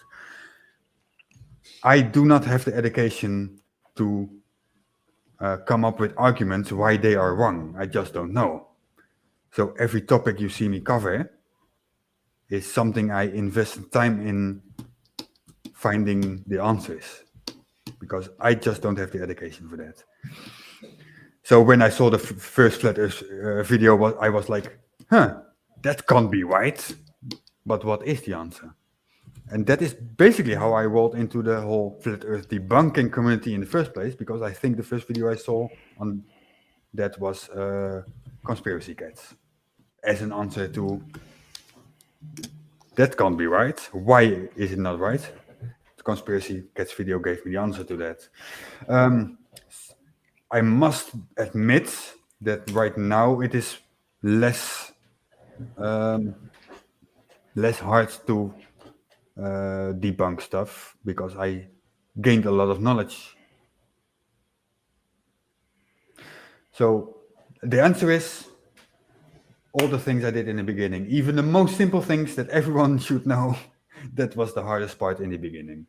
I do not have the education to come up with arguments why they are wrong. I just don't know. So every topic you see me cover is something I invest time in finding the answers, because I just don't have the education for that. So when I saw the first Flat Earth video, I was like, that can't be right. But what is the answer? And that is basically how I rolled into the whole Flat Earth debunking community in the first place, because I think the first video I saw on that was Conspiracy Cats, as an answer to that can't be right. Why is it not right? The Conspiracy Cats video gave me the answer to that. I must admit that right now it is less hard to debunk stuff, because I gained a lot of knowledge. So the answer is all the things I did in the beginning, even the most simple things that everyone should know, that was the hardest part in the beginning.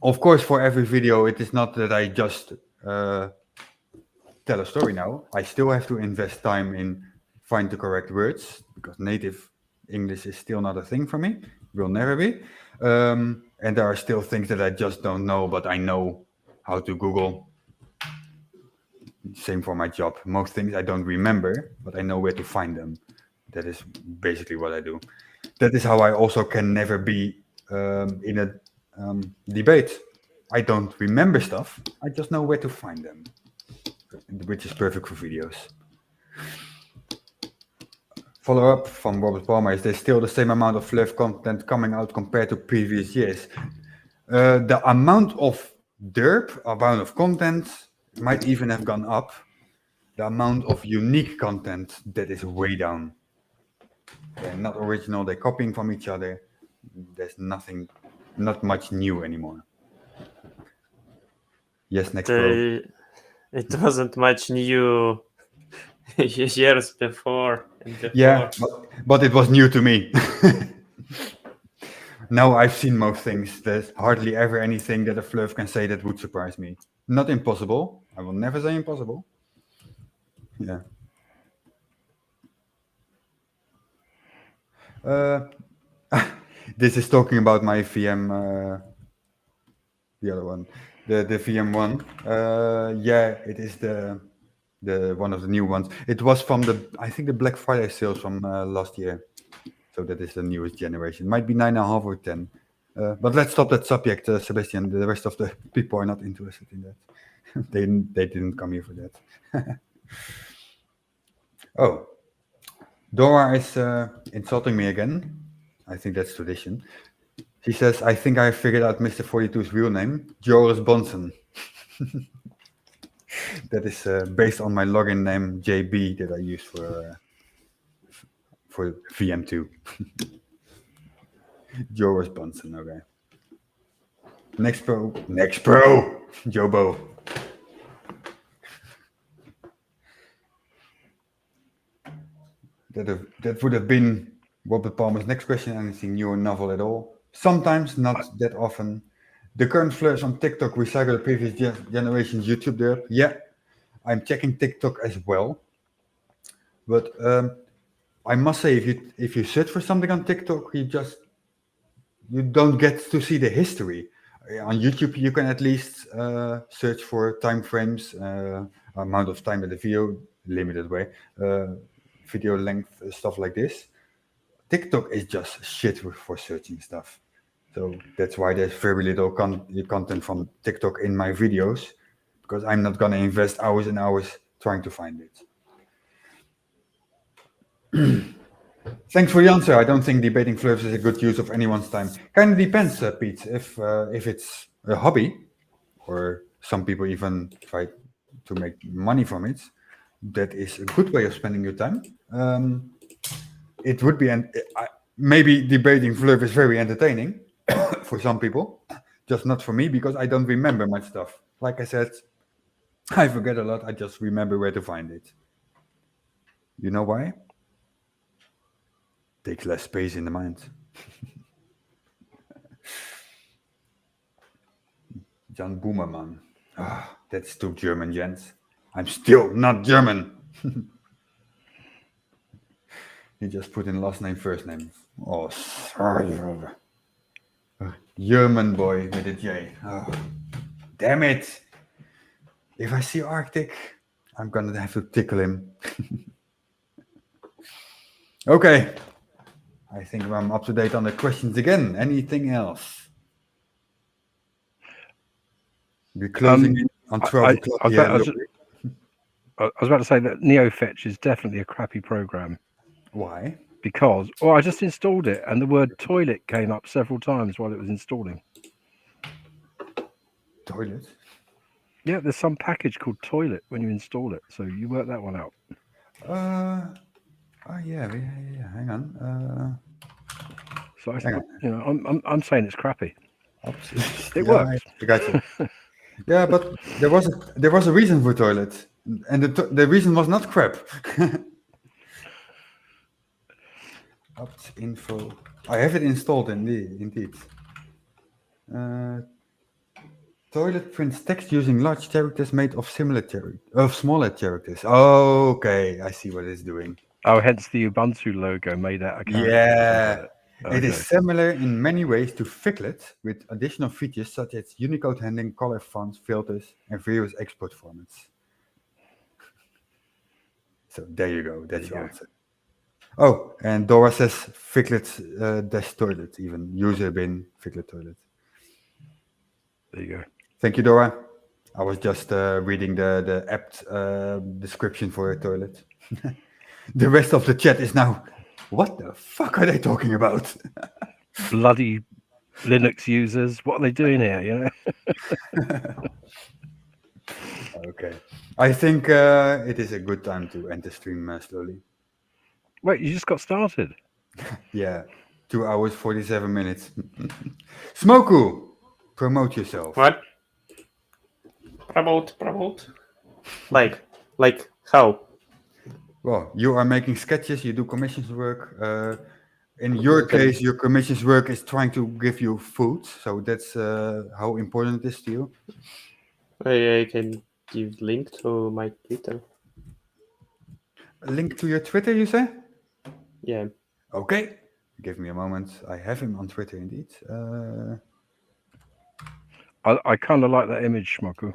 Of course, for every video, it is not that I just tell a story now. I still have to invest time in find the correct words, because native English is still not a thing for me. Will never be. And there are still things that I just don't know, but I know how to Google. Same for my job. Most things I don't remember, but I know where to find them. That is basically what I do. That is how I also can never be in a debate. I don't remember stuff. I just know where to find them, which is perfect for videos. Follow-up from Robert Palmer: is there still the same amount of fluff content coming out compared to previous years? The amount of derp, amount of content might even have gone up. The amount of unique content, that is way down. They're not original, they're copying from each other. There's not much new anymore. Yes, next bro. It wasn't much new years before. Yeah, but it was new to me. Now I've seen most things. There's hardly ever anything that a fluff can say that would surprise me. Not impossible. I will never say impossible. Yeah. This is talking about my VM, the other one, the VM1. Yeah, it is the one of the new ones. It was from I think the Black Friday sales from last year. So that is the newest generation. Might be 9.5 or 10. But let's stop that subject, Sebastian. The rest of the people are not interested in that. They didn't come here for that. Oh, Dora is insulting me again. I think that's tradition. She says, I think I figured out Mr. 42's real name, Joris Bonson. That is based on my login name, JB, that I use for VM2. Joris Bonson, okay. Next pro, Jobo. That would have been Robert Palmer's next question. Anything new or novel at all? Sometimes, not that often. The current flush on TikTok recycle the previous generation's YouTube derp. Yeah, I'm checking TikTok as well. But I must say, if you search for something on TikTok, you don't get to see the history. On YouTube, you can at least search for time frames, amount of time in the video, limited way, video length, stuff like this. TikTok is just shit for searching stuff. So that's why there's very little content from TikTok in my videos, because I'm not going to invest hours and hours trying to find it. Thanks for the answer. I don't think debating fluffs is a good use of anyone's time. Kind of depends, Pete. If it's a hobby, or some people even try to make money from it, that is a good way of spending your time. It would be, maybe debating fluff is very entertaining, for some people, just not for me because I don't remember much stuff. Like I said, I forget a lot. I just remember where to find it. You know why? Takes less space in the mind. Jan Boomerman. Ah, that's too German, Jens. I'm still not German. He just put in last name, first name. Oh, sorry. German boy with a J. Oh, damn it. If I see Arctic, I'm gonna have to tickle him. Okay. I think I'm up to date on the questions again. Anything else? We're closing in on 12 o'clock here. I was about to say that NeoFetch is definitely a crappy program Why? because, I just installed it and the word toilet came up several times while it was installing. Toilet? Yeah, there's some package called toilet when you install it, so you work that one out. Oh yeah. Hang on. So I, Hang on. I'm saying it's crappy. Oops. It Yeah, worked. I got you. Yeah, but there was a reason for toilet, and the reason was not crap. Opt info. I have it installed indeed. Toilet prints text using large characters made of smaller characters. Oh, okay, I see what it's doing. Oh, hence the Ubuntu logo made out of characters. Yeah, Okay. it is similar in many ways to Figlet, with additional features such as Unicode handling, color fonts, filters, and various export formats. So there you go. That's your answer. Oh, and Dora says Figlet dash toilet, even user bin Figlet toilet. There you go. Thank you, Dora. I was just reading the apt description for a toilet. The rest of the chat is now, what the fuck are they talking about? Bloody Linux users, what are they doing here? You know. Okay. I think it is a good time to end the stream slowly. Wait, you just got started. Yeah, 2 hours, 47 minutes. Smoku, promote yourself. What? Promote. Like how? Well, you are making sketches, you do commissions work. In your case, your commissions work is trying to give you food. So that's how important it is to you. I can give link to my Twitter. A link to your Twitter, you say? Yeah. Okay. Give me a moment. I have him on Twitter indeed. I kind of like that image, Schmoku.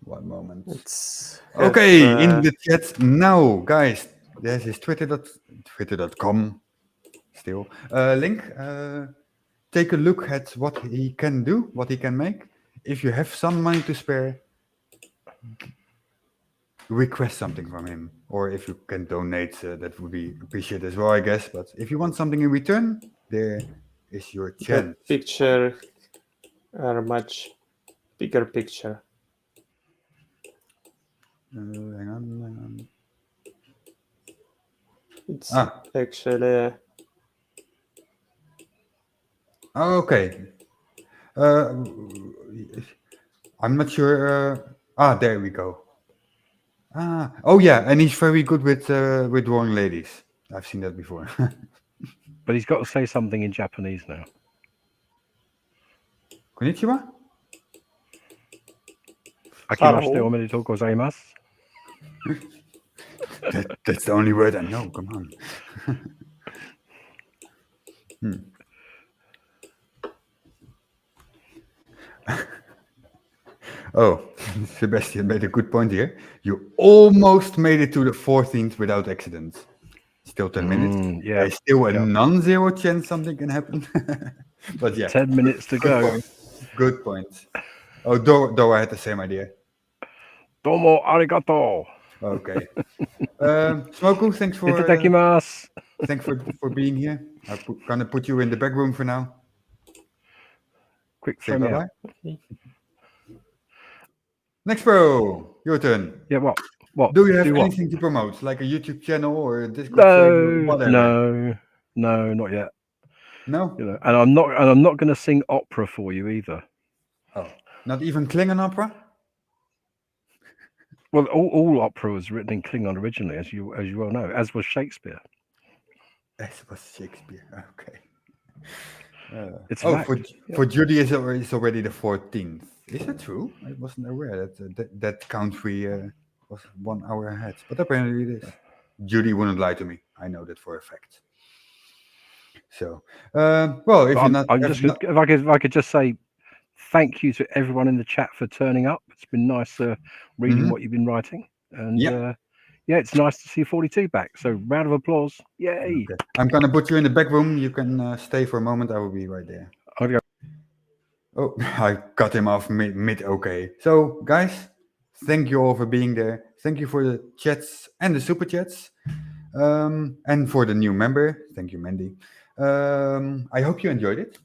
One moment. It's Okay, in the chat now, guys. There's his twitter.com still. Link. Take a look at what he can do, what he can make. If you have some money to spare, request something from him. Or if you can donate, that would be appreciated as well, I guess. But if you want something in return, there is your chance. The picture are much bigger picture. Hang on. It's actually Okay. I'm not sure. There we go. Oh yeah, and he's very good with drawing ladies. I've seen that before. But he's got to say something in Japanese now. Konnichiwa? Akimashite omedetou gozaimasu. That's the only word I know. Come on. Oh, Sebastian made a good point here. You almost made it to the 14th without accident. Still 10 minutes. Yeah. There's still a non-zero chance something can happen. But yeah. 10 minutes to go. Good point. Oh, Dora had the same idea. Domo arigato. Okay. Smoku, thanks for Itadakimasu. thanks for being here. I'm gonna put you in the back room for now. Quick, Say throw me bye-bye. out. Okay. Next bro, your turn. Yeah, what? Do you have what? anything to promote, like a YouTube channel or a Discord server, whatever? No, not yet. No. You know, and I'm not going to sing opera for you either. Oh, not even Klingon opera. Well, all opera was written in Klingon originally, as you well know, as was Shakespeare. As was Shakespeare. Okay. It's Oh, fact. for Judy is already the 14th. Is that true? I wasn't aware that country was 1 hour ahead, but apparently it is. Judy wouldn't lie to me. I know that for a fact. So, well, if But you're not, I'm just if I could just say thank you to everyone in the chat for turning up. It's been nice reading what you've been writing, and yeah, it's nice to see 42 back. So round of applause, yay! Okay. I'm gonna put you in the back room. You can stay for a moment. I will be right there. I'm gonna go. Oh, I cut him off mid. Okay. So, guys, thank you all for being there. Thank you for the chats and the super chats. And for the new member, thank you, Mandy. I hope you enjoyed it.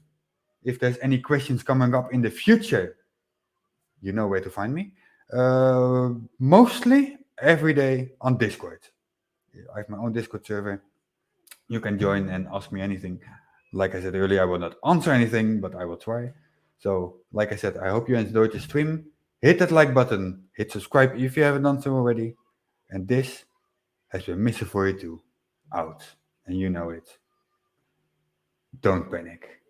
If there's any questions coming up in the future, you know where to find me. Mostly every day on Discord. I have my own Discord server. You can join and ask me anything. Like I said earlier, I will not answer anything, but I will try. So, like I said, I hope you enjoyed the stream. Hit that like button. Hit subscribe if you haven't done so already. And this has been Mr. 42 out. And you know it. Don't panic.